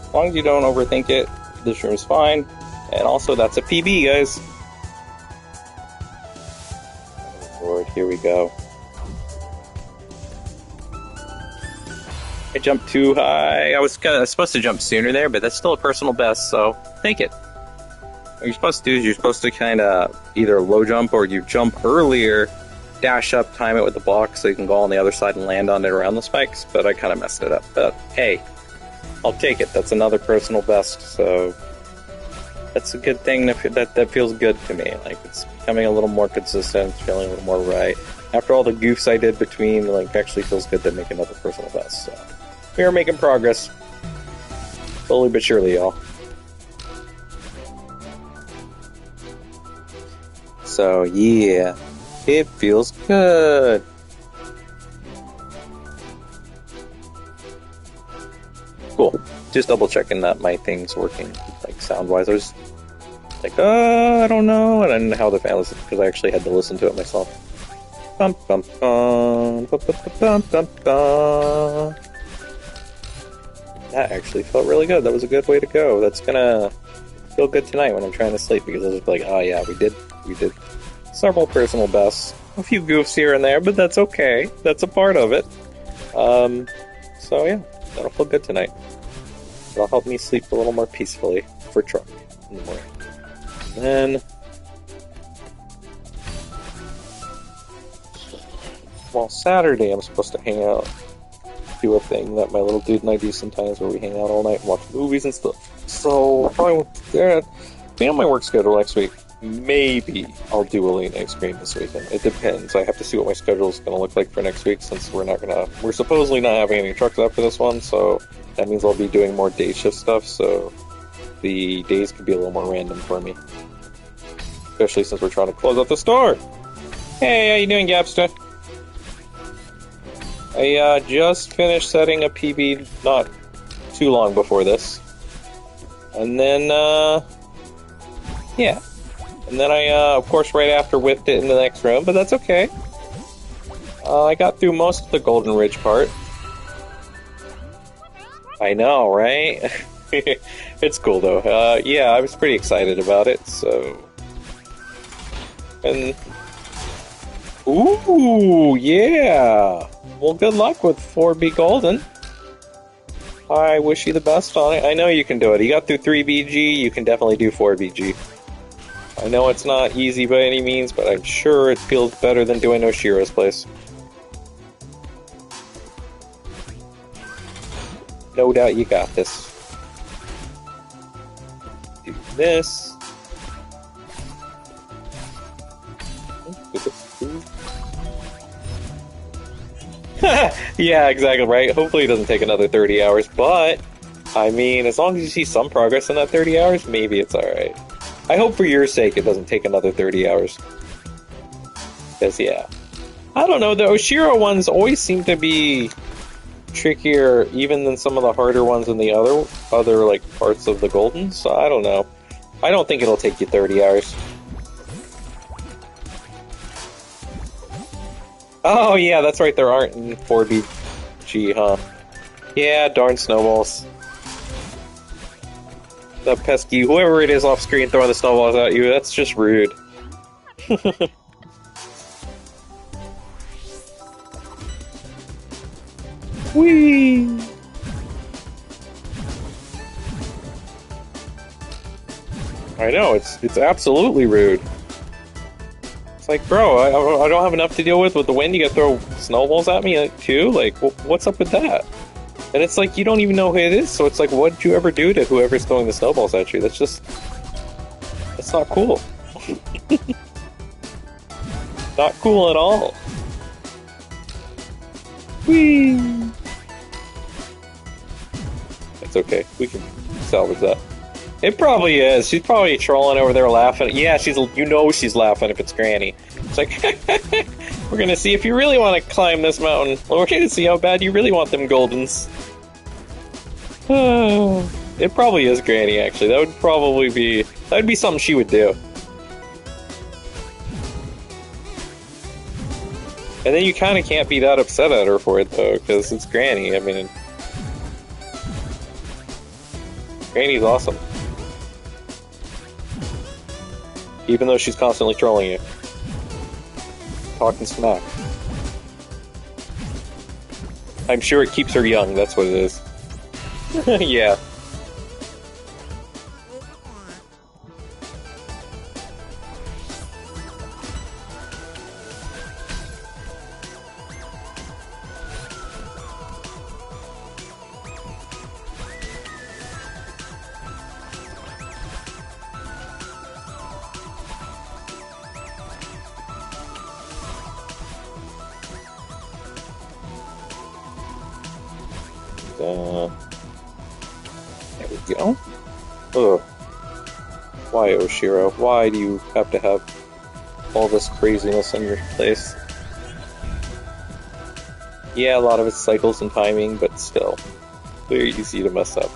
As long as you don't overthink it, this room's fine. And also, that's a PB, guys. Oh Lord, here we go. I jumped too high. I was supposed to jump sooner there, but that's still a personal best, so take it. What you're supposed to do is you're supposed to kind of either low jump or you jump earlier, dash up, time it with the block so you can go on the other side and land on it around the spikes, but I kind of messed it up. But hey, I'll take it. That's another personal best, so that's a good thing. That feels good to me. Like, it's becoming a little more consistent, feeling a little more right. After all the goofs I did between, like, actually feels good to make another personal best. So we are making progress, slowly but surely, y'all. So yeah, it feels good. Cool. Just double checking that my thing's working, like, sound-wise. I was like, I don't know, and I didn't know how the fan was, because I actually had to listen to it myself. Bum, bum, bum, bum, bum, bum, bum, bum. That actually felt really good. That was a good way to go. That's gonna feel good tonight when I'm trying to sleep, because I'll just be like, oh yeah, we did several personal bests. A few goofs here and there, but that's okay. That's a part of it. So yeah, that'll feel good tonight. It'll help me sleep a little more peacefully for truck in the morning. And then, well, Saturday I'm supposed to hang out, do a thing that my little dude and I do sometimes, where we hang out all night and watch movies and stuff. So probably won't do that. Be on my work schedule next week. Maybe I'll do a late night stream this weekend. It depends. I have to see what my schedule is going to look like for next week, since we're supposedly not having any trucks after this one, so that means I'll be doing more day shift stuff, so the days could be a little more random for me. Especially since we're trying to close out the store! Hey, how you doing, Gapster? I just finished setting a PB not too long before this. And then, yeah. And then I, of course, right after whipped it in the next room, but that's okay. I got through most of the Golden Ridge part. I know, right? It's cool, though. Yeah, I was pretty excited about it, so... And... Ooh, yeah! Well, good luck with 4B Golden. I wish you the best on it. I know you can do it. You got through 3BG, you can definitely do 4BG. I know it's not easy by any means, but I'm sure it feels better than doing Oshira's place. No doubt you got this. Do this. Yeah, exactly right. Hopefully it doesn't take another 30 hours, but, I mean, as long as you see some progress in that 30 hours, maybe it's alright. I hope for your sake it doesn't take another 30 hours. Because, yeah. I don't know, the Oshiro ones always seem to be trickier even than some of the harder ones in the other like, parts of the Golden, so I don't know. I don't think it'll take you 30 hours. Oh, yeah, that's right, there aren't in 4BG, huh? Yeah, darn snowballs. That pesky, whoever it is off screen throwing the snowballs at you, that's just rude. Whee! I know, it's absolutely rude. It's like, bro, I don't have enough to deal with the wind, you gotta throw snowballs at me too? Like, what's up with that? And it's like, you don't even know who it is, so it's like, what'd you ever do to whoever's throwing the snowballs at you? That's not cool. Not cool at all. Whee! It's okay, we can salvage that. It probably is. She's probably trolling over there laughing. Yeah, she's laughing if it's Granny. It's like, we're gonna see if you really want to climb this mountain. We're gonna see how bad you really want them Goldens. Oh, it probably is Granny, actually. That'd be something she would do. And then you kind of can't be that upset at her for it, though, because it's Granny. I mean, Granny's awesome. Even though she's constantly trolling you. Talking smack. I'm sure it keeps her young, that's what it is. Yeah. There we go. Ugh. Why, Oshiro? Why do you have to have all this craziness in your place? Yeah, a lot of it's cycles and timing, but still. Very easy to mess up.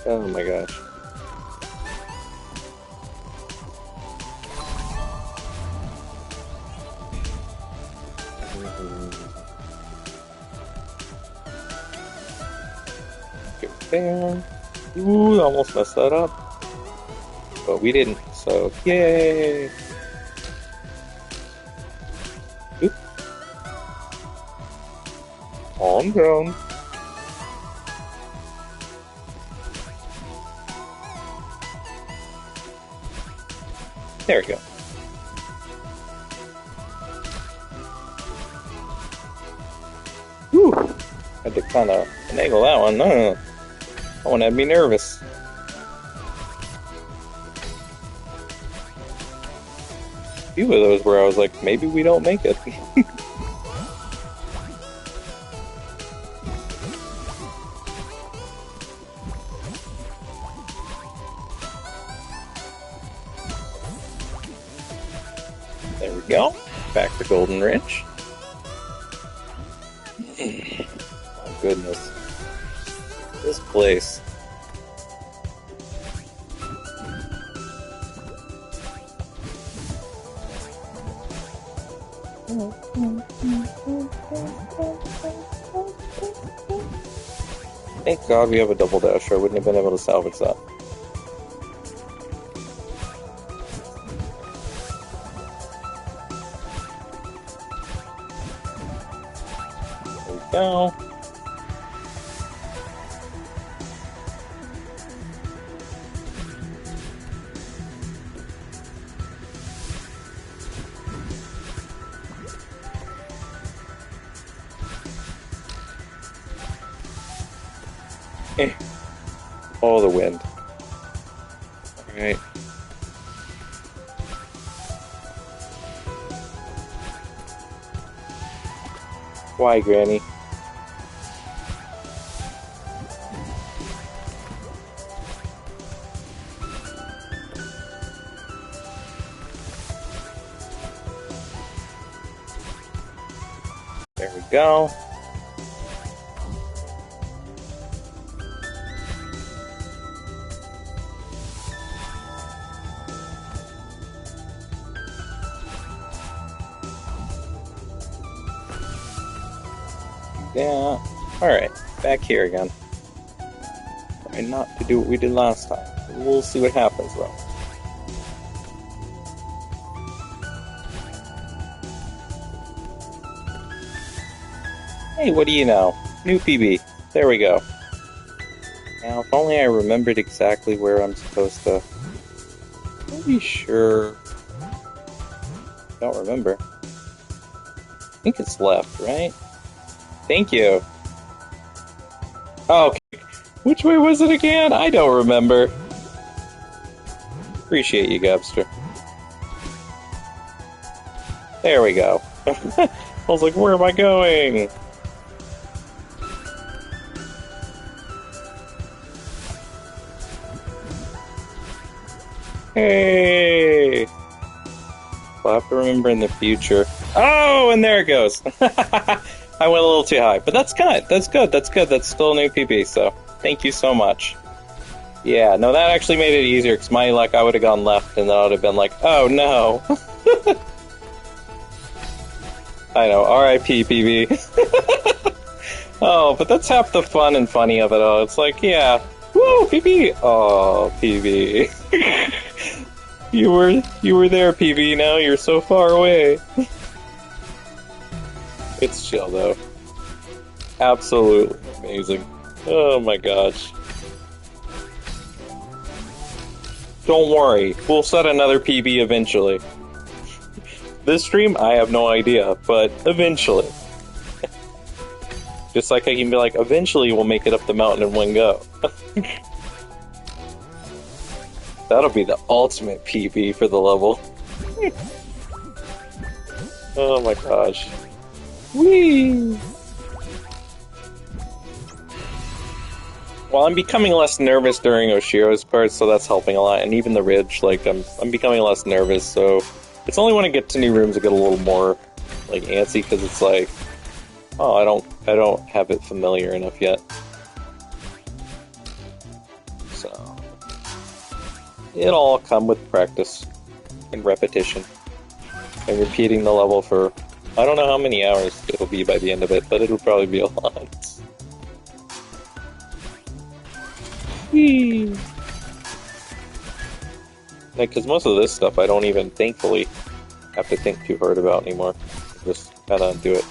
Oh my gosh. Get there. Ooh, almost messed that up. But we didn't, so yay! Oop. Calm down. There we go. Whew. Had to kind of finagle that one. That one had me nervous. A few of those where I was like, maybe we don't make it. There we go. Back to Golden Ridge. Oh goodness. This place. Thank God we have a double dash, or I wouldn't have been able to salvage that. There we go. Oh, the wind. Alright. Why, Granny? There we go. Yeah. Alright, back here again. Try not to do what we did last time. We'll see what happens, though. Hey, what do you know? New PB. There we go. Now, if only I remembered exactly where I'm supposed to... Pretty sure... Don't remember. I think it's left, right? Thank you. Oh, okay. Which way was it again? I don't remember. Appreciate you, Gabster. There we go. I was like, where am I going? Hey! I'll have to remember in the future. Oh, and there it goes. I went a little too high, but that's good. That's good. That's good. That's still a new PB, so thank you so much. Yeah, no, that actually made it easier, because my luck, I would have gone left, and then I would have been like, oh no. I know, R.I.P. PB. Oh, but that's half the fun and funny of it all. It's like, yeah, woo, PB. Oh, PB. You were there, PB. Now you're so far away. It's chill, though. Absolutely amazing. Oh my gosh. Don't worry, we'll set another PB eventually. This stream, I have no idea, but eventually. Just like I can be like, eventually we'll make it up the mountain in one go. That'll be the ultimate PB for the level. Oh my gosh. Whee! Well, I'm becoming less nervous during Oshiro's part, so that's helping a lot. And even the ridge, like, I'm becoming less nervous, so... It's only when I get to new rooms I get a little more, like, antsy, because it's like... Oh, I don't have it familiar enough yet. So... It'll all come with practice. And repetition. And repeating the level for... I don't know how many hours it'll be by the end of it, but it'll probably be a lot. Like, because most of this stuff I don't even, thankfully, have to think too hard about anymore. Just kind of do it.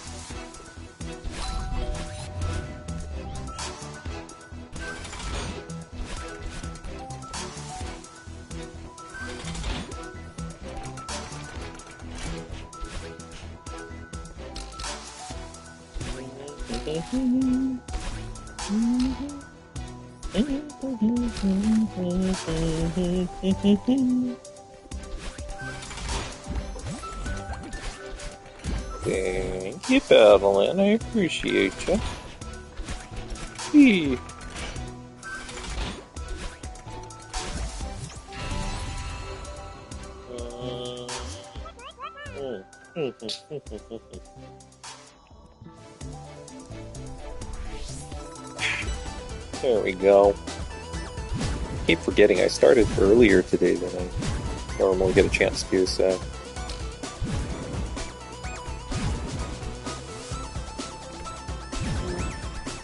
Thank you, Battleland. I appreciate you. Hey. There we go. I keep forgetting I started earlier today than I normally get a chance to, so...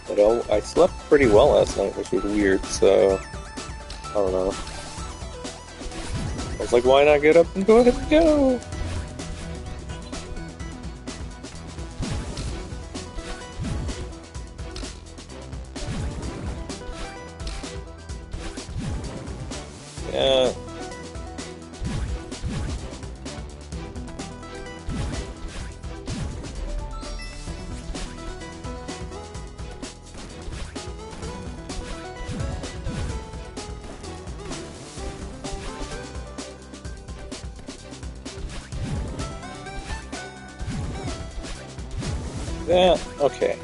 But I slept pretty well last night, which was weird, so... I don't know. I was like, why not get up and go ahead and go? Yeah. Yeah, okay.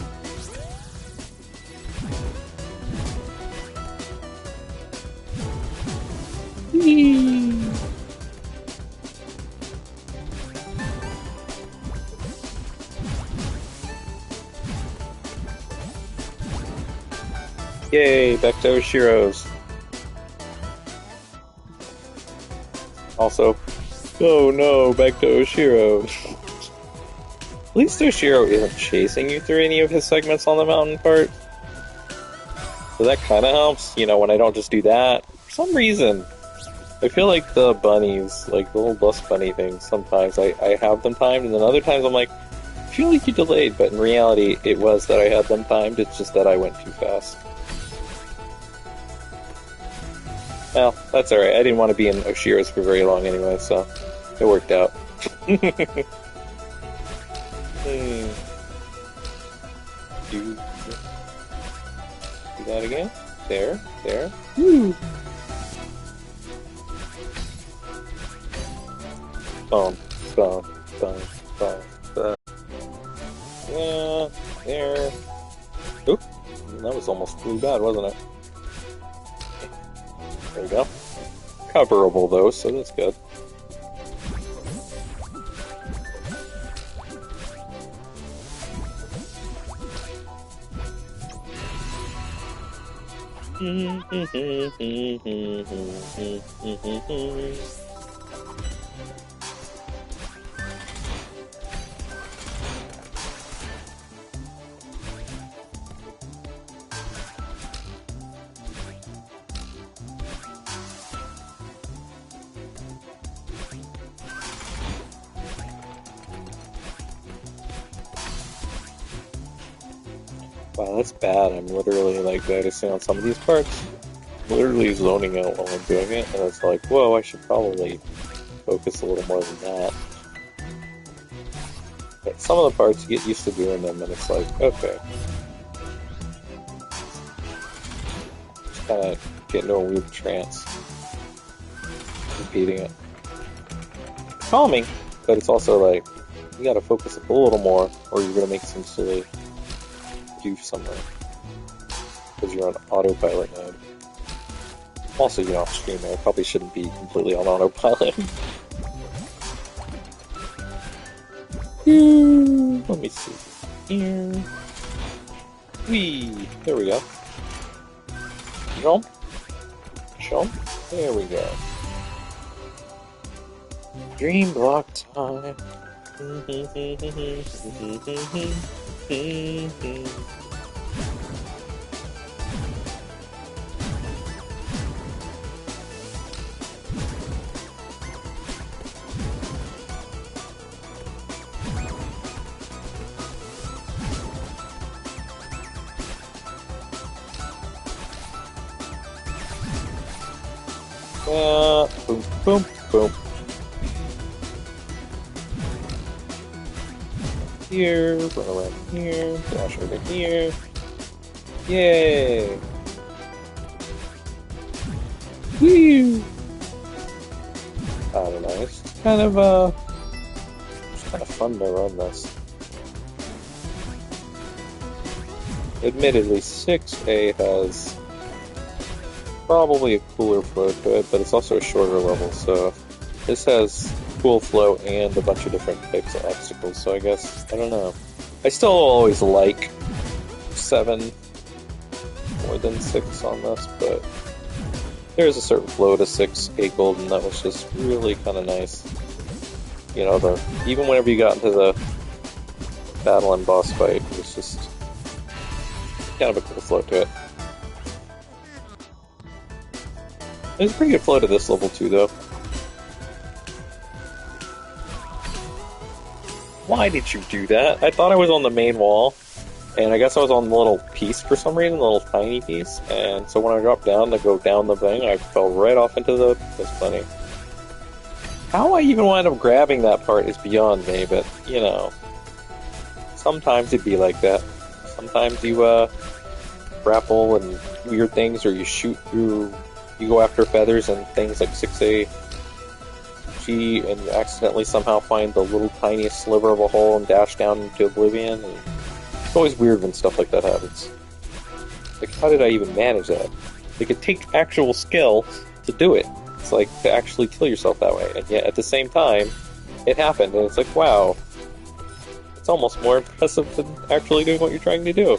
Yay, back to Oshiro's. Also, oh no, back to Oshiro. At least Oshiro isn't chasing you through any of his segments on the mountain part. So that kind of helps, you know, when I don't just do that. For some reason, I feel like the bunnies, like the little bus bunny things, sometimes I have them timed, and then other times I'm like, I feel like you delayed, but in reality, it was that I had them timed, it's just that I went too fast. Well, that's alright, I didn't want to be in Oshiro's for very long anyway, so it worked out. Do that again. There. Woo! Boom. Yeah, there. Oop. That was almost really bad, wasn't it? There we go. Coverable though, so that's good. Wow, that's bad. I'm literally like noticing on some of these parts. literally zoning out while I'm doing it, and it's like, whoa, I should probably focus a little more than that. But some of the parts you get used to doing them, and it's like, okay. Just kind of get into a weird trance, repeating it. It's calming, but it's also like, you gotta focus a little more, or you're gonna make some silly goof somewhere. Because you're on autopilot mode. Also, you're off stream there. Probably shouldn't be completely on autopilot. Let me see. Here. Whee! There we go. Jump. Jump. There we go. Dream block time. Boom, boom, boom. Here, run around here, dash over here. Yay! Woo! I don't know, it's kind of fun to run this. Admittedly, 6A has probably a cooler flow to it, but it's also a shorter level, so this has cool flow and a bunch of different types of obstacles, so I guess, I don't know. I still always like 7 more than 6 on this, but there's a certain flow to 6A Golden that was just really kind of nice. You know, even whenever you got into the battle and boss fight, it was just kind of a cool flow to it. There's a pretty good flow to this level too, though. Why did you do that? I thought I was on the main wall, and I guess I was on the little piece for some reason, the little tiny piece, and so when I dropped down to go down the thing, I fell right off into the... That's funny. How I even wound up grabbing that part is beyond me, but, you know, sometimes it'd be like that. Sometimes you, grapple and weird things, or you shoot through... You go after feathers and things like 6A G, and you accidentally somehow find the little tiniest sliver of a hole and dash down into oblivion. And it's always weird when stuff like that happens. Like, how did I even manage that? Like, it takes actual skill to do it. It's like, to actually kill yourself that way. And yet, at the same time, it happened, and it's like, wow. It's almost more impressive than actually doing what you're trying to do.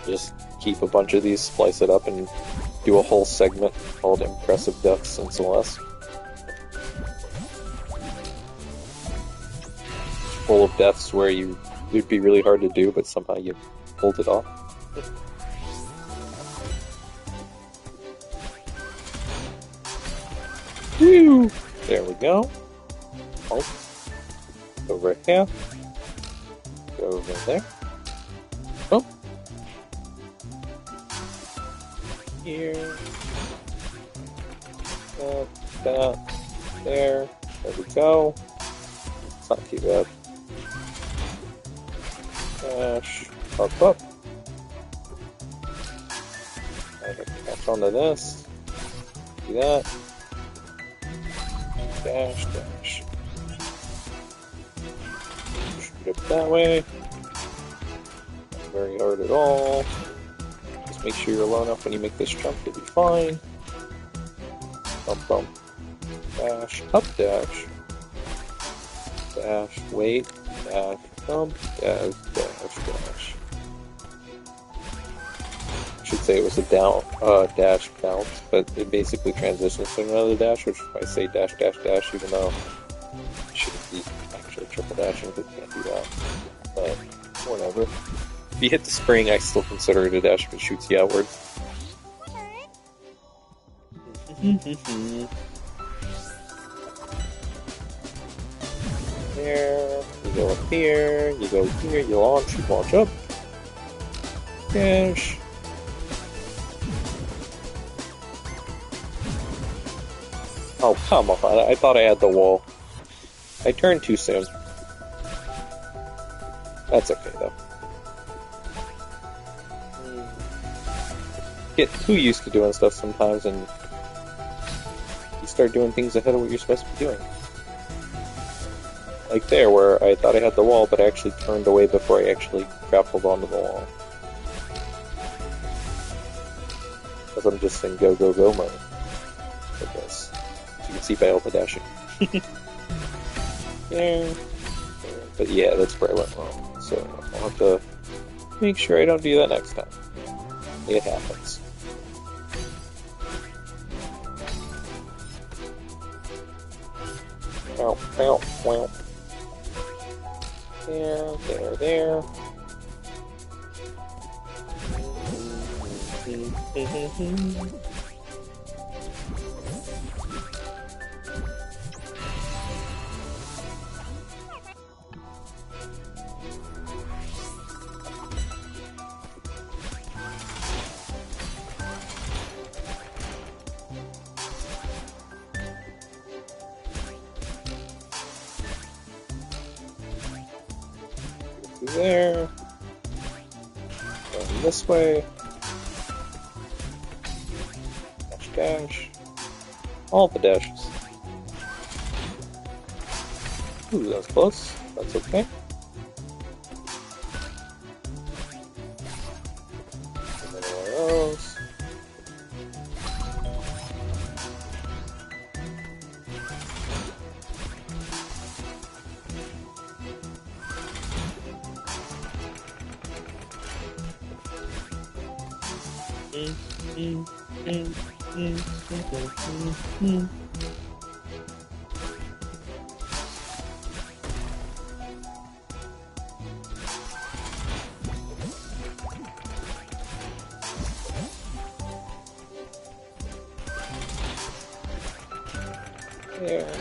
Just keep a bunch of these, splice it up, and do a whole segment called Impressive Deaths in Celeste. Full of deaths where it'd be really hard to do, but somehow you pulled it off. Woo! There we go. Oh. Over here. Go over there. Oh. Here. That. There. There we go. It's not too bad. Dash. Up, up. I can catch onto this. Do that. Dash, dash. Shoot it that way. Not very hard at all. Just make sure you're low enough when you make this jump, you'll be fine. Bump, bump. Dash, up, dash. Dash, wait, dash, jump, dash, dash, dash. I should say it was a down, dash bounce, but it basically transitions to another dash, which I say dash, dash, dash, even though it shouldn't be actually triple dashing, because you can't do that. But, whatever. If you hit the spring, I still consider it a dash if it shoots you outward. There, you go up here, you go here, you launch up. dash. Oh, come on. I thought I had the wall. I turned too soon. That's okay, though. Get too used to doing stuff sometimes, and you start doing things ahead of what you're supposed to be doing. Like there, where I thought I had the wall, but I actually turned away before I actually grappled onto the wall. Because I'm just in go, go, go mode. I guess. As you can see by alpha dashing. Yeah. But yeah, that's where I went wrong. So I'll have to make sure I don't do that next time. It happens. Ow, ow, wow. There. There. Going this way. Dash, dash. All the dashes. Ooh, that was close. That's okay. Another one of those. There.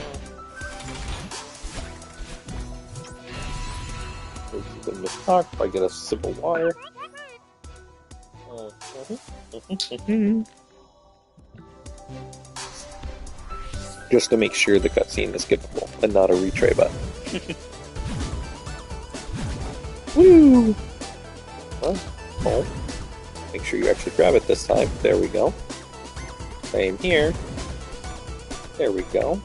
Go to the talk if I get a sip of water. Just to make sure the cutscene is skippable and not a retry button. Woo! Oh. Make sure you actually grab it this time. There we go. Same here. There we go.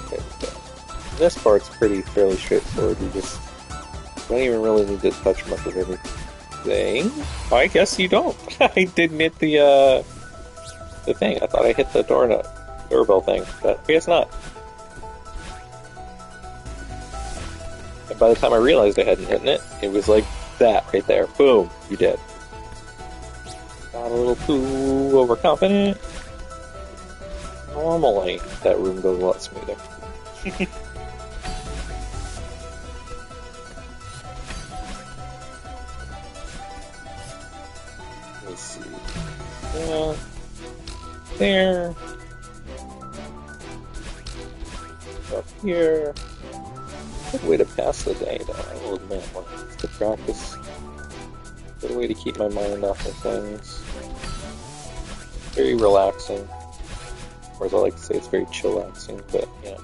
There we go. This part's fairly straightforward. You just don't even really need to touch much of everything. I guess you don't. I didn't hit the thing. I thought I hit the doorbell thing, but I guess not. And by the time I realized I hadn't hit it, it was like that right there. Boom, you did. Got a little too overconfident. Normally, that room goes a lot smoother. Let me see. Yeah. There. Up here. Good way to pass the day, though, I will admit. It's good practice. Good way to keep my mind off of things. Very relaxing. Or as I like to say, it's very chillaxing, but yeah.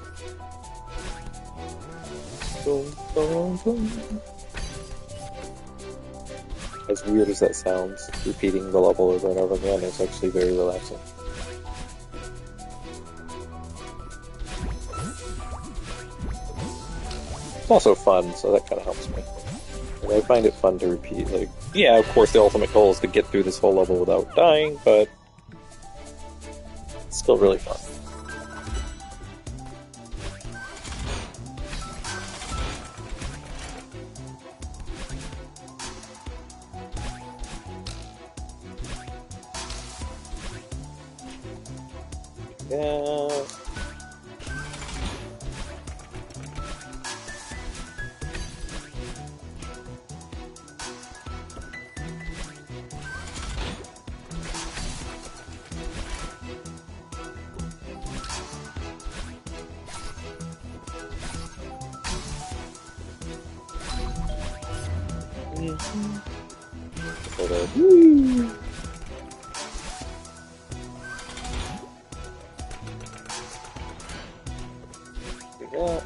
Boom, boom, boom. As weird as that sounds, repeating the level over and over again is actually very relaxing. It's also fun, so that kind of helps me. And I find it fun to repeat. Like, yeah, of course, the ultimate goal is to get through this whole level without dying, but it's still really fun. Yeah. Woo! Do that.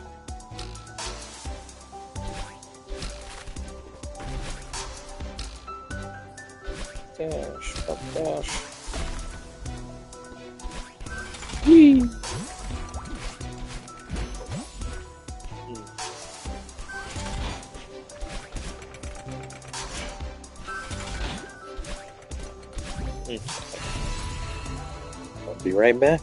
Dash, up dash. Whee! I'll be right back.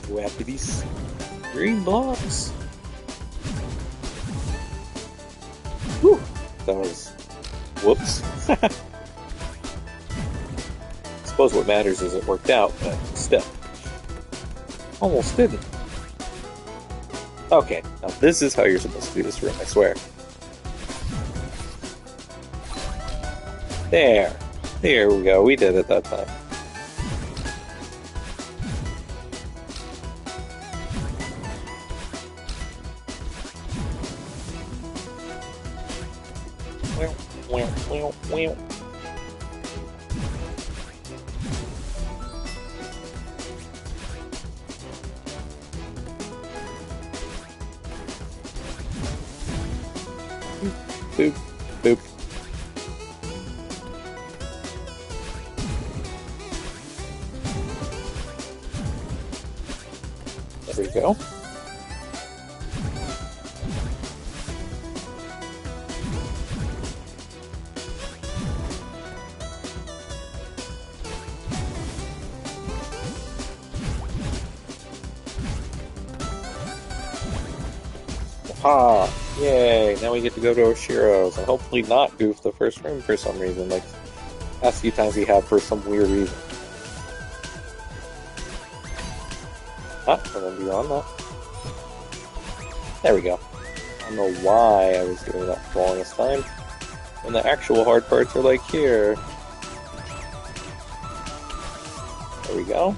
Go after these green blocks. Whew, that was... whoops. I suppose what matters is it worked out, but still. Almost didn't. Okay, now this is how you're supposed to do this room, I swear. There. There we go, we did it that time. Boop, boop. There we go. Aha! Yay! Now we get to go to Oshiro's and hopefully not goof the first room for some reason, like last few times we have for some weird reason. Ah, and then beyond that. There we go. I don't know why I was doing that for the longest time. When the actual hard parts are like here. There we go.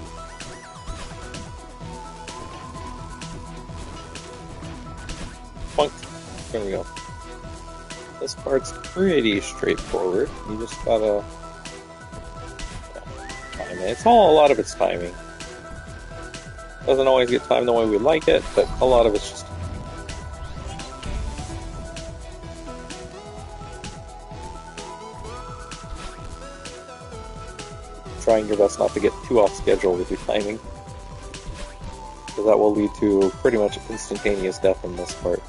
Boink. There we go. This part's pretty straightforward. You just gotta time it. It's all a lot of it's timing. Doesn't always get timed the way we like it, but a lot of it's just trying your best not to get too off schedule with your timing, because that will lead to pretty much instantaneous death in this part.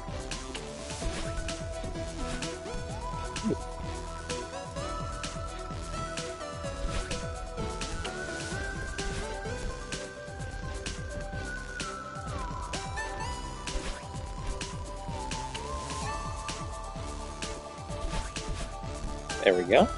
There we go.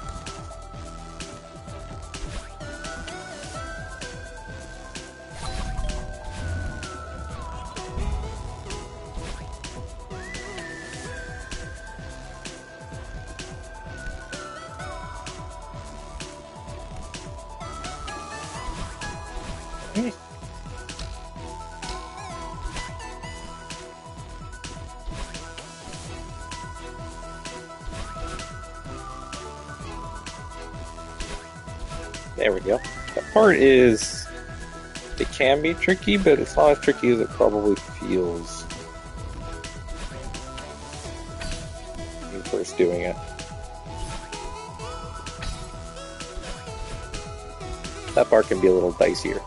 There we go. That part is It can be tricky, but it's not as tricky as it probably feels when you're first doing it. That part can be a little dicier.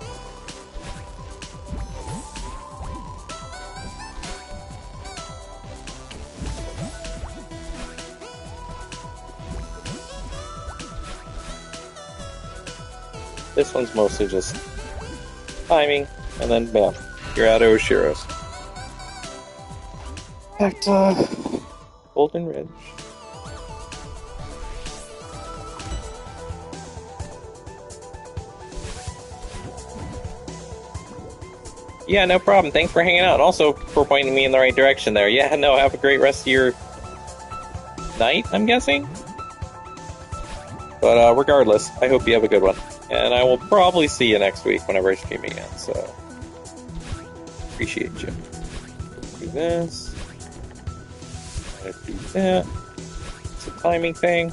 This one's mostly just timing, and then bam, you're out of Oshiros. Back to Golden Ridge. Yeah, no problem. Thanks for hanging out. Also for pointing me in the right direction there. Yeah, no, have a great rest of your night, I'm guessing? But regardless, I hope you have a good one. And I will probably see you next week whenever I stream again, so appreciate you. Do this. Do that. It's a timing thing.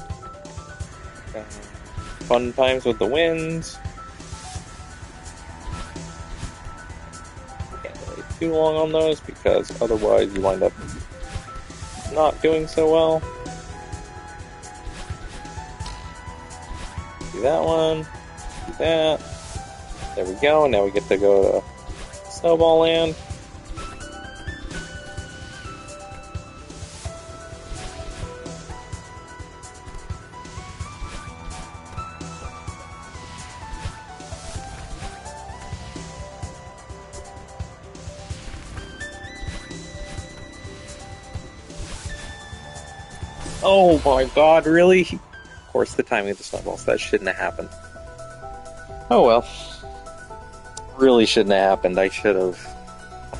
Fun times with the winds. Can't wait too long on those because otherwise you wind up not doing so well. Do that one. Do that. There we go. Now we get to go to Snowball Land. Oh my god, really? Of course, the timing of the snowballs. That shouldn't have happened. Oh well. Really shouldn't have happened. I should have.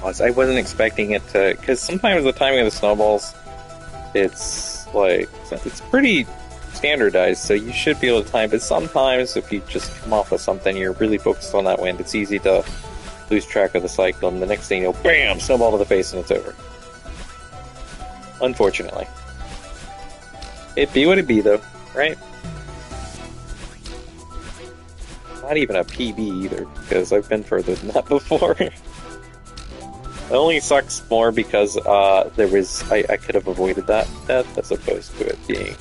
I wasn't expecting it to. Because sometimes the timing of the snowballs, it's like. It's pretty standardized, so you should be able to time. But sometimes, if you just come off of something, you're really focused on that wind, it's easy to lose track of the cycle, and the next thing you know, bam! Snowball to the face, and it's over. Unfortunately. It be what it be, though, right? Not even a PB either, because I've been further than that before. It only sucks more because there was I could have avoided that death as opposed to it being,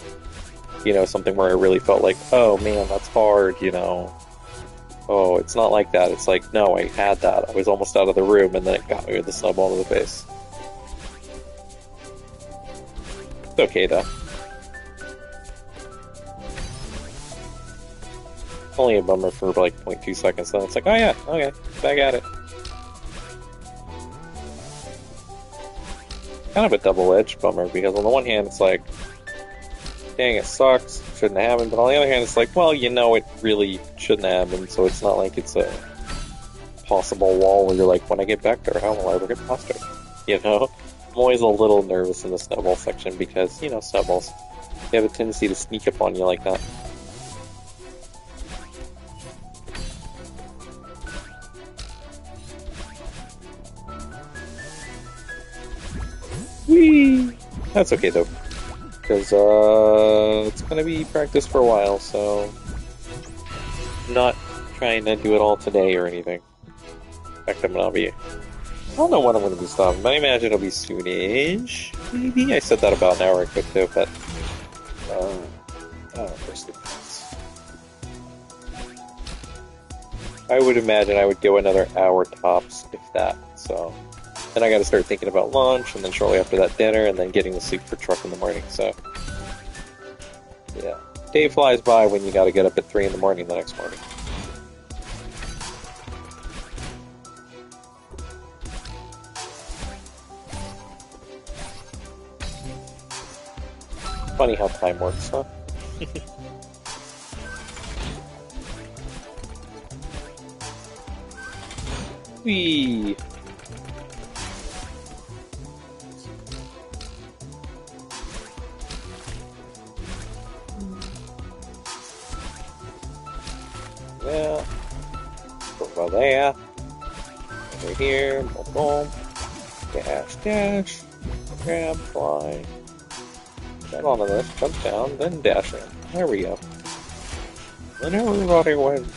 something where I really felt like, oh man, that's hard, Oh, it's not like that. It's like, no, I had that. I was almost out of the room, and then it got me with the snowball to the face. It's okay, though. Only a bummer for like 0.2 seconds, then it's like, oh yeah, okay, back at it. Kind of a double-edged bummer, because on the one hand, it's like, dang, it sucks, shouldn't have happened, but on the other hand, it's like, well, it really shouldn't have happened, so it's not like it's a possible wall where you're like, when I get back there, how will I ever get past it? I'm always a little nervous in the snowball section, because, snowballs, they have a tendency to sneak up on you like that. Whee! That's okay though, because it's gonna be practice for a while, so I'm not trying to do it all today or anything. In fact, I don't know when I'm gonna be stopping, but I imagine it'll be soonish. Maybe I said that about an hour ago too, but I don't know, first things. I would imagine I would go another hour tops, if that. So. Then I gotta start thinking about lunch, and then shortly after that dinner, and then getting to sleep for truck in the morning, so... Yeah. Day flies by when you gotta get up at 3 in the morning the next morning. Funny how time works, huh? Whee! Yeah, over there, over here, boom, boom, dash, dash, grab, fly, get onto this, jump down, then dash in. There we go. Then everybody wins.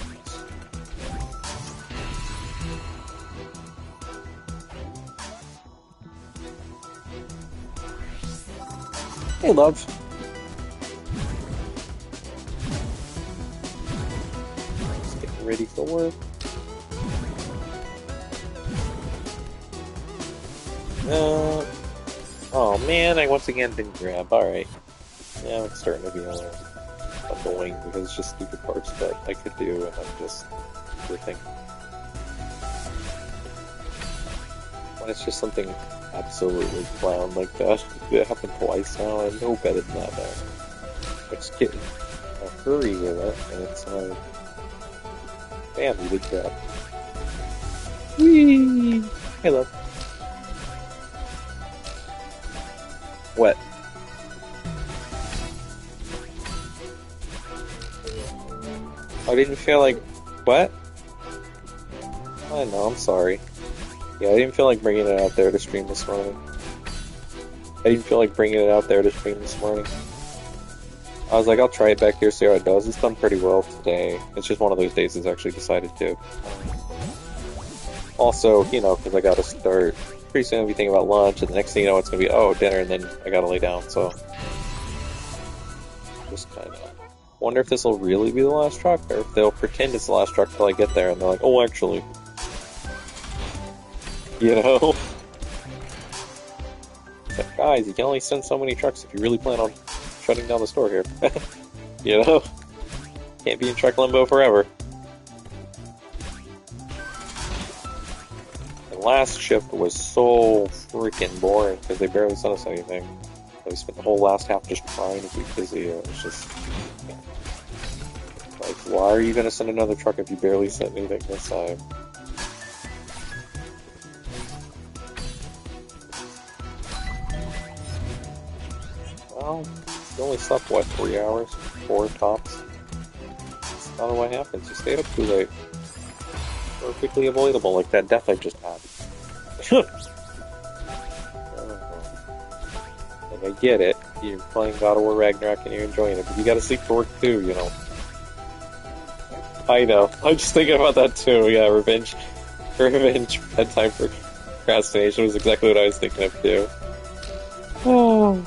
Hey, love. Just getting ready for work. Oh man, I once again didn't grab. Alright. Yeah, it's starting to be a little annoying because it's just stupid parts that I could do and I'm just overthinking. When it's just something absolutely clown like that. It happened twice now, I know better than that now. I just get in a hurry with it, and it's like, bam, you did grab. Whee! Hey, love. What? I didn't feel like... What? I know, I'm sorry. Yeah, I didn't feel like bringing it out there to stream this morning. I didn't feel like bringing it out there to stream this morning. I was like, I'll try it back here, see how it does. It's done pretty well today. It's just one of those days it's actually decided to. Also, you know, because I gotta start... Pretty soon I'll be thinking about lunch, and the next thing you know, it's gonna be, oh, dinner, and then I gotta lay down, so... Just kinda... Wonder if this will really be the last truck, or if they'll pretend it's the last truck till I get there, and they're like, oh, actually... You know? It's like, guys, you can only send so many trucks if you really plan on shutting down the store here. You know? Can't be in truck limbo forever. The last shift was so freaking boring because they barely sent us anything. We spent the whole last half just trying to be busy. It was just... Like, why are you going to send another truck if you barely sent anything this time? Well, you only slept, what, 3 hours? 4 tops? That's not what happens. You stayed up too late. Perfectly avoidable, like that death I just had. And I get it. You're playing God of War Ragnarok and you're enjoying it, but you gotta sleep for work too, you know. I know. I'm just thinking about that too. Yeah, revenge. Bedtime procrastination was exactly what I was thinking of too. Oh.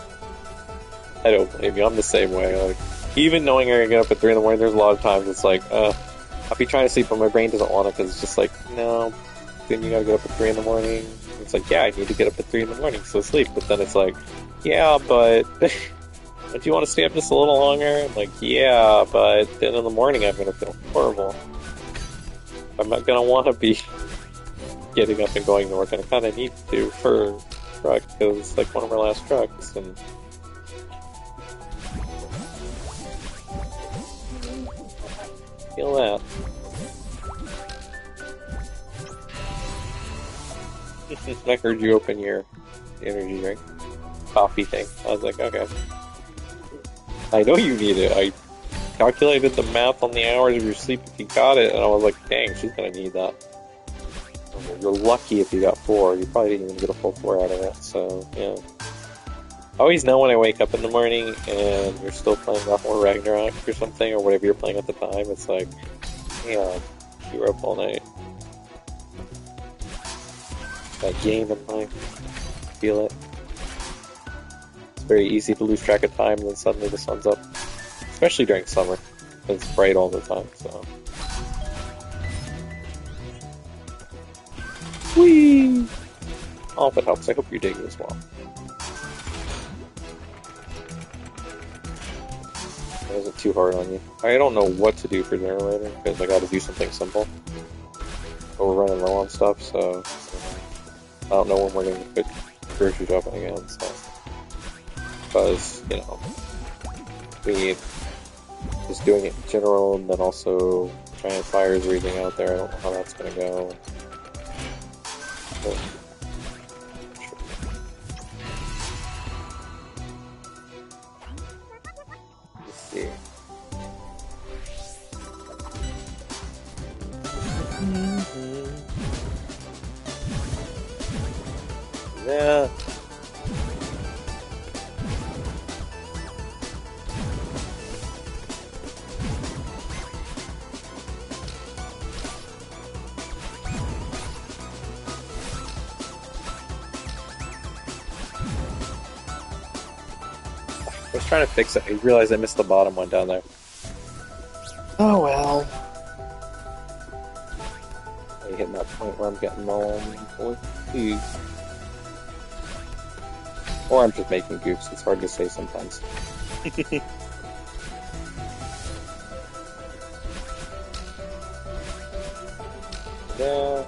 I don't blame you. I'm the same way. Like, even knowing I'm gonna get up at 3 in the morning, there's a lot of times it's like, I'll be trying to sleep, but my brain doesn't want it because it's just like, no, then you gotta get up at 3 in the morning. It's like, yeah, I need to get up at 3 in the morning, so sleep. But then it's like, yeah, but don't you want to stay up just a little longer? I'm like, yeah, but then in the morning I'm gonna feel horrible. I'm not gonna want to be getting up and going to work, and I kind of need to for truck because it's like one of our last trucks, and feel that. I heard you open your energy drink, coffee thing. I was like, okay. I know you need it. I calculated the math on the hours of your sleep if you got it, and I was like, dang, she's gonna need that. You're lucky if you got 4. You probably didn't even get a full 4 out of it, so, yeah. I always know when I wake up in the morning and you're still playing God of War Ragnarok or something, or whatever you're playing at the time, it's like, yeah, you were up all night. That game in mind. Feel it. It's very easy to lose track of time and then suddenly the sun's up. Especially during summer. It's bright all the time, so. Whee! Oh, if it helps, I hope you're digging as well. It wasn't too hard on you. I don't know what to do for dinner later, because I gotta do something simple. But we're running low on stuff, so I don't know when we're gonna quit grocery shopping again, so. Because, you know, we just doing it in general, and then also giant fires raging out there. I don't know how that's gonna go. But, sure. Let's see. Yeah. trying to fix it. I realized I missed the bottom one down there. Oh well. I'm hitting that point where I'm getting all confused. Or I'm just making goofs. It's hard to say sometimes. Yeah.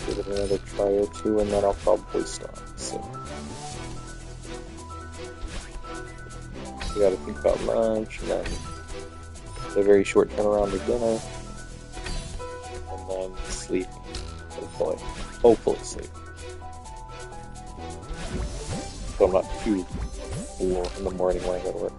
Give it another try or two, and then I'll probably stop. So you gotta think about lunch, and then a very short turnaround to dinner, and then sleep. Hopefully sleep. So I'm not too full in the morning when I go to work.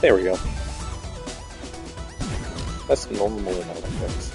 There we go. That's normal amount of things.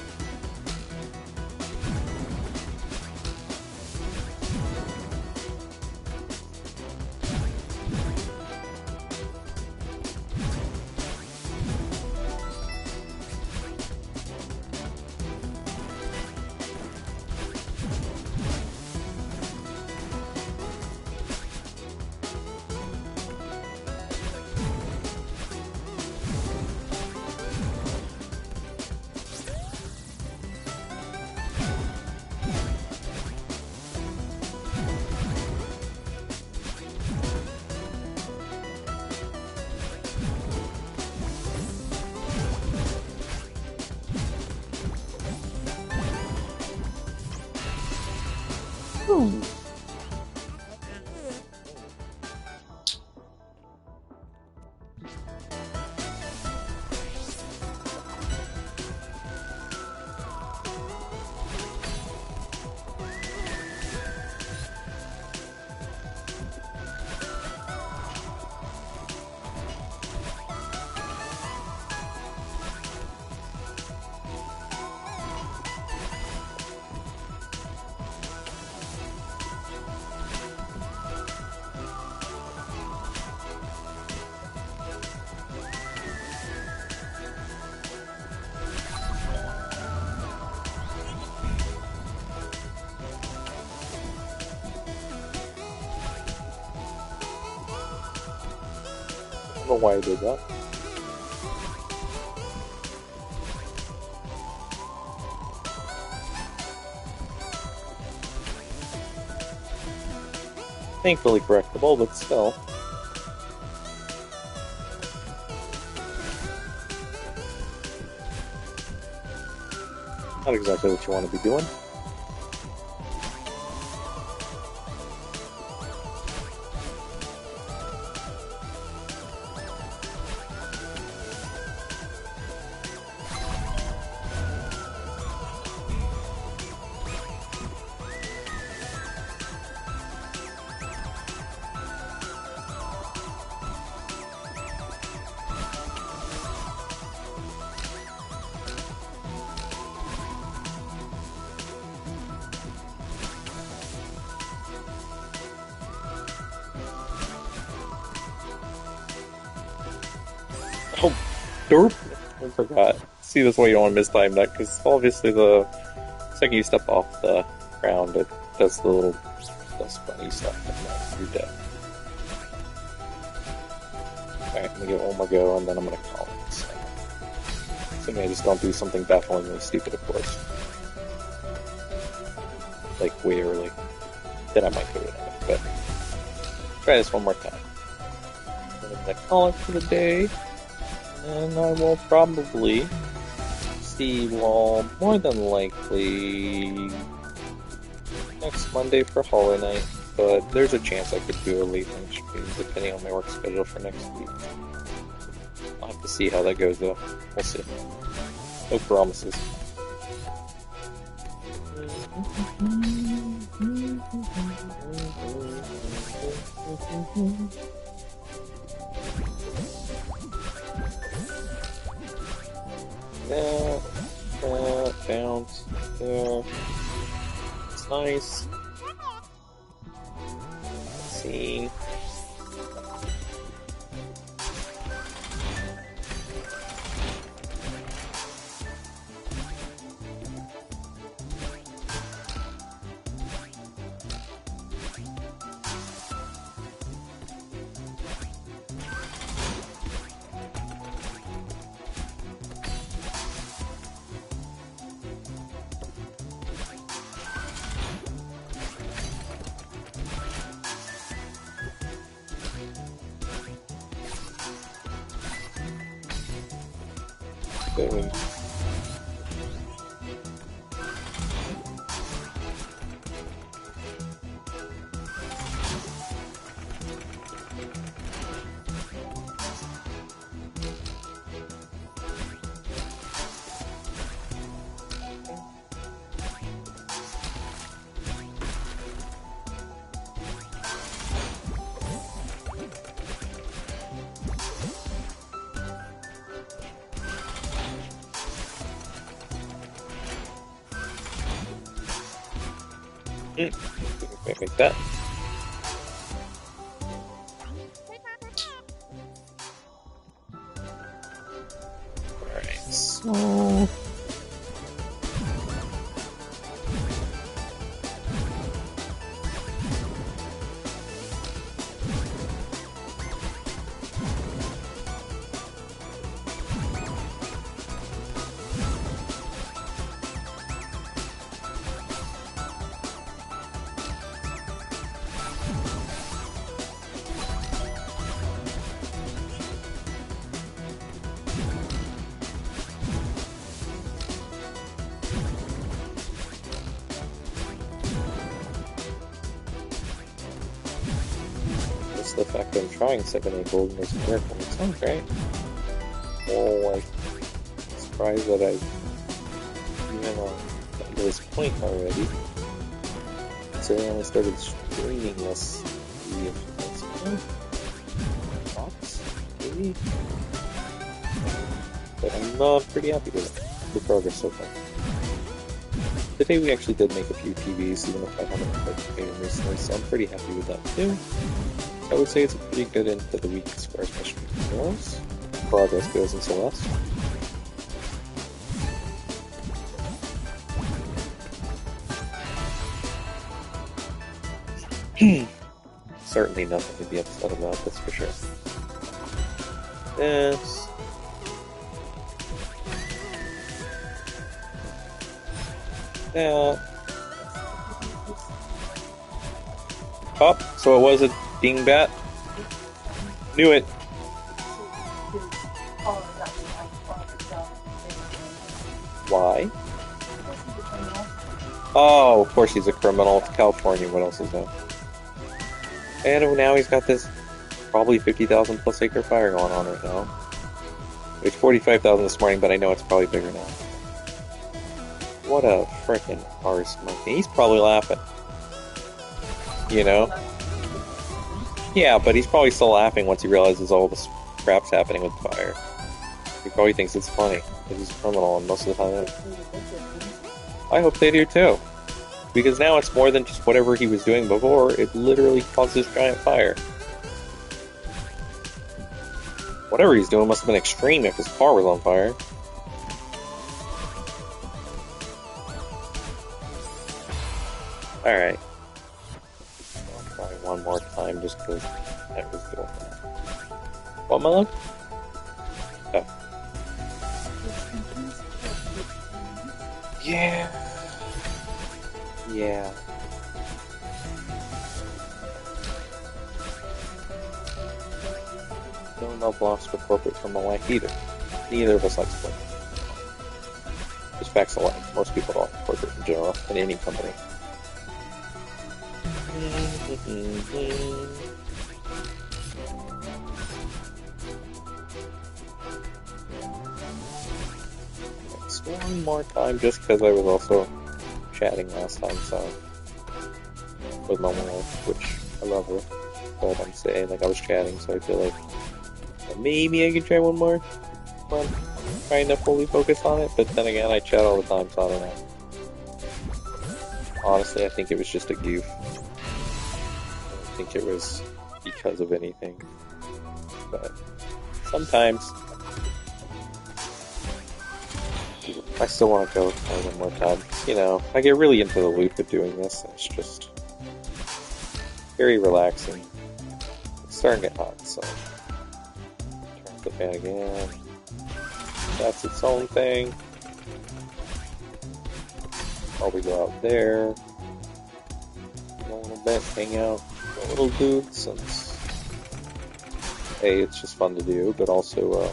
I don't know why I did that. Thankfully correctable, but still. Not exactly what you want to be doing. Oh, derp! I forgot. See, that's why you don't want to mistime that, because obviously the second you step off the ground, it does the little less funny stuff, and you're dead. Alright, I'm gonna give it one more go, and then I'm gonna call it. So, assuming I just don't do something bafflingly stupid, of course. Like, way early. Then I might do it, but try this one more time. I'm gonna call it for the day. And I will probably see you all more than likely next Monday for Hollow Knight, but there's a chance I could do a late night stream depending on my work schedule for next week. I'll have to see how that goes though. We'll see. No promises. Bounce, there. It's nice. Let's see. Going. Like that. Alright, so... The fact that I'm trying 7-8 gold in this miracle. It sounds great. Oh, I'm surprised that I've even gotten to this point already. So I only started streaming this 3 months ago. Thoughts? Maybe? But I'm pretty happy with the progress so far. Today we actually did make a few PBs, even if I haven't participated recently, so I'm pretty happy with that too. I would say it's a pretty good end to the week as far as my stream goes. Progress goes in Celeste. Certainly nothing to be upset about, that's for sure. This. That. Oh, so it was a dingbat. Knew it. Why? Oh, of course he's a criminal. It's California. What else is that? And now he's got this probably 50,000 plus acre fire going on right now. It's 45,000 this morning, but I know it's probably bigger now. What a freaking arse monkey. He's probably laughing. You know? Yeah, but he's probably still laughing once he realizes all this crap's happening with fire. He probably thinks it's funny, because he's a criminal, and most of the time I hope they do too. Because now it's more than just whatever he was doing before, it literally causes giant fire. Whatever he's doing must have been extreme if his car was on fire. Alright. I'll try one more time just because that was doing that. What, my love? Oh. Yeah. Yeah. No love lost for corporate from my wife either. Neither of us likes corporate. Just facts a lot. Most people don't like corporate in general, in any company. It's one more time just because I was also chatting last time, so with my wife, which I love her, but I'm saying like I was chatting, so I feel like maybe I could try one more. I'm trying to fully focus on it, but then again, I chat all the time, so I don't know. Honestly, I think it was just a goof. I don't think it was because of anything, but sometimes I still want to go one more time. You know, I get really into the loop of doing this, and it's just very relaxing. It's starting to get hot, so turn off the fan again. That's its own thing. Probably go out there, go a little bit, hang out, go a little dude, since A, it's just fun to do, but also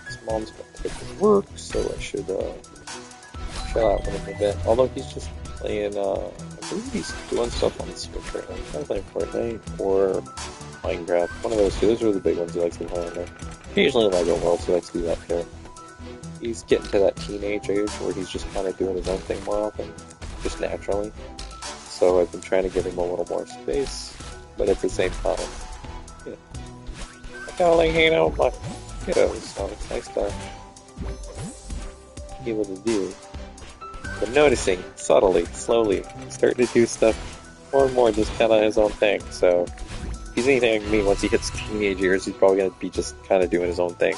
his mom's got to take to work, so I should chill out with him a bit. Although he's just playing, I believe he's doing stuff on the Switch right now. He's kind of playing Fortnite or Minecraft, one of those two. Those are the big ones he likes to play on there. Occasionally Lego Worlds, he likes to do that too. He's getting to that teenage age where he's just kind of doing his own thing more often, just naturally. So I've been trying to give him a little more space, but at the same time, you know, I kind of like hanging out with my kiddos, so it's nice to be able to do. But noticing, subtly, slowly, starting to do stuff more and more just kind of his own thing. So if he's anything like me, once he hits teenage years, he's probably going to be just kind of doing his own thing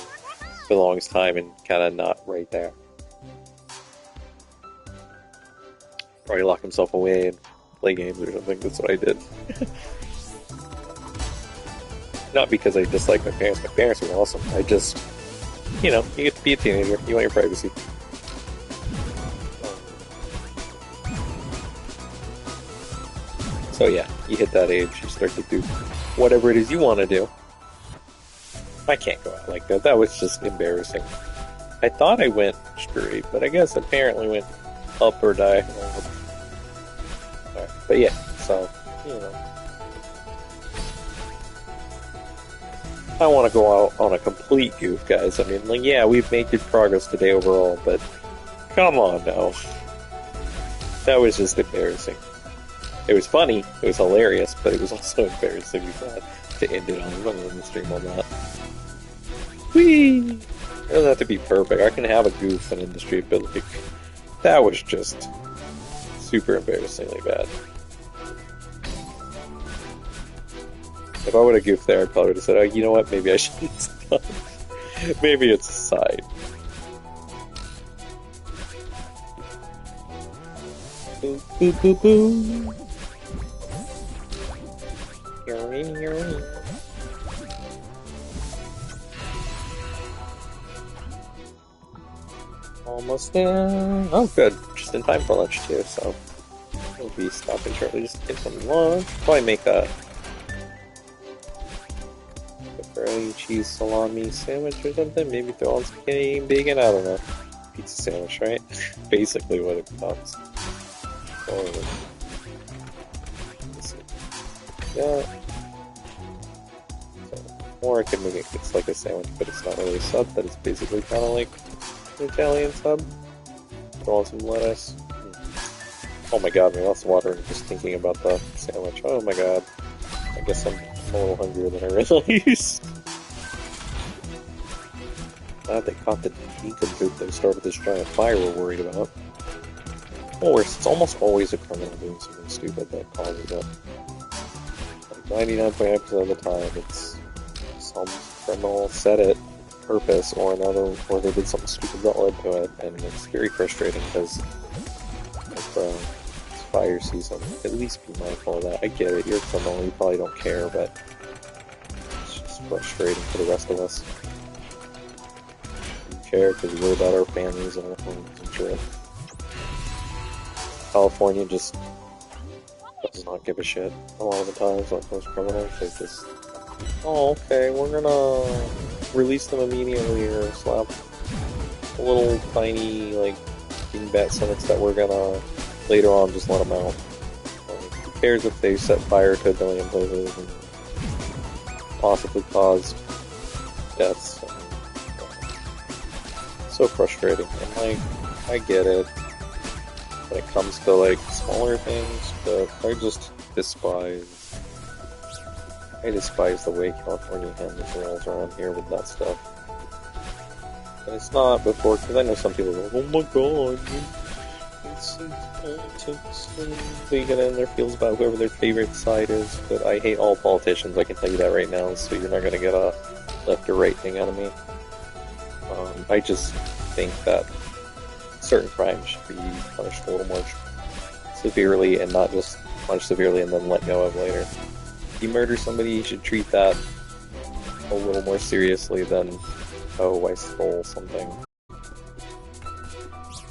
for the longest time and kind of not right there. Probably lock himself away and play games or something. That's what I did. Not because I dislike my parents. My parents were awesome. I just, you know, you get to be a teenager. You want your privacy. So yeah, you hit that age, you start to do whatever it is you want to do. I can't go out like that. That was just embarrassing. I thought I went straight, but I guess apparently went up or die. Right. But yeah, so, you know. I want to go out on a complete goof, guys. I mean, like, yeah, we've made good progress today overall, but come on now. That was just embarrassing. It was funny, it was hilarious, but it was also embarrassing to end it on. I'm going to stream on that. Whee! It doesn't have to be perfect. I can have a goof and end the stream, but like, that was just super embarrassingly bad. If I would have goofed there, I probably would have said, oh, you know what, maybe I shouldn't stop. Maybe it's a sign. Boo, boo, boo, boo. You're in. Almost there. Oh, good. Just in time for lunch, too, so we'll be stopping shortly just to get some lunch. Probably make a pepperoni cheese salami sandwich or something. Maybe throw on some Canadian bacon. I don't know. pizza sandwich, right? Basically what it becomes. Oh, yeah. Or I could make it, it's like a sandwich, but it's not really a sub, but it's basically kind of like an Italian sub. Throw on some lettuce. Oh my god, my mouth's watering just thinking about the sandwich. Oh my god. I guess I'm a little hungrier than I realized. Glad they caught the nincompoop that started this giant fire we're worried about. Or worse, it's almost always a criminal doing something stupid that causes it. Like 99.9% of the time, it's some criminal set it purpose or another, or they did something stupid that led to it, and it's very frustrating because it's fire season. At least be mindful of that. I get it, you're a criminal, you probably don't care, but it's just frustrating for the rest of us. We care because we worry about our families and our homes and shit. California just does not give a shit a lot of the times, like most criminals. They just, oh, okay, we're gonna release them immediately or slap a little tiny, like, beanbat sentence that we're gonna later on just let them out. Who cares if they set fire to a billion places and possibly cause deaths? So frustrating. And, like, I get it when it comes to, like, smaller things, but I just despise the way California handles the rules around here with that stuff. And it's not before, because I know some people go, oh my god, it's politics, and they get in their feels about whoever their favorite side is, but I hate all politicians, I can tell you that right now, so you're not going to get a left or right thing out of me. I just think that certain crimes should be punished a little more severely, and not just punished severely and then let go of later. If you murder somebody, you should treat that a little more seriously than, oh, I stole something.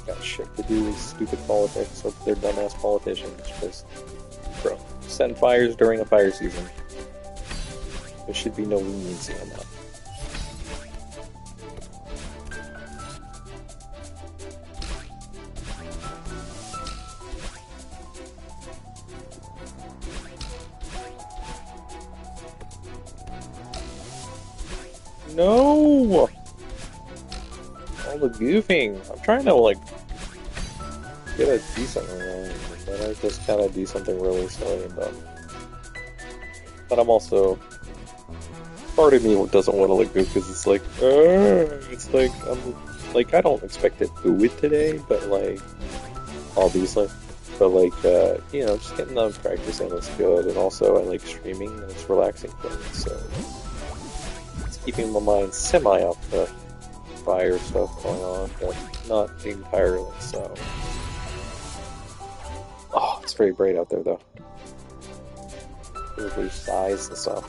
Got shit to do with stupid politics with their dumbass politicians. Just, bro, send fires during a fire season. There should be no leniency on that. No! All the goofing. I'm trying to, like, get a decent one, but I just kind of do something really silly and dumb. But I'm also... part of me doesn't want to let go because it's like, it's like, I don't expect to do it today, but, like, obviously. But, like, you know, just getting the practice in is good, and also I like streaming, and it's relaxing for me, so... keeping my mind semi off the fire stuff going on, but not entirely, so... Oh, it's very bright out there, though. Blue skies and stuff.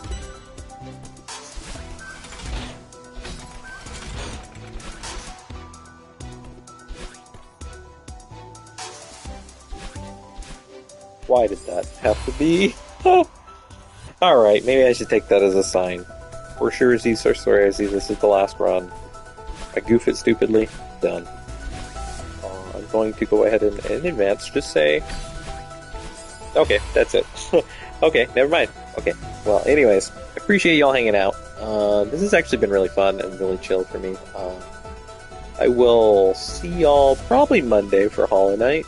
Why did that have to be? Alright, maybe I should take that as a sign. For sure, Aziz or Aziz, this is the last run. I goof it stupidly. Done. I'm going to go ahead and in advance just say... Okay, that's it. Okay, never mind. Okay, well, anyways, appreciate y'all hanging out. This has actually been really fun and really chill for me. I will see y'all probably Monday for Hollow Knight.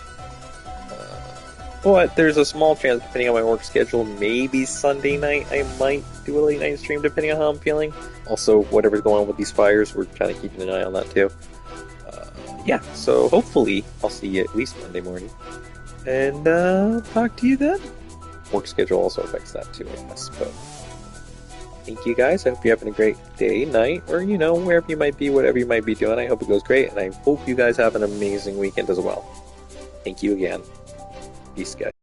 But there's a small chance, depending on my work schedule, maybe Sunday night I might do a late night stream, depending on how I'm feeling. Also, whatever's going on with these fires, we're kind of keeping an eye on that too. Yeah, so hopefully I'll see you at least Monday morning. And talk to you then. Work schedule also affects that too, I guess. But thank you guys. I hope you're having a great day, night, or, you know, wherever you might be, whatever you might be doing. I hope it goes great, and I hope you guys have an amazing weekend as well. Thank you again. Peace, guys.